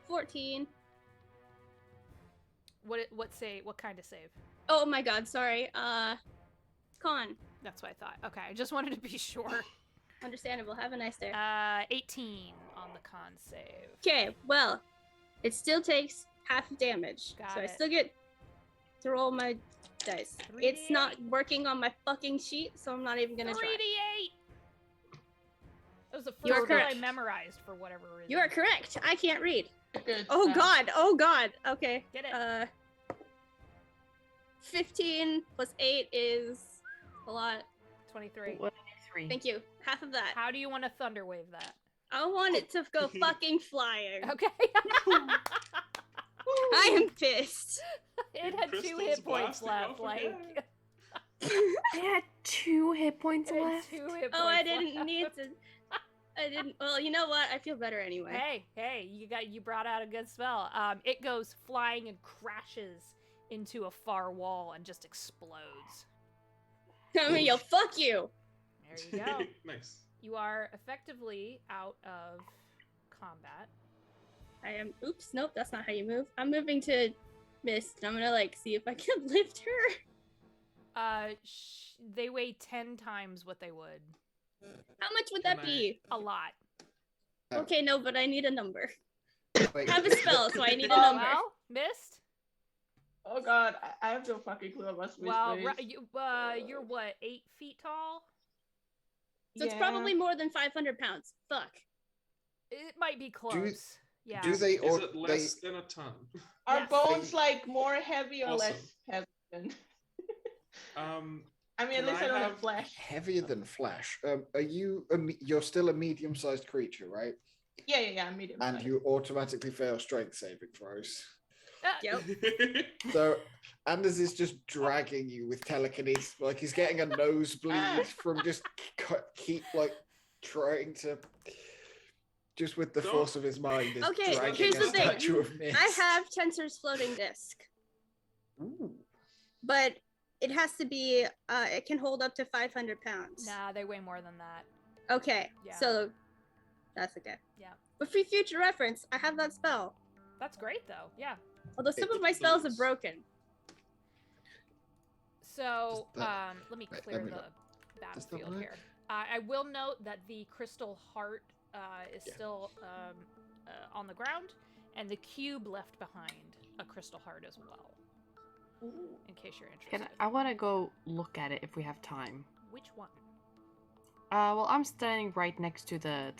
14. What save? What kind of save? Oh my god, sorry. Con. That's what I thought. Okay, I just wanted to be sure. Understandable. Have a nice day. 18 on the con save. Okay, well, it still takes half damage. Got so I it. still get to roll my dice. 3d8. It's not working on my fucking sheet, so I'm not even gonna try. 3d8. That was the You are first one I correct. memorized for whatever reason. You are correct. I can't read. Good Oh stuff. god. Oh god. Okay. Get it. 15 plus 8 is a lot. 23. 3. Thank you. Half of that. How do you want to thunder wave that? I want it to go fucking flying. Okay. I am pissed. It had 2 Crystal's hit points blasting left. off Like, again. I had 2 hit points it had left. 2 hit points. Oh, I didn't left. need to. I didn't. Well, you know what? I feel better anyway. Hey, you brought out a good spell. It goes flying and crashes into a far wall and just explodes. I mean, yo, fuck you. There you go. Nice. You are effectively out of combat. I am. Oops. Nope. That's not how you move. I'm moving to Mist, and I'm gonna like see if I can lift her. They weigh 10 times what they would. How much would Can that be? A lot. Okay, no, but I need a number. Wait, I have a spell, so I need a Oh, number. Well, missed. Oh god, I have no fucking clue about space Well, waves. you're what, 8 feet tall? So it's probably more than 500 pounds. Fuck. It might be close. Yeah. do they Is or it less than a ton? Are Yes. bones like more heavy or Awesome. less heavy than? Um, I mean, at Can least I I don't have have- flesh. heavier than flesh? Are you? You're still a medium-sized creature, right? Yeah, I'm medium. And sized. you automatically fail strength saving throws. Yep. So Anders is just dragging you with telekinesis, like he's getting a nosebleed from just keep like trying to, just with the Don't- force of his mind, is Okay, dragging here's a the thing. statue of Mist. I have Tensor's floating disc, Ooh. but it has to be. It can hold up to 500 pounds. Nah, they weigh more than that. Okay, Yeah. so that's okay. Yeah. But for future reference, I have that spell. That's great, though. Yeah. Although some It of my spells are does. broken. So, Does that- let me wait, clear let me the look. Does that battlefield work? here. I will note that the crystal heart is Yeah. still on the ground, and the cube left behind a crystal heart as well. In case you're interested. I want to go look at it if we have time. Which one? Well, I'm standing right next to the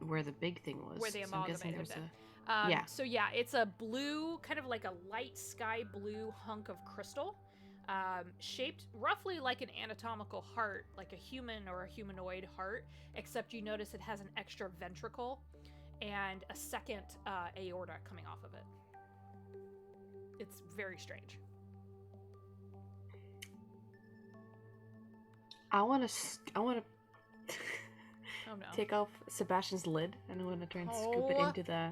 where the big thing was. Where the so I'm guessing amalgamate had there's been. yeah. So yeah, it's a blue, kind of like a light sky blue hunk of crystal, shaped roughly like an anatomical heart, like a human or a humanoid heart, except you notice it has an extra ventricle and a second aorta coming off of it. It's very strange. I want to Oh no. take off Sebastian's lid, and I want to try and scoop it into the.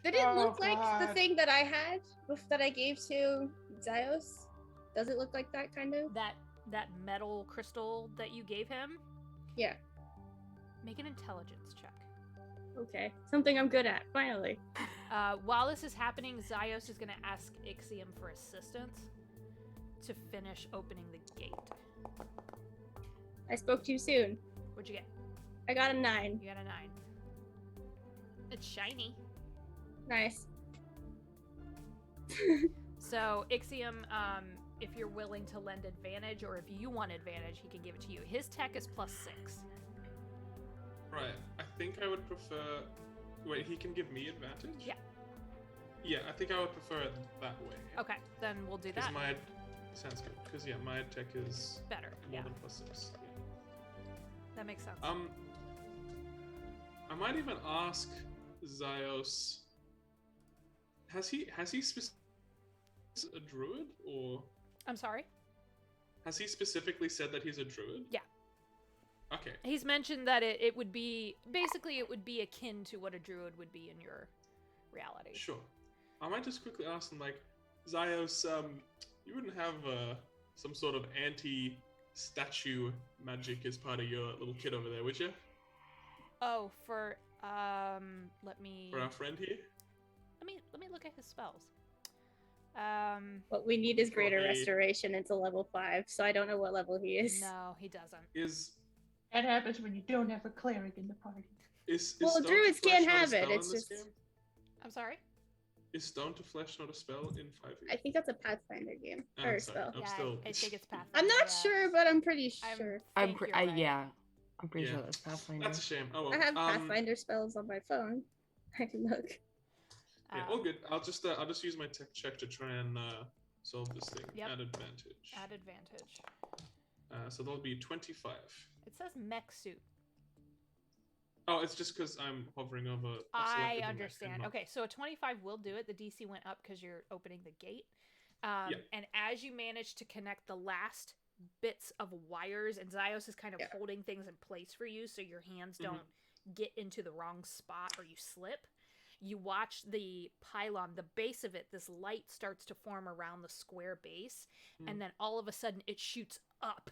Did it look Oh, like the God. thing that I had that I gave to Xyos? Does it look like that kind of? That metal crystal that you gave him? Yeah. Make an intelligence check. Okay. Something I'm good at, finally. While this is happening, Xyos is going to ask Ixiom for assistance to finish opening the gate. I spoke too soon. What'd you get? I got a 9. You got a 9. It's shiny. Nice. So, Ixiom, if you're willing to lend advantage, or if you want advantage, he can give it to you. His tech is +6. Right. I think I would prefer. Wait, he can give me advantage? Yeah. Yeah, I think I would prefer it that way. Okay, then we'll do Because that. my sounds good. Because yeah, my tech is Better, more yeah. than +6. Yeah. That makes sense. I might even ask Xyos. Has he a druid, or I'm sorry? has he specifically said that he's a druid? Yeah. Okay. He's mentioned that it would be, basically it would be akin to what a druid would be in your reality. Sure. I might just quickly ask him, like, Xyos, you wouldn't have some sort of anti-statue magic as part of your little kit over there, would you? Oh, for, let me... For our friend here? Let me look at his spells. What we need is greater Probably- restoration. It's a level 5, so I don't know what level he is. No, he doesn't. That happens when you don't have a cleric in the party. Is Well, Stone to druids Flesh can't not a have it, spell in it's this just- game? I'm sorry? Is Stone to Flesh not a spell in 5e? I think that's a Pathfinder game. Oh, or sorry. spell. I'm Yeah, still... I think it's Pathfinder. I'm not yeah. sure, but I'm pretty sure. I'm think you're right. yeah. I'm pretty Yeah. sure that's Pathfinder. That's a shame. Oh well. I have Pathfinder spells on my phone. I can look. Yeah, all good. I'll just use my tech check to try and solve this thing Yep. at advantage. At advantage. So that'll be 25. It says mech suit. Oh, it's just because I'm hovering over. I understand. Okay, so a 25 will do it. The DC went up because you're opening the gate. And as you manage to connect the last bits of wires, and Xyos is kind of holding things in place for you so your hands don't get into the wrong spot or you slip, you watch the pylon, the base of it, this light starts to form around the square base, and then all of a sudden it shoots up,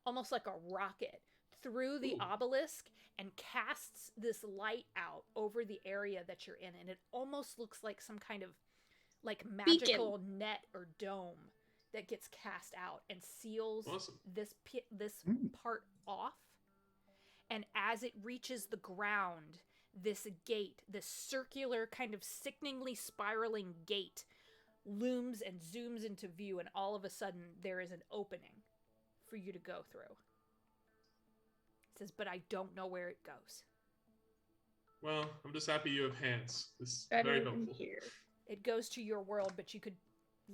almost like a rocket, through the obelisk and casts this light out over the area that you're in, and it almost looks like some kind of like magical net or dome that gets cast out and seals this part off. And as it reaches the ground, this gate, this circular kind of sickeningly spiraling gate, looms and zooms into view, and all of a sudden there is an opening for you to go through. It says, but I don't know where it goes. Well, I'm just happy you have hands. This is Better very than helpful. here. It goes to your world, but you could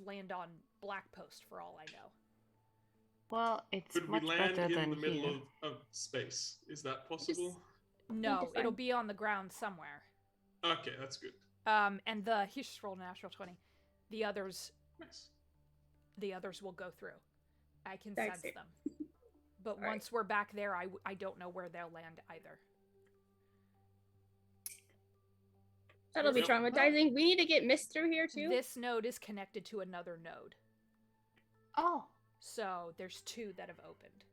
land on Blackpost for all I know. Well, it's Could we much land better in than the middle here. of space? Is that possible? No, to it'll find- be on the ground somewhere. Okay, that's good. And he's just rolled a natural 20. The others Nice. will go through. I can Thanks. sense them. But Alright. once we're back there, I don't know where they'll land either. That'll be Yep. traumatizing. We need to get Mist through here too. This node is connected to another node. Oh, So there's 2 that have opened.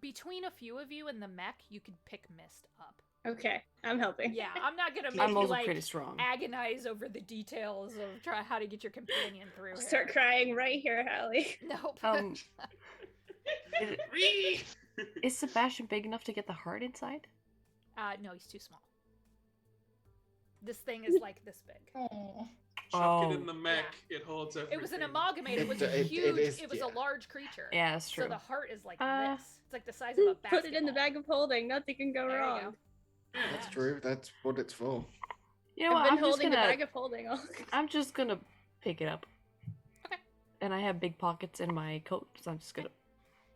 Between a few of you and the mech, you could pick Mist up. Okay, I'm helping. Yeah, I'm not gonna make I'm you also like pretty strong. agonize over the details of how to get your companion through. I'll start here. crying right here, Hallie. Nope. Is Sebastian big enough to get the heart inside? No, he's too small. This thing is like this big. Oh. Chuck it in the mech. It holds everything. It was an amalgamate. It was huge. It was a large creature. Yeah, that's true. So the heart is like this. It's like the size of a basketball. Put it in the bag of holding. Nothing can go There you wrong. go. That's true. That's what it's for. You know what? I've I'm been just holding gonna. the bag of holding all. I'm just gonna pick it up. Okay. And I have big pockets in my coat, so I'm just gonna.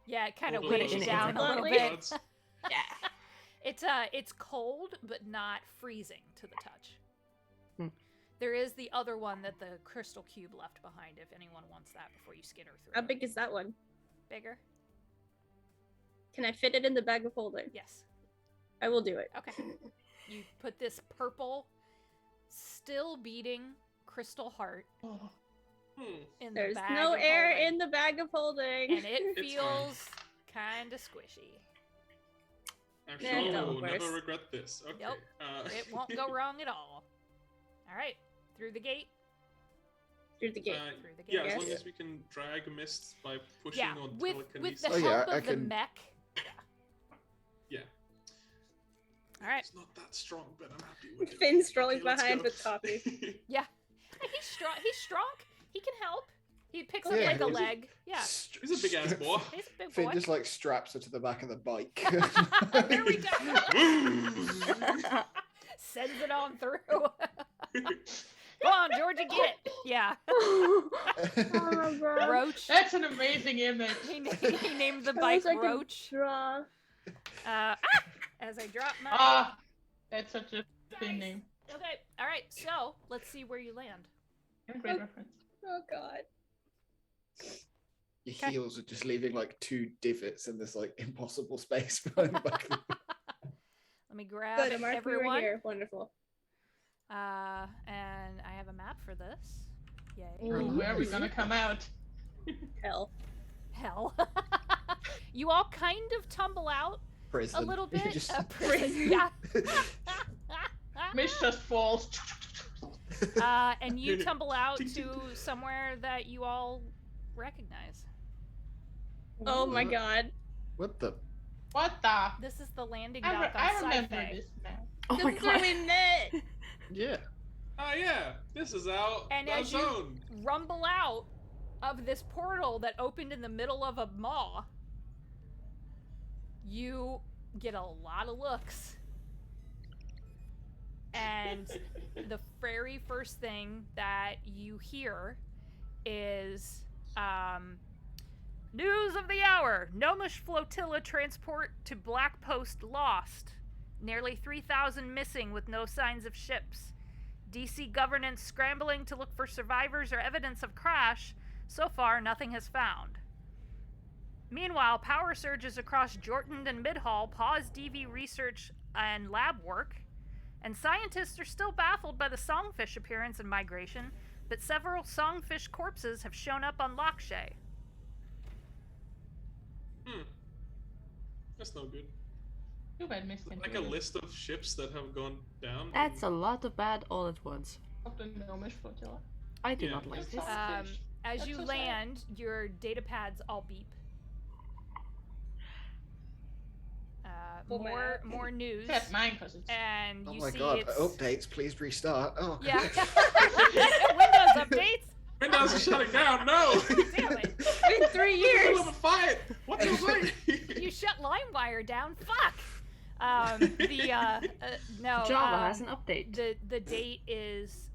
Yeah, it kind of Hold on, weighs it you in down a little it. bit. Yeah. It's cold, but not freezing to the touch. Hmm. There is the other one that the crystal cube left behind. If anyone wants that before you skitter through. How it. big is that one? Bigger? Can I fit it in the bag of holding? Yes. I will do it. Okay. You put this purple, still beating crystal heart Oh. in There's the bag no of air holding, in the bag of holding. and it It's feels kind of squishy. I'm Nah, sure don't we'll never worse. regret this. Okay. Nope. It won't go wrong at all. All right, through the gate. Through the gate. Through the Yeah, gate. as long Yes. as we can drag mists by pushing Yeah, or with telekinesis. the Oh, yeah, help I of the can- mech. Yeah. All right. It's not that strong, but I'm happy with it. Finn strolling Okay, let's behind go. with coffee. Yeah. He's strong. He's strong. He can help. He picks up Yeah, like a he's a- leg. Yeah. He's a big ass boy. He's a big Finn boy. just like straps her to the back of the bike. There we go. Sends it on through. Go on, Georgia, get it. Yeah. Oh my god. Roach. That's an amazing image. He named the I bike wish I could Roach. draw. As I drop my. Ah, that's such a Finn Nice. name. Okay. All right. So let's see where you land. Great reference. Oh god. Your Okay. heels are just leaving like 2 divots in this like impossible space behind the back. Let me grab Good, I'm marked we were everyone. here. Wonderful. And I have a map for this. Yay. Ooh, where are we gonna come out? Hell. Hell. You all kind of tumble out Prison. a little You bit. just- Prison. Yeah. Mish just falls. And you tumble out to somewhere that you all recognize. Oh my What? god. What the? What the? This is the landing I, dock I on remember Sci-Fi. this now. Oh my This is where god. we met. Yeah. Oh yeah, this is our, And our as you zone. rumble out of this portal that opened in the middle of a maw, you get a lot of looks. And the very first thing that you hear is news of the hour. Gnomish flotilla transport to Black Post lost. Nearly 3,000 missing with no signs of ships. DC governance scrambling to look for survivors or evidence of crash. So far, nothing has found. Meanwhile, power surges across Jordan and Midhall pause DV research and lab work, and scientists are still baffled by the songfish appearance and migration, but several songfish corpses have shown up on Lokshay. That's no good. Too bad Miss can Like do a it. list of ships that have gone down. That's a lot of bad all at once. Of the Gnomish flotilla. I do Yeah. not like That's this. all. As That's you so sad. land, your data pads all beep. Full map. More news, Except mine, because it's. and Oh you my see god. it's Updates, please restart. Oh. yeah. Windows updates. Windows are shutting down. No. Damn it! It's been 3 years. Middle of a fight. What the fuck? You shut LimeWire down. Fuck. No. Java has an update. The date is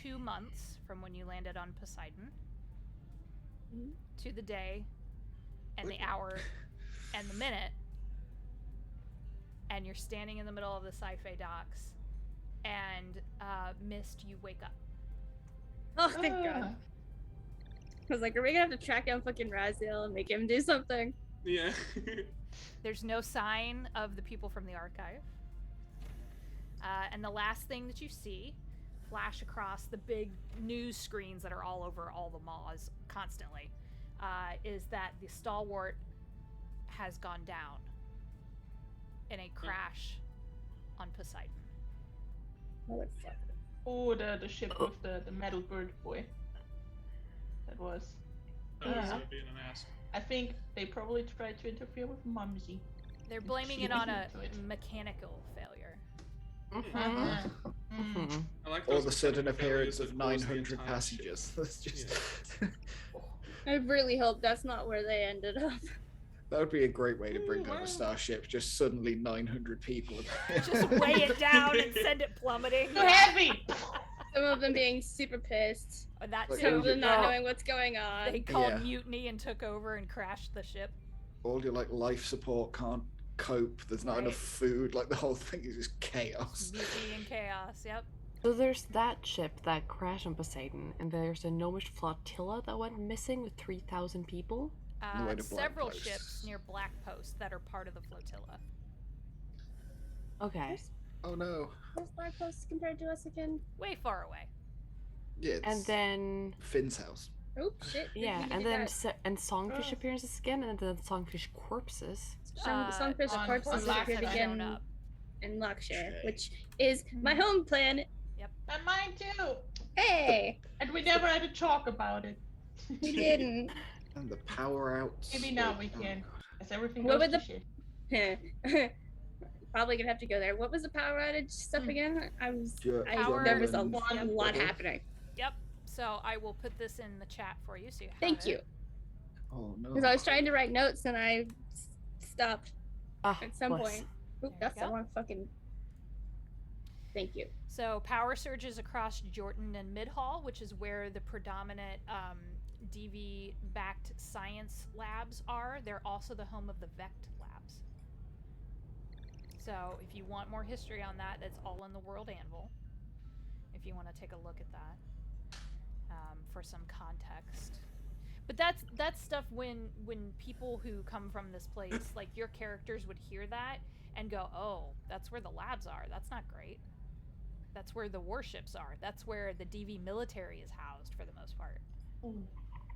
2 months from when you landed on Poseidon to the day and the hour and the minute, and you're standing in the middle of the sci-fi docks, and Mist, you wake up. Oh, thank god. I was like, are we gonna have to track down fucking Raziel and make him do something? Yeah. There's no sign of the people from the archive. And the last thing that you see flash across the big news screens that are all over all the maws constantly is that the Stalwart has gone down in a crash on Poseidon. Motherfucker. Oh, the ship with the metal bird boy. That was. That was Yeah. being an ass. I think they probably tried to interfere with Mumsy. They're blaming She it on went a into it. mechanical failure. Mhm. Uh-huh. Mhm. I like Or those the sudden mechanical appearance failures of that cause the 900 entire passengers. ship. That's just I really hope that's not where they ended up. that would be a great way to bring down Wow. a starship. Just suddenly 900 people. Just weigh it down and send it plummeting. Too heavy. Some of them being super pissed. And that Like, Some too. of them not Well, knowing what's going on. They called Yeah. mutiny and took over and crashed the ship. All your like life support can't cope. There's not Right. enough food. Like the whole thing is just chaos. Mutiny and chaos. Yep. So there's that ship that crashed on Poseidon, and there's a gnomish flotilla that went missing with 3,000 people. the way to Black Several Post. ships near Black Post that are part of the flotilla. Okay. Oh no. Where's Black Post compared to us again? Way far away. Yeah. It's And then Finn's house. Oh shit. yeah, did and you do then that? and Songfish Oh. appearances again, and then Songfish corpses. Songfish on- corpses on Lock appeared have shown again up. in Lockshare, Okay. which is my home planet. And mine too. Hey, And we never had to talk about it. we didn't. And the power outs. Maybe now we Oh, can. God. As everything What goes would to the- shit. Probably gonna have to go there. What was the power outage stuff again? Power- There was a German lot weather. happening. Yep. So I will put this in the chat for you so you have Thank you. it. Oh no. Because I was trying to write notes and I stopped Ah, at some bless. point. Oop, There you that's the go. wrong fucking. Thank you. So power surges across Jordan and Midhall, which is where the predominant DV-backed science labs are. They're also the home of the Vect labs. So if you want more history on that, that's all in the World Anvil. If you want to take a look at that for some context. But that's stuff when people who come from this place, like your characters would hear that and go, oh, that's where the labs are. That's not great. That's where the warships are. That's where the DV military is housed for the most part.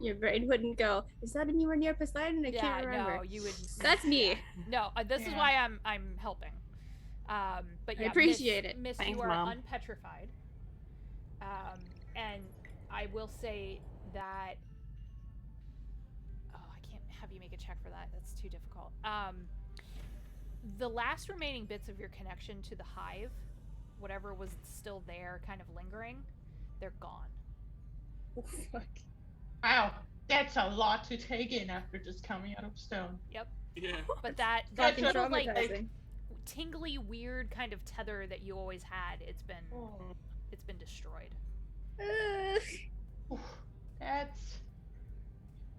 Your brain wouldn't go. Is that anywhere near Poseidon? I can't remember. no, you would. That's me. No, this is Yeah. why I'm helping. But yeah, appreciate it. Miss, Thanks, you are Mom. unpetrified. And I will say that. Oh, I can't have you make a check for that. That's too difficult. The last remaining bits of your connection to the hive, whatever was still there, kind of lingering, they're gone. Oh, fuck. Wow, that's a lot to take in after just coming out of stone. Yeah. But that That's Fucking little like traumatizing. tingly, weird kind of tether that you always had, it's been destroyed. Oof,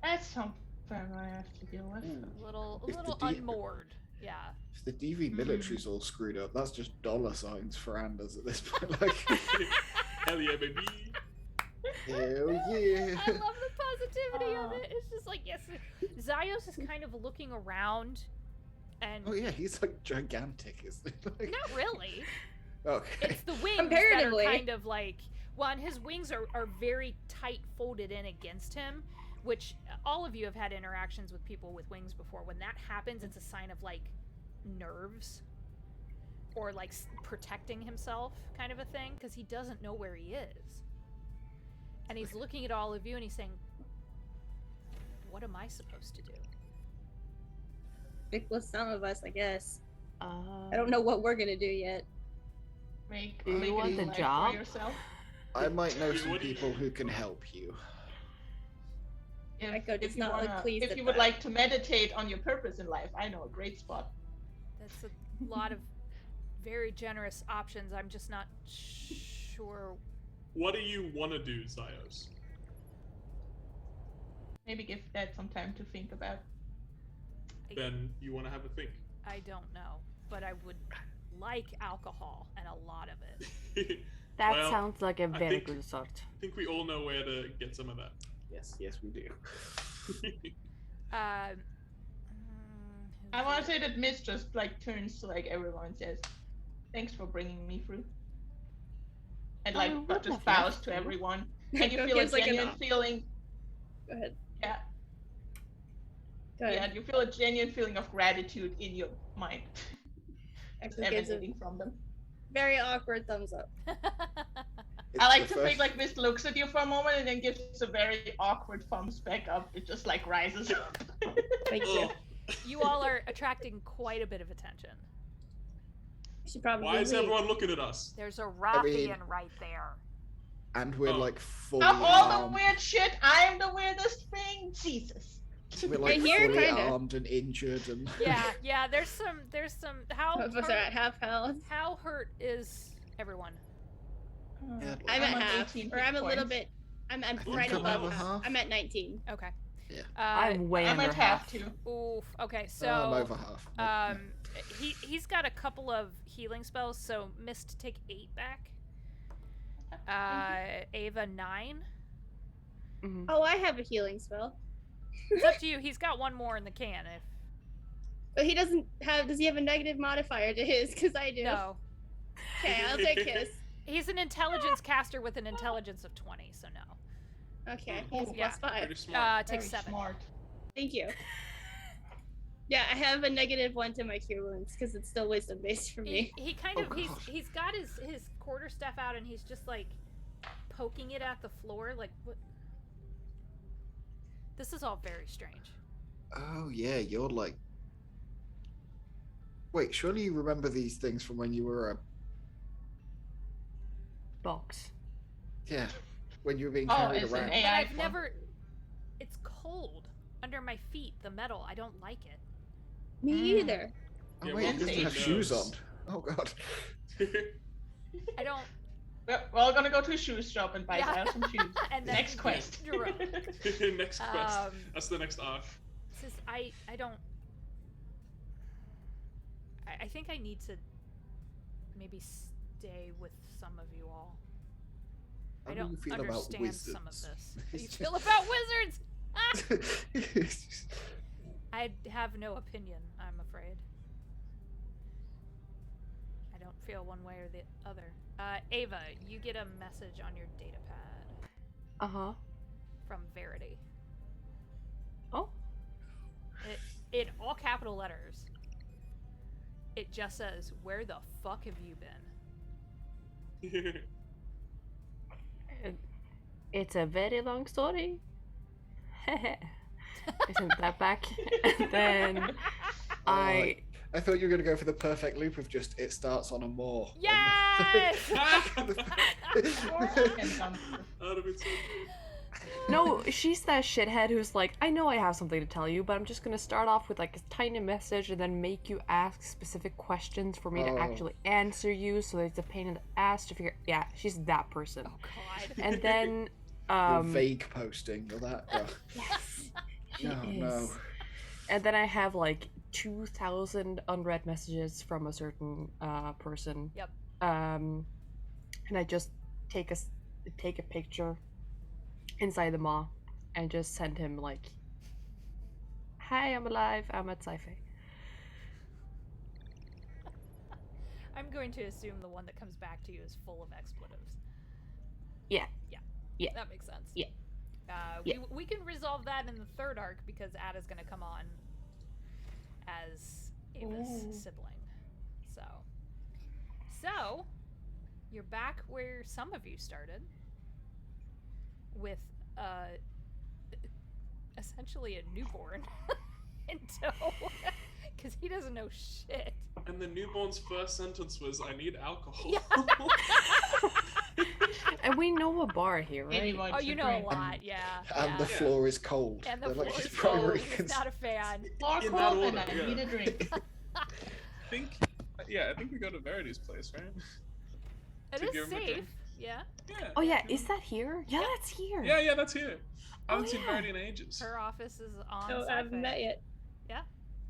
that's something I have to deal with. A little If the unmoored. Yeah. If the DV military's all screwed up, that's just dollar signs for Anders at this point. Like, Hell yeah, baby. hell yeah. I love the positivity of Aw. it. It's just like, yes, Xyos is kind of looking around and Oh yeah, he's like gigantic, isn't he? Like, not really. okay. It's the wings Comparatively. that are kind of like, well, and his wings are very tight folded in against him, which all of you have had interactions with people with wings before. When that happens, it's a sign of like nerves or like protecting himself kind of a thing, because he doesn't know where he is. And he's looking at all of you and he's saying, what am I supposed to do? Stick with some of us, I guess. I I don't know what we're gonna do yet. Make Do you make want a the life job? for yourself. I might know You some would- people who can help you. If, does you not look wanna- pleased if at you would that. like to meditate on your purpose in life, I know a great spot. That's a lot of very generous options. I'm just not sure. What do you want to do, Xyos? Maybe give that some time to think about. Then you want to have a think. I don't know, but I would like alcohol and a lot of it. That Well, sounds like a I very think- good start. I think we all know where to get some of that. Yes, we do. I Who's want it? to say that Miss just like turns to like everyone and says, "Thanks for bringing me through," and Oh, like we but would just have bows left to you. everyone. And you Go feel a gives, like, an genuine up. feeling. Go ahead. Yeah, Go ahead. yeah. You feel a genuine feeling of gratitude in your mind, Echo gives a emanating from them. very awkward thumbs up. I like to think like Miss looks at you for a moment and then gives a very awkward thumbs back up. It just like rises up. Thank you. You all are attracting quite a bit of attention. Should probably Why is leave. everyone looking at us? There's a Rathian right there. And we're Oh. like fully Of all the armed. weird shit, I'm the weirdest thing. Jesus. We're like here, fully kinda. armed and injured and Yeah. There's some. How Both of us are at half health. How hurt is everyone? Yeah, I'm at on half, 18 or I'm a hit little points. bit. I'm You right come above. over half? I'm at 19. Okay. Yeah. I'm way I'm under at half half. too. Oof. Okay. So. I'm over half. He's got a couple of healing spells, so Mist take 8 back. Ava 9. Mhm. Oh, I have a healing spell. It's up to you. He's got one more in the can. If But he doesn't have. Does he have a negative modifier to his? Because I do. no, Okay, I'll take his. he's an intelligence caster with an intelligence of 20, so no. Okay, he has a Yeah. +5. Pretty smart. Takes Very 7. smart. Thank you. Yeah, I have a -1 to my cure wounds because it's still wisdom based for me. He kind Oh, of God. he's got his quarter staff out and he's just like poking it at the floor like what. This is all very strange. Oh yeah, you're like. Wait, surely you remember these things from when you were a Box. when you were being Oh, carried it's an around. But AI I've form. never. It's cold under my feet. The metal. I don't like it. Me either. Oh Yeah, wait, well, he doesn't it have shoes on. knows. Oh god. I don't. We're all gonna go to a shoe shop and buy Yeah. some shoes. And then Next quest. Druid. Next quest. Um, That's the next arc. Says I don't. I think I need to maybe stay with some of you all. How I do don't you feel about understand some of wizards? this. How do you It's feel just- about wizards? I have no opinion, I'm afraid. I don't feel one way or the other. Ava, you get a message on your data pad Uh-huh. from Verity. Oh. In all capital letters. It just says, "Where the fuck have you been?" It's a very long story. Isn't that back? And then I I thought you were gonna go for the perfect loop of just it starts on a moor. and- Yes! That would have been so good. no, she's that shithead who's like, I know I have something to tell you, but I'm just gonna start off with like a tiny message and then make you ask specific questions for me to Oh. actually answer you. So it's a pain in the ass to figure. Yeah, she's that person. Oh god. And then, You're vague posting or that. yes, she No, is. no. And then I have like 2,000 unread messages from a certain person. Yep. And I just take a picture inside the maw and just send him like, "Hi, I'm alive. I'm at sci-fi." I'm going to assume the one that comes back to you is full of expletives. Yeah. Yeah. Yeah. That makes sense. Yeah. We, we can resolve that in the third arc because Ada's going to come on as Ava's Ooh. sibling. So, you're back where some of you started with essentially a newborn in tow because he doesn't know shit. And the newborn's first sentence was, "I need alcohol." And we know a bar here, right? Anyone Oh, to you know a drink. lot, yeah. And yeah. the floor is cold. And the They're floor like his is cold. primary He's concern. not a fan. More In that cold and order, I yeah. need a drink. I think we go to Verity's place, right? It To is give him a safe. drink. Yeah. Yeah. Oh yeah, is that here? Yeah, that's here. Yeah, that's here. I haven't seen yeah. Verity in ages. Her office is on Oh, I haven't Sci-Fi. met yet.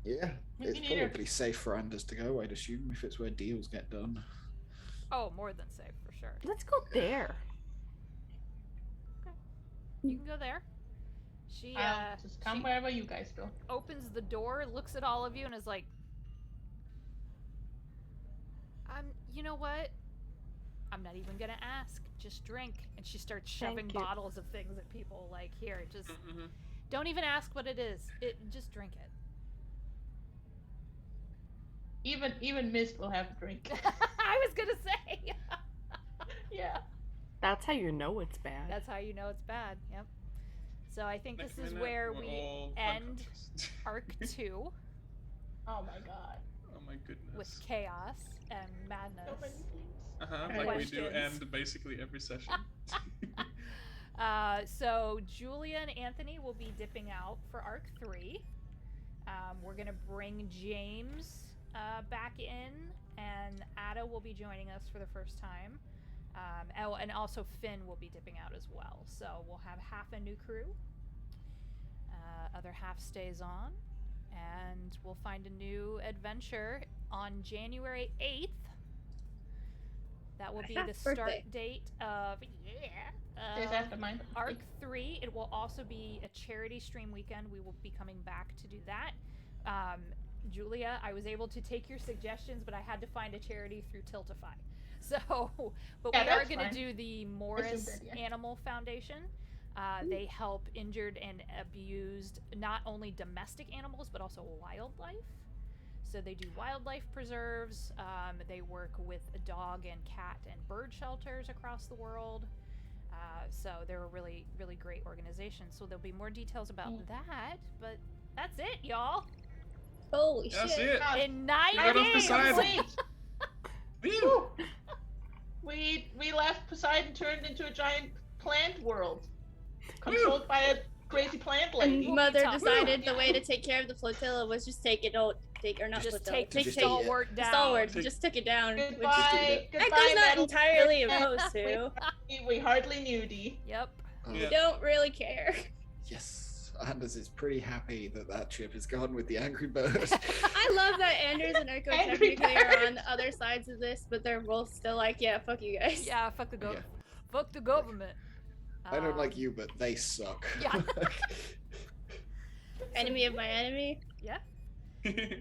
Yeah, Me it's neither. probably safe for Anders to go, I'd assume, if it's where deals get done. Oh, more than safe for sure. Let's go there. You can go there. She I'll just come she wherever you guys go. opens the door, looks at all of you, and is like, you know what? I'm not even gonna ask. Just drink. And she starts shoving Thank you. bottles of things at people. Like, here, just Mhm. don't even ask what it is. Just drink it. Even Mist will have a drink. I was gonna say. Yeah. That's how you know it's bad. That's how you know it's bad. Yep. So I think Next this is minute, where we're we all end unconscious. arc 2 Oh my god. Oh my goodness. with chaos and Like we do questions. end basically every session. So Julia and Anthony will be dipping out for Arc 3. We're gonna bring James back in, and Ada will be joining us for the first time. And also Finn will be dipping out as well. So we'll have half a new crew. Other half stays on, and we'll find a new adventure on January 8th. That will be the start date of Days after mine. Arc 3. It will also be a charity stream weekend. We will be coming back to do that. Julia, I was able to take your suggestions, but I had to find a charity through Tiltify. So, but Yeah, we are that's going to fine. do the Morris good, yeah. Animal Foundation. They help injured and abused not only domestic animals, but also wildlife. So they do wildlife preserves. They work with dog and cat and bird shelters across the world. So they're a really, really great organization. So there'll be more details about that. But that's it, y'all. Holy That's shit. it. In 9 You got off the days. side. Woo. We left Poseidon turned into a giant plant world, controlled by a crazy plant lady. And Mother talking decided about- the way to take care of the flotilla was just take it out. Not Just flotilla. take the Just stalwart the down. stalwart. Take- Just took it down. which Goodbye. Goodbye, Echo's not metal. entirely opposed to. We hardly knew Dee. Yep. We Yeah. don't really care. Yes, Anders is pretty happy that that ship is gone with the angry bird. I love that Anders and Echo Angry technically are bird. on the other sides of this, but they're both still like, yeah, fuck you guys. Yeah, fuck the government. Yeah. Fuck the government. I don't like you, but they suck. Yeah. Enemy of my enemy. Yeah.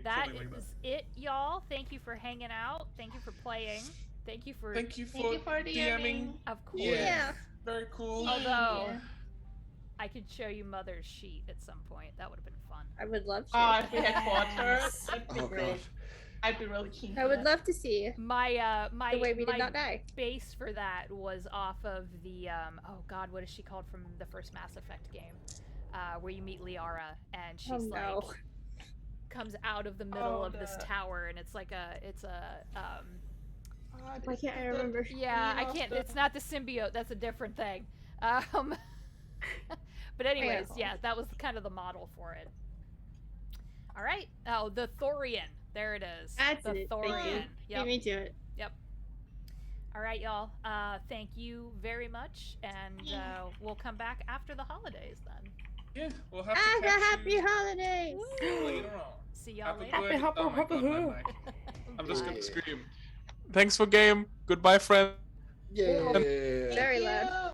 That Something like is it, y'all. Thank you for hanging out. Thank you for playing. Thank you for, Thank you Thank you for DMing. DMing. of course. Yeah. Very cool. Although Yeah. I could show you Mother's sheet at some point. That would have been fun. I would love to. Oh, if we had fought her, Yes. that'd be Oh great. god. I'd be really keen. I for would that. love to see My the way we my did not die. base for that was off of the oh god, what is she called from the first Mass Effect game? Where you meet Liara and she's Oh no. like comes out of the middle Oh, of this the- tower and it's like Why can't I remember? yeah, I can't. It's not the symbiote. That's a different thing. But anyways, know. yeah, that was kind of the model for it. All right. Oh, the Thorian. There it is. That's the it. Thank you. Thorian. Beat Yep. me to it. All right, y'all. Thank you very much, and we'll come back after the holidays then. Yeah, we'll have to Have a catch happy you holidays. later on. See y'all Have a later. good. Happy Oh my god, my mic. I'm just Bye. gonna scream. Thanks for game. Goodbye, friend. Yeah. Very loud. You.